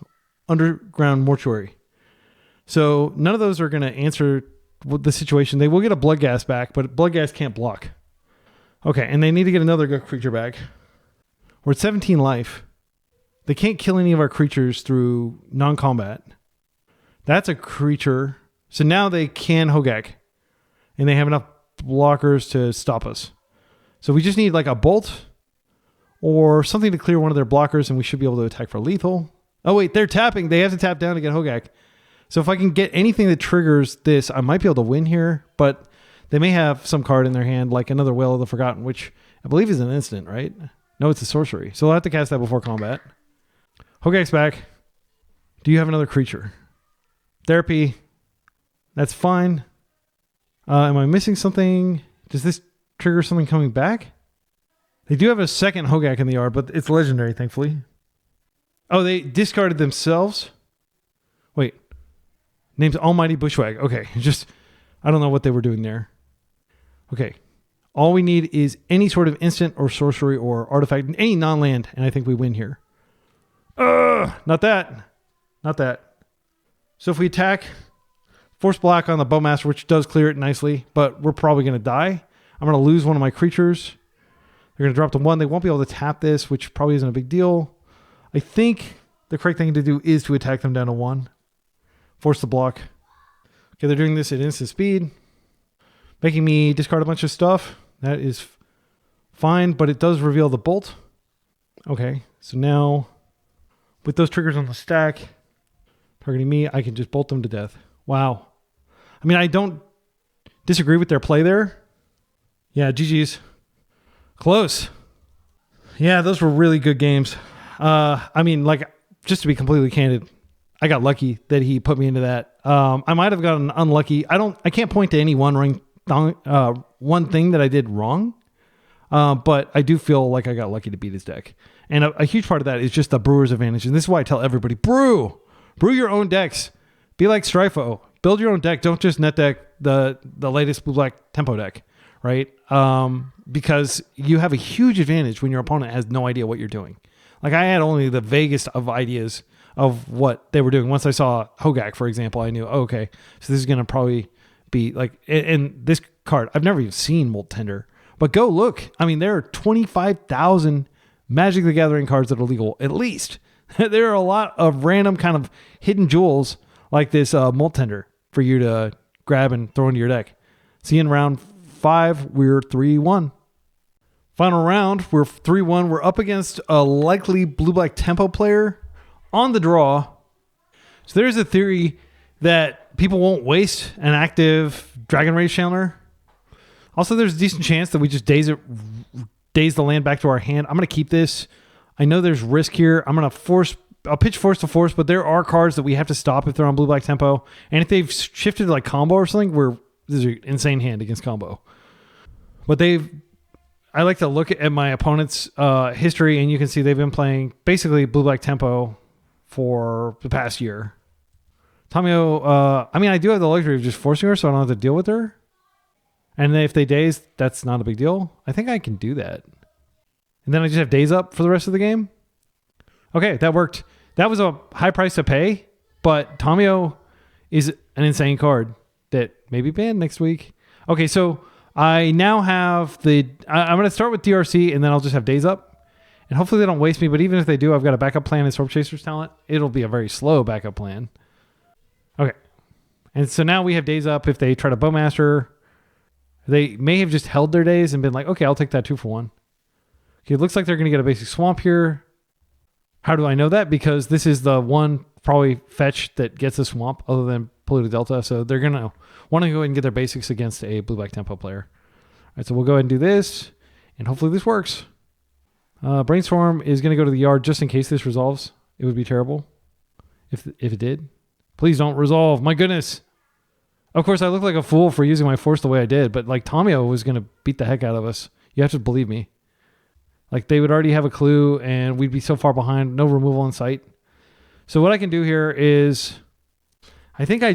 Underground Mortuary. So none of those are going to answer the situation. They will get a Bloodghast back, but Bloodghast can't block. Okay, and they need to get another good creature back. We're at 17 life. They can't kill any of our creatures through non-combat. That's a creature. So now they can Hogaak. And they have enough blockers to stop us. So we just need like a bolt or something to clear one of their blockers, and we should be able to attack for lethal. Oh wait, they're tapping. They have to tap down to get Hogaak. So if I can get anything that triggers this, I might be able to win here, but they may have some card in their hand, like another Wail of the Forgotten, which I believe is an instant, right? No, it's a sorcery. So I'll have to cast that before combat. Hogaak's back. Do you have another creature? Therapy. That's fine. Am I missing something? Does this trigger something coming back? They do have a second Hogaak in the yard, but it's legendary, thankfully. Oh, they discarded themselves? Wait. Name's Almighty Bushwhack. Okay, I don't know what they were doing there. Okay. All we need is any sort of instant or sorcery or artifact, any non-land, and I think we win here. Not that. Not that. So if we attack, force black on the Bowmaster, which does clear it nicely, but we're probably going to die. I'm going to lose one of my creatures. They're going to drop to 1. They won't be able to tap this, which probably isn't a big deal. I think the correct thing to do is to attack them down to 1. Force the block. Okay, they're doing this at instant speed, making me discard a bunch of stuff. That is fine, but it does reveal the bolt. Okay, so now with those triggers on the stack, targeting me, I can just bolt them to death. Wow. I mean, I don't disagree with their play there. Yeah, GG's. Close. Yeah, those were really good games. I mean, like, just to be completely candid, I got lucky that he put me into that. I might have gotten unlucky. I can't point to any one thing that I did wrong. But I do feel like I got lucky to beat his deck. And a huge part of that is just the brewer's advantage. And this is why I tell everybody, brew your own decks. Be like Stryfo. Build your own deck. Don't just net deck the latest blue-black tempo deck, right? Because you have a huge advantage when your opponent has no idea what you're doing. Like, I had only the vaguest of ideas of what they were doing. Once I saw Hogaak, for example, I knew, oh, okay, so this is going to probably be like, and this card, I've never even seen Molt Tender, but go look. I mean, there are 25,000 Magic the Gathering cards that are legal, at least. There are a lot of random kind of hidden jewels like this Molt Tender for you to grab and throw into your deck. See, in round 5, we're 3-1. Final round, we're 3-1. We're up against a likely blue-black tempo player on the draw. So there's a theory that people won't waste an active Dragon Rage Channeler. Also, there's a decent chance that we just daze the land back to our hand. I'm going to keep this. I know there's risk here. I'll pitch Force to Force, but there are cards that we have to stop if they're on blue-black tempo. And if they've shifted to like combo or something, this is an insane hand against combo. But I like to look at my opponent's history, and you can see they've been playing basically blue-black tempo for the past year. Tamio, I mean, I do have the luxury of just forcing her so I don't have to deal with her. And if they daze, that's not a big deal. I think I can do that. And then I just have daze up for the rest of the game. Okay, that worked. That was a high price to pay, but Tamio is an insane card that may be banned next week. Okay, so I now have I'm going to start with DRC, and then I'll just have daze up. And hopefully they don't waste me, but even if they do, I've got a backup plan in Storm Chaser's talent. It'll be a very slow backup plan. Okay. And so now we have daze up. If they try to Bowmaster, they may have just held their days and been like, okay, I'll take that 2 for 1. Okay, it looks like they're going to get a basic swamp here. How do I know that? Because this is the one probably fetch that gets a swamp other than Polluted Delta. So they're going to want to go ahead and get their basics against a blue-black tempo player. All right, so we'll go ahead and do this, and hopefully this works. Brainstorm is going to go to the yard just in case this resolves. It would be terrible if it did. Please don't resolve. My goodness. Of course, I look like a fool for using my force the way I did, but like Tomio was going to beat the heck out of us. You have to believe me. Like they would already have a clue and we'd be so far behind, no removal in sight. So what I can do here is, I think I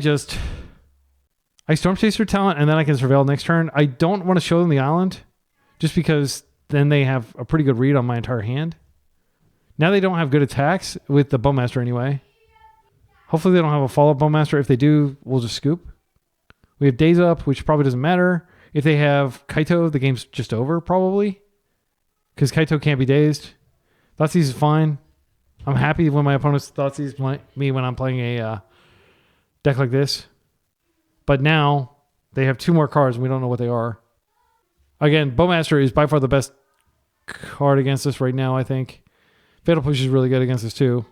Storm Chaser talent and then I can Surveil next turn. I don't want to show them the island just because then they have a pretty good read on my entire hand. Now they don't have good attacks with the Bowmaster anyway. Hopefully they don't have a follow-up Bowmaster. If they do, we'll just scoop. We have Days Up, which probably doesn't matter. If they have Kaito, the game's just over probably. Because Kaito can't be dazed. Thoughtseize is fine. I'm happy when my opponents Thoughtseize me when I'm playing a deck like this. But now they have 2 more cards and we don't know what they are. Again, Bowmaster is by far the best card against us right now, I think. Fatal Push is really good against us too.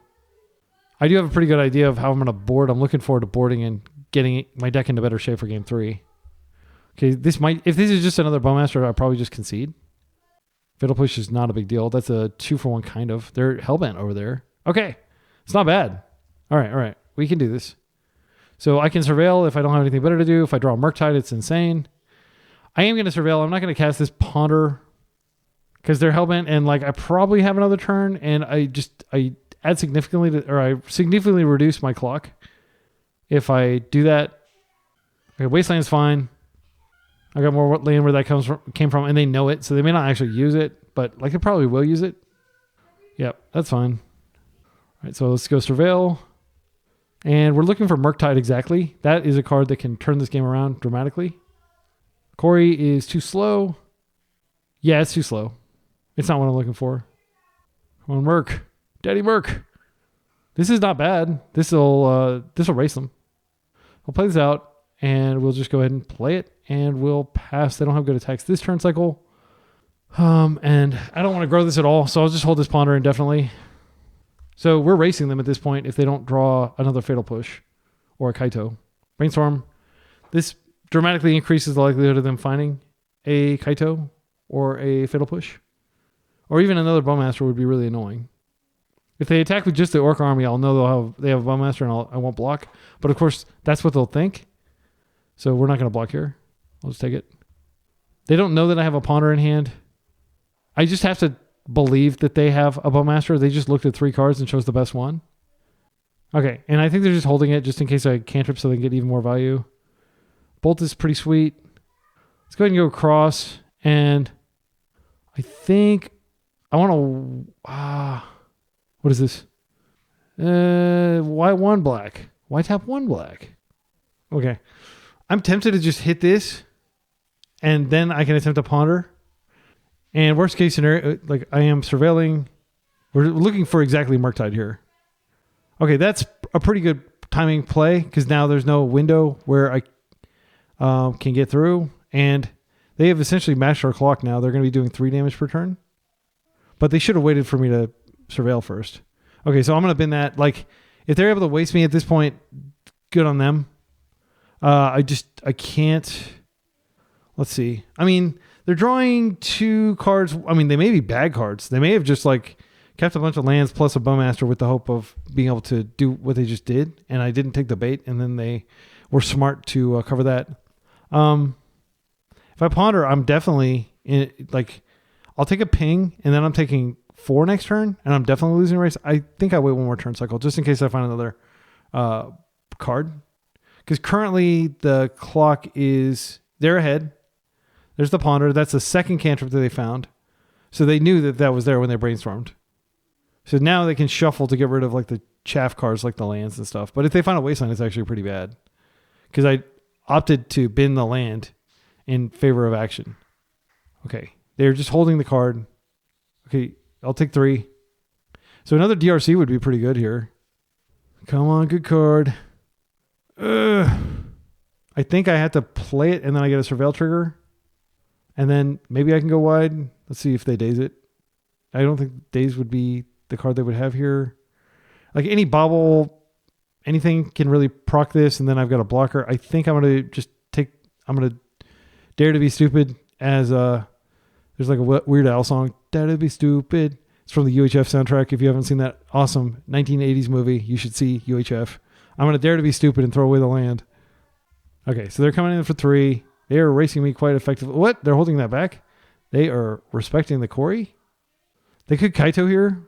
I do have a pretty good idea of how I'm going to board. I'm looking forward to boarding and getting my deck into better shape for game 3. Okay, if this is just another Bowmaster, I'll probably just concede. Fatal Push is not a big deal. That's a 2-for-1 kind of. They're hellbent over there. Okay, it's not bad. All right. We can do this. So I can Surveil if I don't have anything better to do. If I draw a Murktide, it's insane. I am going to Surveil. I'm not going to cast this Ponder because they're hellbent and like I probably have another turn and I add significantly I significantly reduce my clock. If I do that, okay, Wasteland is fine. I got more land where that came from, and they know it, so they may not actually use it, but like they probably will use it. Yep, that's fine. All right, so let's go Surveil. And we're looking for Murktide exactly. That is a card that can turn this game around dramatically. Corey is too slow. Yeah, it's too slow. It's not what I'm looking for. Come on, Merc. Daddy Merc. This is not bad. This'll race them. We'll play this out, and we'll just go ahead and play it, and we'll pass. They don't have good attacks this turn cycle. And I don't want to grow this at all, so I'll just hold this Ponder indefinitely. So we're racing them at this point if they don't draw another Fatal Push or a Kaito. Brainstorm. This dramatically increases the likelihood of them finding a Kaito or a Fatal Push. Or even another Bowmaster would be really annoying. If they attack with just the Orc army, I'll know they have a Bowmaster and I won't block. But of course, that's what they'll think. So we're not going to block here. I'll just take it. They don't know that I have a Ponder in hand. I just have to believe that they have a Bowmaster. They just looked at 3 cards and chose the best one. Okay, and I think they're just holding it just in case I cantrip so they can get even more value. Bolt is pretty sweet. Let's go ahead and go across. And I think I want to... what is this? Why 1 black? Why tap 1 black? Okay. I'm tempted to just hit this and then I can attempt to Ponder. And worst case scenario, like I am surveilling. We're looking for exactly Murktide here. Okay, that's a pretty good timing play because now there's no window where I can get through. And they have essentially matched our clock now. They're going to be doing 3 damage per turn. But they should have waited for me to surveil first. Okay, so I'm going to bin that. Like, if they're able to waste me at this point, good on them. I can't. Let's see. I mean, they're drawing 2 cards. I mean, they may be bad cards. They may have just like kept a bunch of lands plus a Bowmaster with the hope of being able to do what they just did. And I didn't take the bait. And then they were smart to cover that. If I Ponder, I'm definitely I'll take a ping and then I'm taking 4 next turn and I'm definitely losing a race. I think I wait 1 more turn cycle just in case I find another card. Because currently the clock is, they're ahead. There's the Ponder. That's the second cantrip that they found. So they knew that that was there when they brainstormed. So now they can shuffle to get rid of like the chaff cards like the lands and stuff. But if they find a Wasteland, it's actually pretty bad. Because I opted to bin the land in favor of action. Okay. They're just holding the card. Okay. I'll take 3. So another DRC would be pretty good here. Come on, good card. I think I have to play it and then I get a Surveil trigger. And then maybe I can go wide. Let's see if they daze it. I don't think daze would be the card they would have here. Like any bobble, anything can really proc this. And then I've got a blocker. I think I'm going to dare to be stupid as there's like a Weird Al song. Dare to be stupid. It's from the UHF soundtrack. If you haven't seen that awesome 1980s movie, you should see UHF. I'm going to dare to be stupid and throw away the land. Okay, so they're coming in for 3. They are racing me quite effectively. What? They're holding that back? They are respecting the quarry? They could Kaito here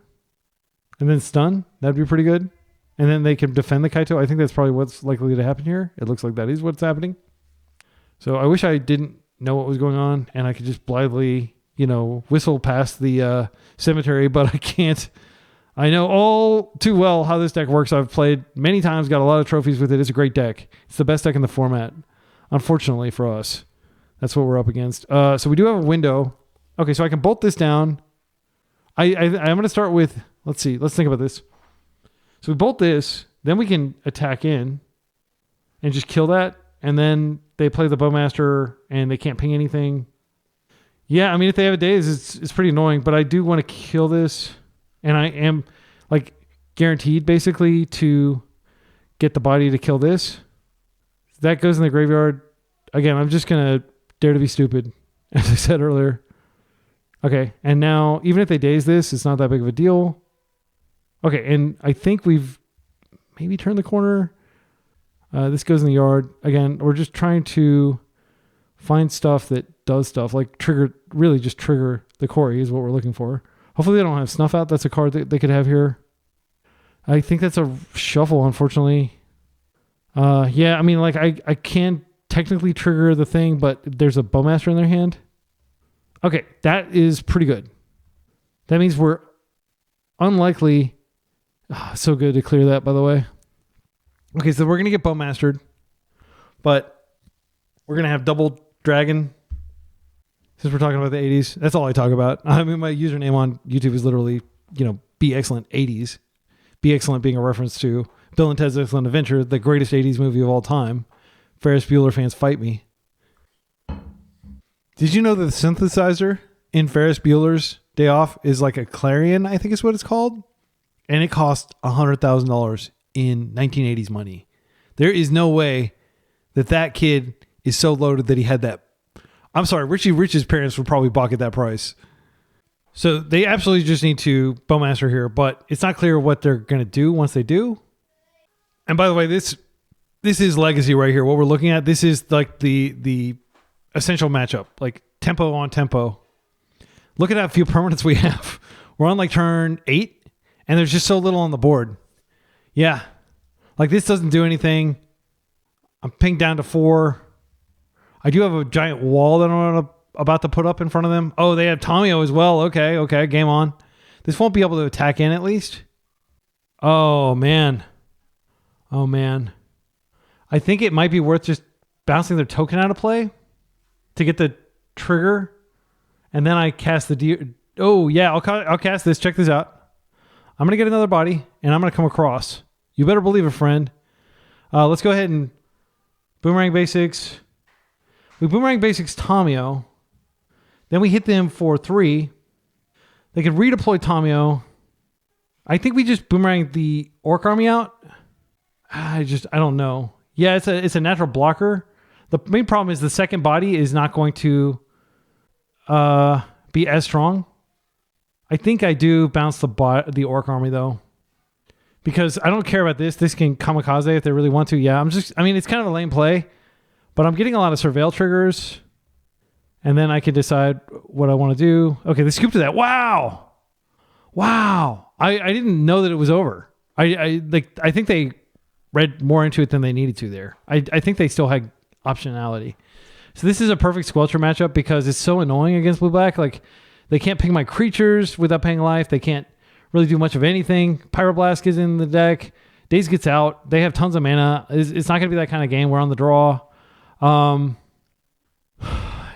and then stun. That'd be pretty good. And then they can defend the Kaito. I think that's probably what's likely to happen here. It looks like that is what's happening. So I wish I didn't know what was going on and I could just blithely, whistle past the cemetery, but I can't. I know all too well how this deck works. I've played many times, got a lot of trophies with it. It's a great deck. It's the best deck in the format, unfortunately for us. That's what we're up against. So we do have a window. Okay, so I can bolt this down. I'm going to start with, let's see. Let's think about this. So we bolt this. Then we can attack in and just kill that. And then they play the Bowmaster and they can't ping anything. Yeah, I mean, if they have a daze, it's pretty annoying. But I do want to kill this. And I am guaranteed basically to get the body to kill this. That goes in the graveyard. Again, I'm just going to dare to be stupid, as I said earlier. Okay, and now even if they daze this, it's not that big of a deal. Okay, and I think we've maybe turned the corner. This goes in the yard. Again, we're just trying to find stuff that does stuff, like trigger the quarry is what we're looking for. Hopefully they don't have Snuff Out. That's a card that they could have here. I think that's a shuffle, unfortunately. Yeah, I mean, I can technically trigger the thing, but there's a Bowmaster in their hand. Okay, that is pretty good. That means we're unlikely. So good to clear that, by the way. Okay, so we're going to get Bowmastered, but we're going to have double Dragon. Since we're talking about the 80s, that's all I talk about. I mean, my username on YouTube is literally, Be Excellent 80s. Be Excellent being a reference to Bill and Ted's Excellent Adventure, the greatest 80s movie of all time. Ferris Bueller fans fight me. Did you know that the synthesizer in Ferris Bueller's Day Off is like a Clarion, I think is what it's called? And it cost $100,000 in 1980s money. There is no way that kid is so loaded that he had that. I'm sorry, Richie Rich's parents would probably balk at that price. So they absolutely just need to Bowmaster here, but it's not clear what they're going to do once they do. And by the way, this is Legacy right here. What we're looking at, this is like the essential matchup, like tempo on tempo. Look at how few permanents we have. We're on turn 8, and there's just so little on the board. Yeah, this doesn't do anything. I'm pinged down to 4. I do have a giant wall that I'm about to put up in front of them. Oh, they have Tomio as well. Okay, game on. This won't be able to attack in at least. Oh, man. I think it might be worth just bouncing their token out of play to get the trigger. And then I cast the... Oh, yeah, I'll cast this. Check this out. I'm going to get another body, and I'm going to come across. You better believe it, friend. Let's go ahead and Boomerang Basics... We Boomerang Basics Tomio. Then we hit them for 3. They can redeploy Tomio. I think we just Boomerang the Orc Army out. I don't know. Yeah, it's a natural blocker. The main problem is the second body is not going to be as strong. I think I do bounce the Orc Army though. Because I don't care about this. This can kamikaze if they really want to. Yeah, it's kind of a lame play. But I'm getting a lot of surveil triggers. And then I can decide what I want to do. Okay, they scooped to that. Wow. I didn't know that it was over. I think they read more into it than they needed to there. I think they still had optionality. So this is a perfect Squelcher matchup because it's so annoying against blue-black. They can't ping my creatures without paying life. They can't really do much of anything. Pyroblast is in the deck. Daze gets out. They have tons of mana. It's not going to be that kind of game. We're on the draw.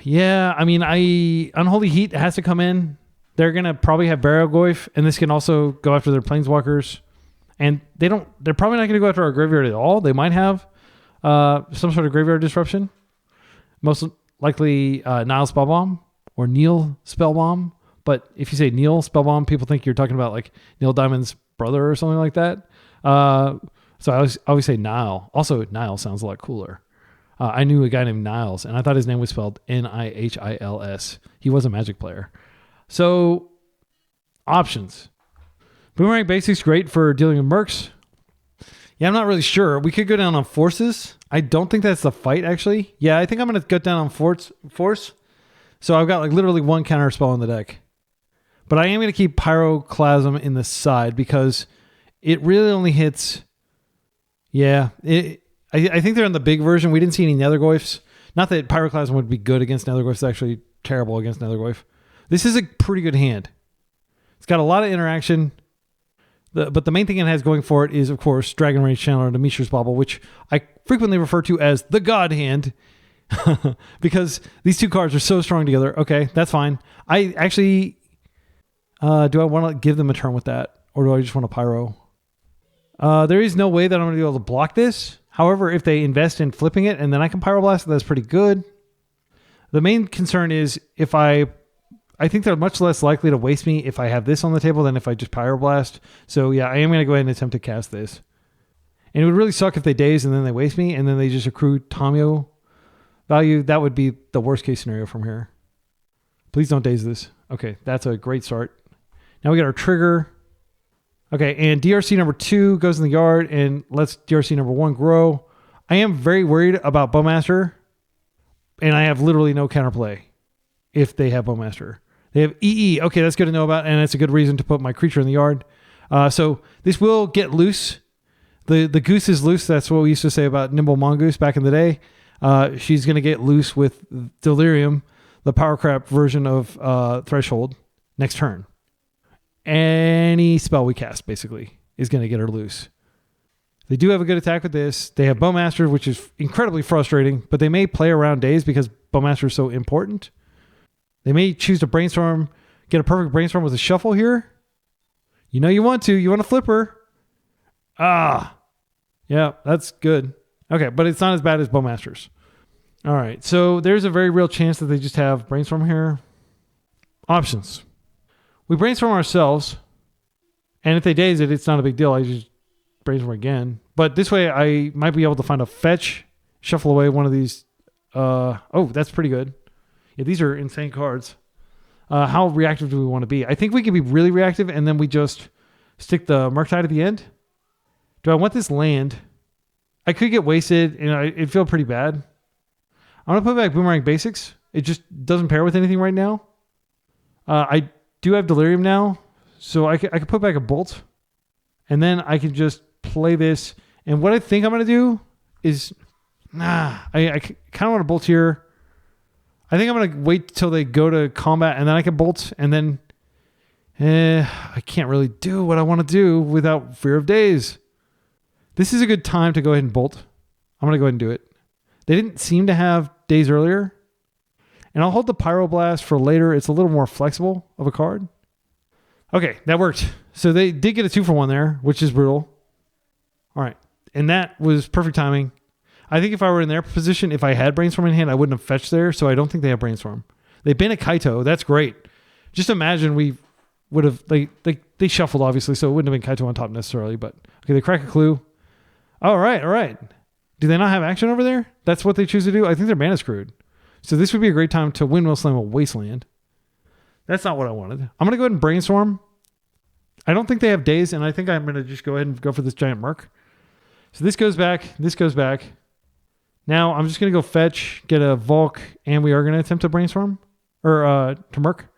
Yeah, Unholy Heat has to come in. They're going to probably have Burial Goyf, and this can also go after their Planeswalkers. And they're probably not going to go after our graveyard at all. They might have some sort of graveyard disruption. Most likely Nile Spellbomb or Neil Spellbomb. But if you say Neil Spellbomb, people think you're talking about Neil Diamond's brother or something like that. So I always say Nile. Also, Nile sounds a lot cooler. I knew a guy named Niles, and I thought his name was spelled Nihils. He was a Magic player. So, options. Boomerang Basics, great for dealing with mercs. Yeah, I'm not really sure. We could go down on forces. I don't think that's the fight, actually. Yeah, I think I'm going to go down on force. So I've got like literally one counter spell in the deck. But I am going to keep Pyroclasm in the side because it really only hits... Yeah, I think they're in the big version. We didn't see any Nethergoyfs. Not that Pyroclasm would be good against Nethergoyfs. It's actually terrible against Nethergoyf. This is a pretty good hand. It's got a lot of interaction. But the main thing it has going for it is, of course, Dragon Rage Channeler to Mishra's Bauble, which I frequently refer to as the God Hand because these two cards are so strong together. Okay, that's fine. I actually... do I want to give them a turn with that? Or do I just want to Pyro? There is no way that I'm going to be able to block this. However, if they invest in flipping it and then I can Pyroblast, that's pretty good. The main concern is if I think they're much less likely to waste me if I have this on the table than if I just Pyroblast. So yeah, I am going to go ahead and attempt to cast this. And it would really suck if they daze and then they waste me and then they just accrue Tamio value. That would be the worst case scenario from here. Please don't daze this. Okay, that's a great start. Now we got our trigger. Okay, and DRC number 2 goes in the yard and lets DRC number 1 grow. I am very worried about Bowmaster, and I have literally no counterplay if they have Bowmaster. They have EE. Okay, that's good to know about, and it's a good reason to put my creature in the yard. So this will get loose. The goose is loose. That's what we used to say about Nimble Mongoose back in the day. She's going to get loose with Delirium, the power crap version of Threshold, next turn. Any spell we cast, basically, is going to get her loose. They do have a good attack with this. They have Bowmaster, which is incredibly frustrating, but they may play around days because Bowmaster is so important. They may choose to Brainstorm, get a perfect Brainstorm with a Shuffle here. You know you want to. You want to flip her. Ah. Yeah, that's good. Okay, but it's not as bad as Bowmasters. All right, so there's a very real chance that they just have Brainstorm here. Options. We Brainstorm ourselves, and if they daze it, it's not a big deal. I just Brainstorm again. But this way, I might be able to find a fetch, shuffle away one of these. Oh, that's pretty good. Yeah, these are insane cards. How reactive do we want to be? I think we can be really reactive, and then we just stick the Murktide at the end. Do I want this land? I could get wasted, and it'd feel pretty bad. I'm going to put back Boomerang Basics. It just doesn't pair with anything right now. I do have Delirium now, so I could put back a Bolt, and then I can just play this. And what I think I'm going to do is, I kind of want to Bolt here. I think I'm going to wait till they go to combat, and then I can Bolt, and then I can't really do what I want to do without Fear of Daze. This is a good time to go ahead and Bolt. I'm going to go ahead and do it. They didn't seem to have Daze earlier. And I'll hold the Pyroblast for later. It's a little more flexible of a card. Okay, that worked. So they did get a 2-for-1 there, which is brutal. All right. And that was perfect timing. I think if I were in their position, if I had Brainstorm in hand, I wouldn't have fetched there. So I don't think they have Brainstorm. They banned a Kaito. That's great. Just imagine we would have... They shuffled, obviously, so it wouldn't have been Kaito on top necessarily. But okay, they crack a clue. All right. Do they not have action over there? That's what they choose to do? I think they're mana screwed. So this would be a great time to Windmill Slam a Wasteland. That's not what I wanted. I'm going to go ahead and Brainstorm. I don't think they have Daze, and I think I'm going to just go ahead and go for this giant Merc. So this goes back. This goes back. Now I'm just going to go fetch, get a Volk, and we are going to attempt to Brainstorm. Or to Merc.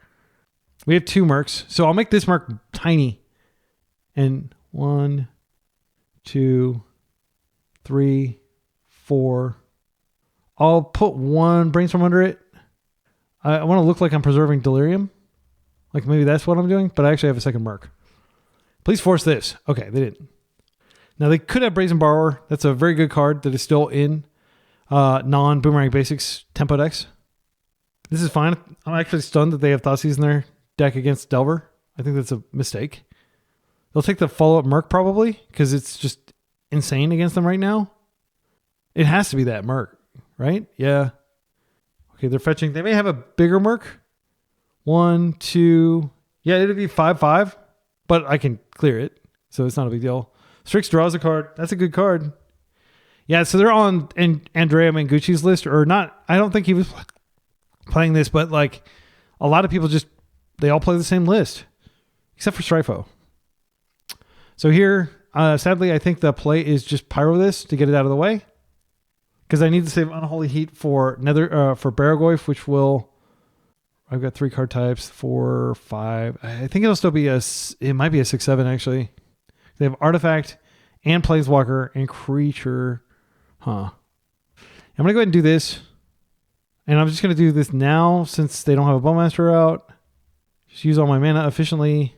We have 2 Mercs. So I'll make this Merc tiny. And 1, 2, 3, 4... I'll put 1 Brainstorm under it. I want to look like I'm preserving Delirium. Like maybe that's what I'm doing, but I actually have a second Merc. Please force this. Okay, they didn't. Now they could have Brazen Borrower. That's a very good card that is still in non-Boomerang Basics Tempo decks. This is fine. I'm actually stunned that they have Thoughtseize in their deck against Delver. I think that's a mistake. They'll take the follow-up Merc probably because it's just insane against them right now. It has to be that Merc. Right? Yeah. Okay, they're fetching. They may have a bigger Merc. 1, 2. Yeah, it'll be 5/5, but I can clear it, so it's not a big deal. Strix draws a card. That's a good card. Yeah, so they're on Andrea Mangucci's list, or not. I don't think he was playing this, but like a lot of people they all play the same list, except for Stryfo. So here, Sadly, I think the play is just pyro this to get it out of the way. Because I need to save Unholy Heat for for Barragoyf, which will... I've got 3 card types, 4, 5. I think it'll still be it might be a 6/7 actually. They have Artifact and Planeswalker and Creature. I'm going to go ahead and do this. And I'm just going to do this now since they don't have a Bowmaster out. Just use all my mana efficiently.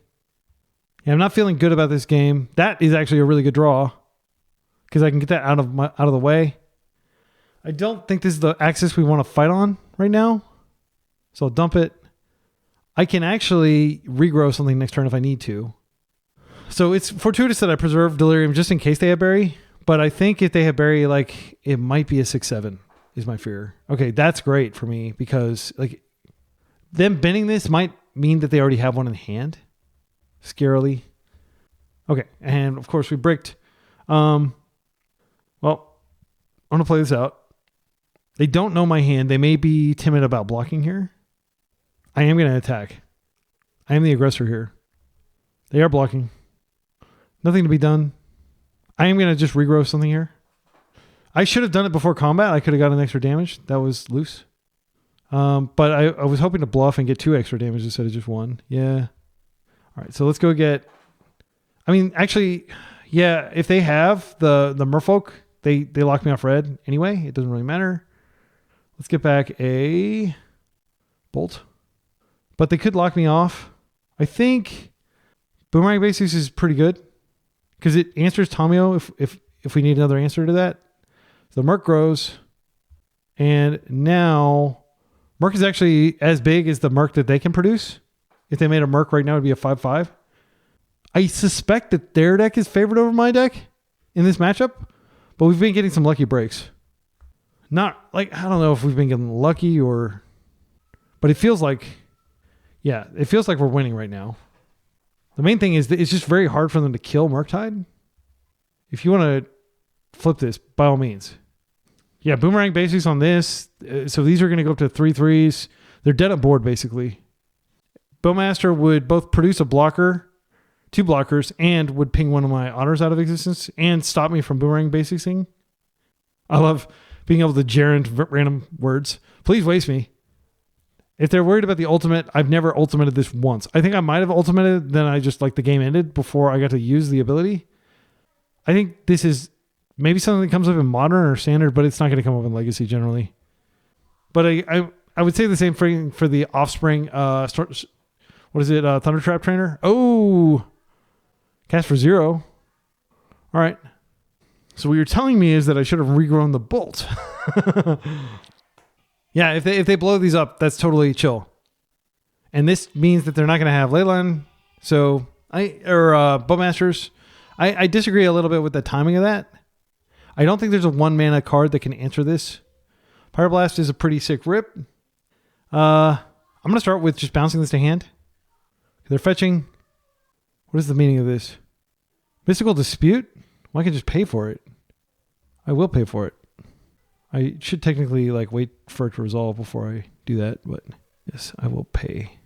Yeah, I'm not feeling good about this game. That is actually a really good draw. Because I can get that out of the way. I don't think this is the axis we want to fight on right now. So I'll dump it. I can actually regrow something next turn if I need to. So it's fortuitous that I preserve Delirium just in case they have Bury. But I think if they have Bury, like, it might be a 6/7 is my fear. Okay, that's great for me because like them bending this might mean that they already have one in hand. Scarily. Okay, and of course we bricked. Well, I'm going to play this out. They don't know my hand. They may be timid about blocking here. I am going to attack. I am the aggressor here. They are blocking. Nothing to be done. I am going to just regrow something here. I should have done it before combat. I could have gotten extra damage. That was loose. But I was hoping to bluff and get 2 extra damage instead of just 1. Yeah. All right, so let's go get... I mean, actually, yeah, if they have the Merfolk, they lock me off red anyway. It doesn't really matter. Let's get back a Bolt. But they could lock me off. I think Boomerang Basics is pretty good because it answers Tamio if we need another answer to that. So Merc grows. And now Merc is actually as big as the Merc that they can produce. If they made a Merc right now, it would be a 5/5. I suspect that their deck is favored over my deck in this matchup, but we've been getting some lucky breaks. Not like, I don't know if we've been getting lucky but it feels like, yeah, it feels like we're winning right now. The main thing is that it's just very hard for them to kill Murktide. If you want to flip this, by all means. Yeah, Boomerang Basics on this. So these are going to go up to 3/3s. They're dead on board, basically. Bowmaster would both produce a blocker, 2 blockers, and would ping one of my otters out of existence and stop me from Boomerang Basicsing. I love being able to gerund random words. Please waste me. If they're worried about the ultimate, I've never ultimated this once. I think I might have ultimated, then I just like the game ended before I got to use the ability. I think this is maybe something that comes up in Modern or Standard, but it's not going to come up in Legacy generally. But I would say the same thing for the Offspring. What is it? Thunder Trap Trainer. Oh, cast for 0. All right. So what you're telling me is that I should have regrown the Bolt. Yeah, if they blow these up, that's totally chill. And this means that they're not going to have Leyline. So Bowmasters. I disagree a little bit with the timing of that. I don't think there's a 1 mana card that can answer this. Pyroblast is a pretty sick rip. I'm going to start with just bouncing this to hand. They're fetching. What is the meaning of this? Mystical Dispute? Well, I can just pay for it. I will pay for it. I should technically wait for it to resolve before I do that, but yes, I will pay.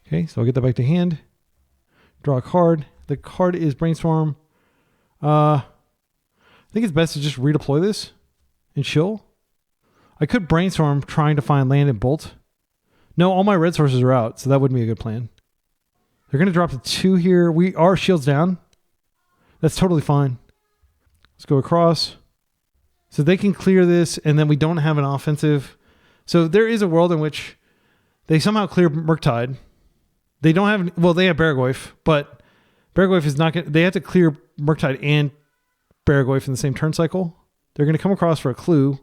Okay, so I'll get that back to hand. Draw a card. The card is Brainstorm. I think it's best to just redeploy this and chill. I could Brainstorm trying to find land and Bolt. No, all my red sources are out, so that wouldn't be a good plan. They're going to drop to 2 here. We are shields down. That's totally fine. Let's go across. So they can clear this, and then we don't have an offensive. So there is a world in which they somehow clear Murktide. They don't have... Well, they have Barragoyf, but Barragoyf is not going to... They have to clear Murktide and Barragoyf in the same turn cycle. They're going to come across for a clue.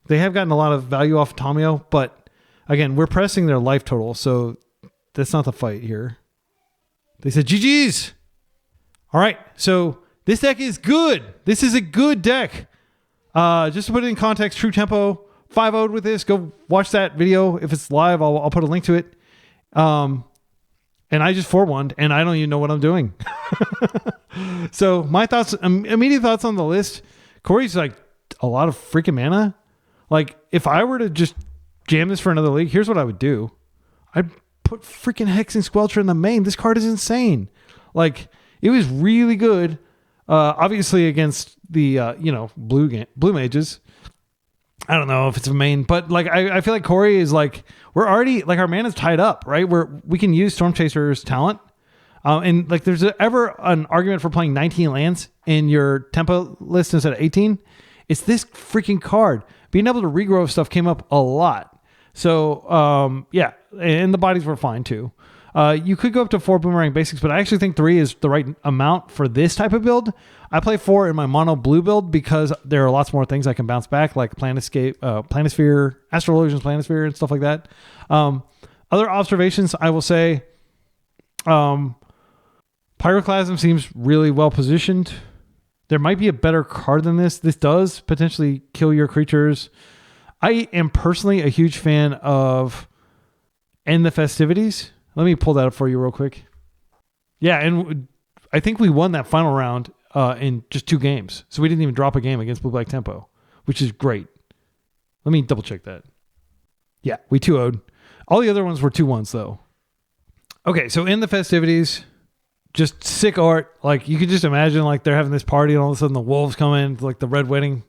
They have gotten a lot of value off Tamio, but again, we're pressing their life total, so that's not the fight here. They said, GG's! All right, so this deck is good. This is a good deck. Just to put it in context, True Tempo 5-0'd with this. Go watch that video. If it's live, I'll put a link to it. And I just 4-1'd, and I don't even know what I'm doing. So my thoughts, immediate thoughts on the list. Corey's like a lot of freaking mana. Like if I were to just jam this for another league, here's what I would do. I'd put freaking Hexing Squelcher in the main. This card is insane. Like it was really good. Obviously against the blue mages. I don't know if it's a main, but like I feel like Corey is like we're already like our mana's tied up, right? We can use Storm Chaser's talent. And like there's ever an argument for playing 19 lands in your tempo list instead of 18. It's this freaking card. Being able to regrow stuff came up a lot. So yeah, and the bodies were fine too. You could go up to 4 Boomerang Basics, but I actually think 3 is the right amount for this type of build. I play 4 in my mono blue build because there are lots more things I can bounce back, like Planescape, Planisphere, Astral Illusions, Planisphere, and stuff like that. Other observations, I will say, Pyroclasm seems really well positioned. There might be a better card than this. This does potentially kill your creatures. I am personally a huge fan of End the Festivities. Let me pull that up for you real quick. Yeah, and I think we won that final round in just 2 games. So we didn't even drop a game against Blue Black Tempo, which is great. Let me double check that. Yeah, we 2-0'd. All the other ones were 2-1s though. Okay, so in the Festivities, just sick art. Like you could just imagine like they're having this party and all of a sudden the wolves come in, like the Red Wedding.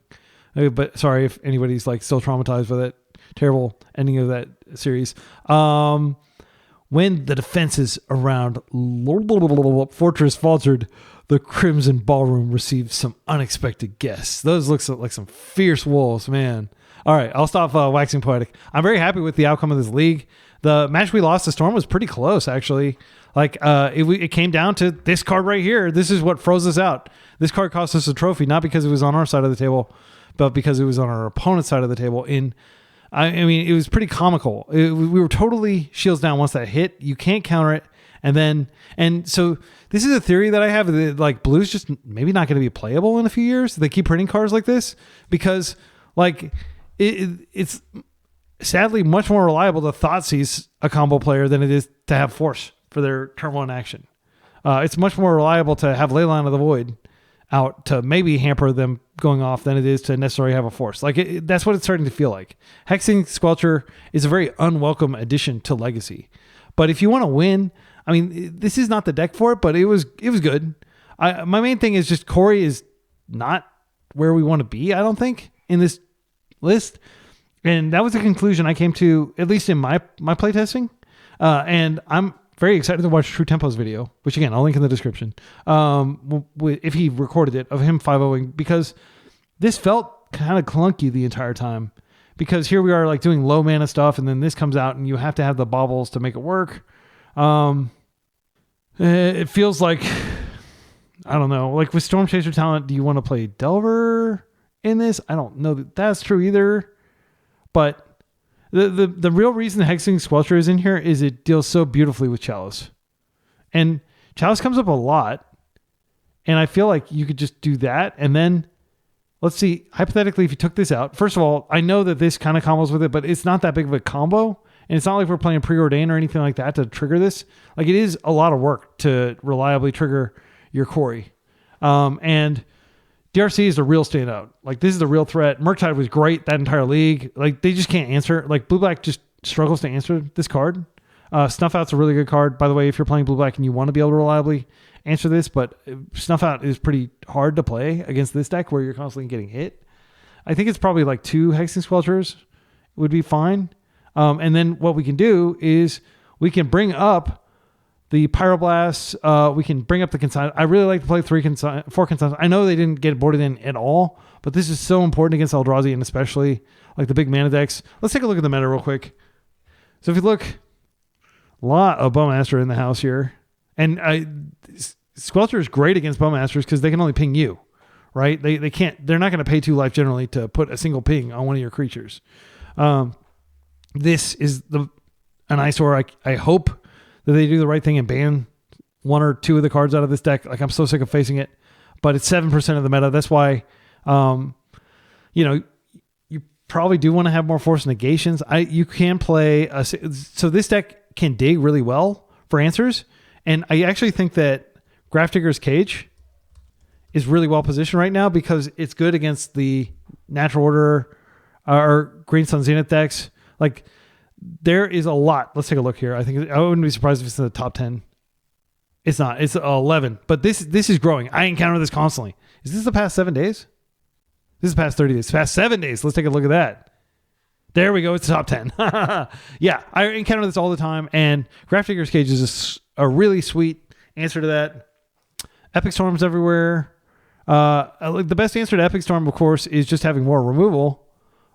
But sorry if anybody's like still traumatized by that terrible ending of that series. When the defenses around Fortress faltered, the Crimson Ballroom received some unexpected guests. Those look like some fierce wolves, man. All right, I'll stop waxing poetic. I'm very happy with the outcome of this league. The match we lost to Storm was pretty close, actually. Like it came down to this card right here. This is what froze us out. This card cost us a trophy, not because it was on our side of the table, but because it was on our opponent's side of the table. I mean, it was pretty comical. We were totally shields down once that hit. You can't counter it. And so this is a theory that I have that like blue's just maybe not going to be playable in a few years. They keep printing cards like this because like it's sadly much more reliable to Thoughtseize a combo player than it is to have Force for their turn 1 action. It's much more reliable to have Leyline of the Void out to maybe hamper them going off than it is to necessarily have a Force. Like that's what it's starting to feel like. Hexing Squelcher is a very unwelcome addition to Legacy. But if you want to win, I mean, this is not the deck for it, but it was good. My main thing is just Corey is not where we want to be, I don't think, in this list. And that was the conclusion I came to, at least in my playtesting. And I'm very excited to watch True Tempo's video, which again, I'll link in the description. If he recorded it, of him 5-0ing, because this felt kind of clunky the entire time. Because here we are like doing low mana stuff, and then this comes out and you have to have the baubles to make it work. It feels like, I don't know, like with Storm Chaser talent, do you want to play Delver in this? I don't know that that's true either. But the real reason Hexing Squelcher is in here is it deals so beautifully with Chalice. And Chalice comes up a lot. And I feel like you could just do that. And then, let's see, hypothetically, if you took this out, first of all, I know that this kind of combos with it, but it's not that big of a combo. And it's not like we're playing Preordain or anything like that to trigger this. Like it is a lot of work to reliably trigger your Corey. And DRC is the real standout. Like this is the real threat. Murktide was great that entire league. Like they just can't answer. Like Blue Black just struggles to answer this card. Snuff Out's a really good card, by the way, if you're playing Blue Black and you want to be able to reliably answer this. But Snuff Out is pretty hard to play against this deck where you're constantly getting hit. I think it's probably like 2 Hexing Squelchers would be fine. And then what we can do is we can bring up the Pyroblasts. We can bring up the Consign. I really like to play 4 Consigns. I know they didn't get boarded in at all, but this is so important against Eldrazi and especially like the big mana decks. Let's take a look at the meta real quick. So if you look, a lot of Bowmaster in the house here. And Squelcher is great against Bowmasters because they can only ping you, right? They're not going to pay 2 life generally to put a single ping on one of your creatures. This is an eyesore. I hope that they do the right thing and ban 1 or 2 of the cards out of this deck. Like I'm so sick of facing it, but it's 7% of the meta. That's why, you probably do want to have more force negations. You can play so this deck can dig really well for answers, and I actually think that Grafdigger's Cage is really well positioned right now because it's good against the Natural Order or Green Sun Zenith decks. Like there is a lot. Let's take a look here. I wouldn't be surprised if it's in the top 10. It's not. It's 11. But this is growing. I encounter this constantly. Is this the past 7 days? This is past 30 days. It's past 7 days. Let's take a look at that. There we go. It's the top 10. Yeah, I encounter this all the time. And Grafdigger's Cage is a really sweet answer to that. Epic Storms everywhere. The best answer to Epic Storm, of course, is just having more removal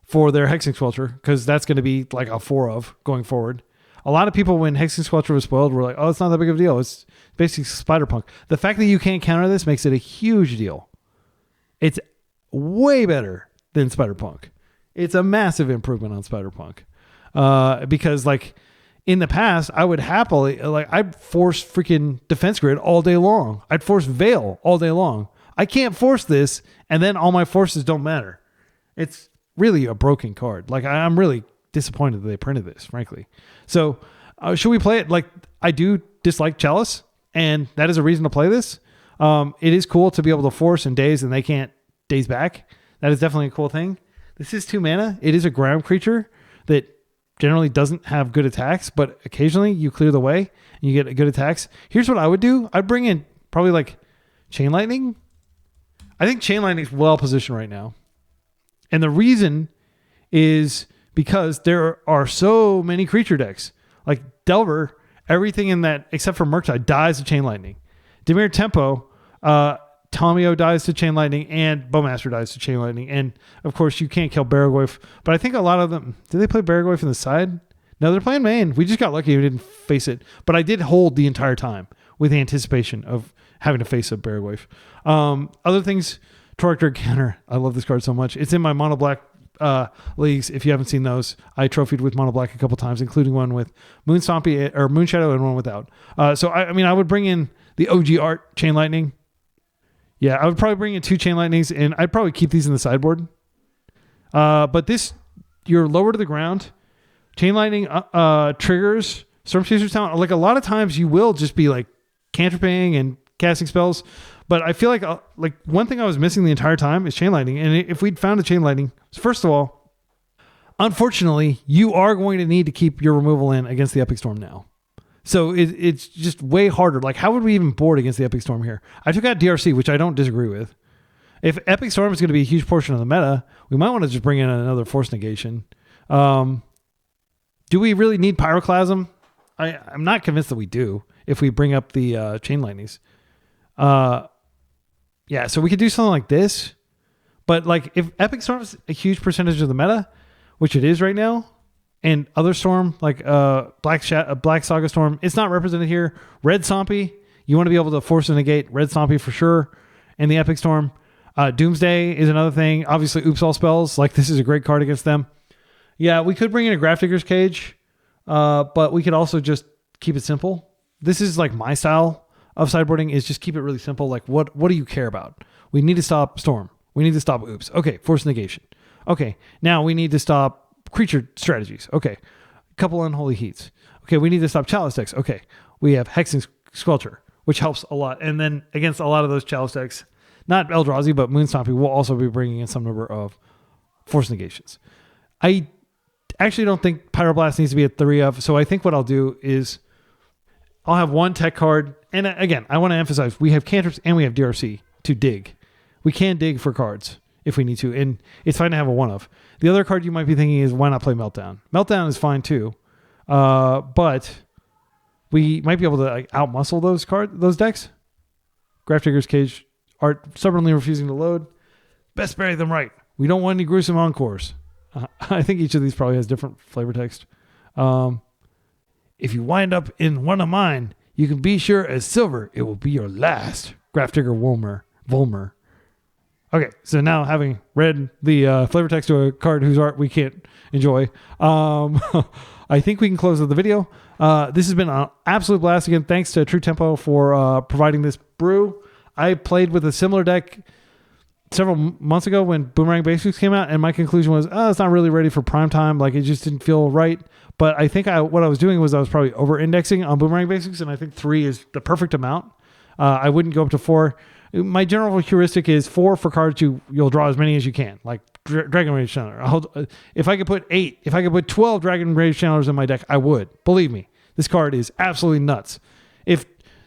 for their Hexing Squelcher, because that's going to be like a 4 of going forward. A lot of people, when Hexing Squelcher was spoiled, were like, oh, it's not that big of a deal. It's basically Spider-Punk. The fact that you can't counter this makes it a huge deal. It's way better than Spider-Punk. It's a massive improvement on Spider-Punk. Because, like, in the past, I would happily, like, I'd force freaking Defense Grid all day long. I'd force Veil all day long. I can't force this, and then all my forces don't matter. It's really a broken card. Like, I'm really disappointed that they printed this, frankly. So, should we play it? Like, I do dislike Chalice, and that is a reason to play this. It is cool to be able to force and daze, and they can't daze back. That is definitely a cool thing. This is 2 mana. It is a ground creature that generally doesn't have good attacks, but occasionally you clear the way and you get good attacks. Here's what I would do. I'd bring in probably like Chain Lightning. I think Chain Lightning is well positioned right now. And the reason is because there are so many creature decks. Like Delver, everything in that except for Murktide dies to Chain Lightning. Degenerate Tempo, Tomio dies to Chain Lightning, and Bowmaster dies to Chain Lightning. And, of course, you can't kill Baragorf. But I think a lot of them... Did they play Baragorf in the side? No, they're playing main. We just got lucky we didn't face it. But I did hold the entire time with the anticipation of having to face a Baragorf. Other things, Torque Counter. I love this card so much. It's in my Mono Black leagues. If you haven't seen those, I trophied with Mono Black a couple times, including one with Moonstompy or Moonshadow and one without. So, I would bring in the OG art, Chain Lightning. Yeah, I would probably bring in 2 Chain Lightnings, and I'd probably keep these in the sideboard. But this, you're lower to the ground. Chain Lightning triggers Storm Chaser's Talent. Like, a lot of times you will just be, like, cantripping and casting spells. But I feel like one thing I was missing the entire time is Chain Lightning. And if we'd found a Chain Lightning, first of all, unfortunately, you are going to need to keep your removal in against the Epic Storm now. So it's just way harder. Like, how would we even board against the Epic Storm here? I took out DRC, which I don't disagree with. If Epic Storm is going to be a huge portion of the meta, we might want to just bring in another Force Negation. Do we really need Pyroclasm? I'm not convinced that we do if we bring up the Chain Lightnings. Yeah, so we could do something like this. But, like, if Epic Storm is a huge percentage of the meta, which it is right now, and other Storm, like Black Saga Storm, it's not represented here. Red Stompy, you want to be able to force and negate Red Stompy for sure. And the Epic Storm. Doomsday is another thing. Obviously, Oops All Spells. Like, this is a great card against them. Yeah, we could bring in a Grafdigger's Cage, but we could also just keep it simple. This is like my style of sideboarding, is just keep it really simple. Like, what do you care about? We need to stop Storm. We need to stop Oops. Okay, Force Negation. Okay, now we need to stop creature strategies. Okay. A couple Unholy Heats. Okay, we need to stop Chalice decks. Okay. We have Hexing Squelcher, which helps a lot. And then against a lot of those Chalice decks, not Eldrazi, but Moonstompy will also be bringing in some number of Force Negations. I actually don't think Pyroblast needs to be a 3 of, so I think what I'll do is I'll have one tech card. And again, I want to emphasize, we have cantrips and we have DRC to dig. We can dig for cards if we need to, and it's fine to have a 1 of. The other card you might be thinking is, why not play Meltdown? Meltdown is fine too, but we might be able to like outmuscle those decks. Grafdigger's Cage are stubbornly refusing to load. Best bury them right. We don't want any gruesome encores. I think each of these probably has different flavor text. If you wind up in one of mine, you can be sure as silver it will be your last. Grafdigger Volmer. Okay, so now having read the flavor text to a card whose art we can't enjoy, I think we can close out the video. This has been an absolute blast. Again, thanks to True Tempo for providing this brew. I played with a similar deck several months ago when Boomerang Basics came out, and my conclusion was, it's not really ready for prime time. Like, it just didn't feel right. But I think what I was doing was I was probably over-indexing on Boomerang Basics, and I think 3 is the perfect amount. I wouldn't go up to 4. My general heuristic is 4 for cards you'll draw as many as you can, like Dragon Rage Channeler. If I could put 8, if I could put 12 Dragon Rage Channelers in my deck, I would. Believe me, this card is absolutely nuts. If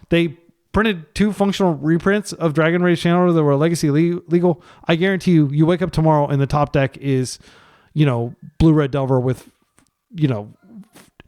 they printed 2 functional reprints of Dragon Rage Channeler that were legacy legal. I guarantee you wake up tomorrow and the top deck is, blue red Delver with,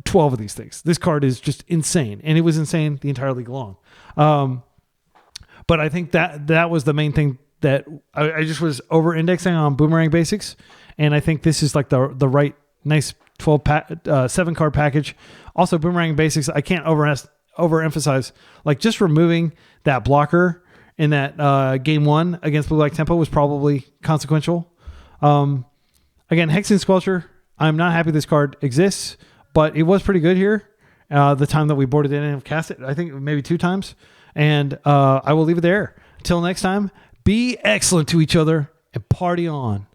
12 of these things. This card is just insane, and it was insane the entire league long. But I think that was the main thing that I just was over indexing on Boomerang Basics, and I think this is like the right nice 7 card package. Also, Boomerang Basics, I can't overemphasize, like just removing that blocker in that game 1 against Blue Black Tempo was probably consequential. Again, Hexing Squelcher, I'm not happy this card exists, but it was pretty good here. The time that we boarded in and cast it, I think maybe 2 times. And I will leave it there. Until next time, be excellent to each other and party on.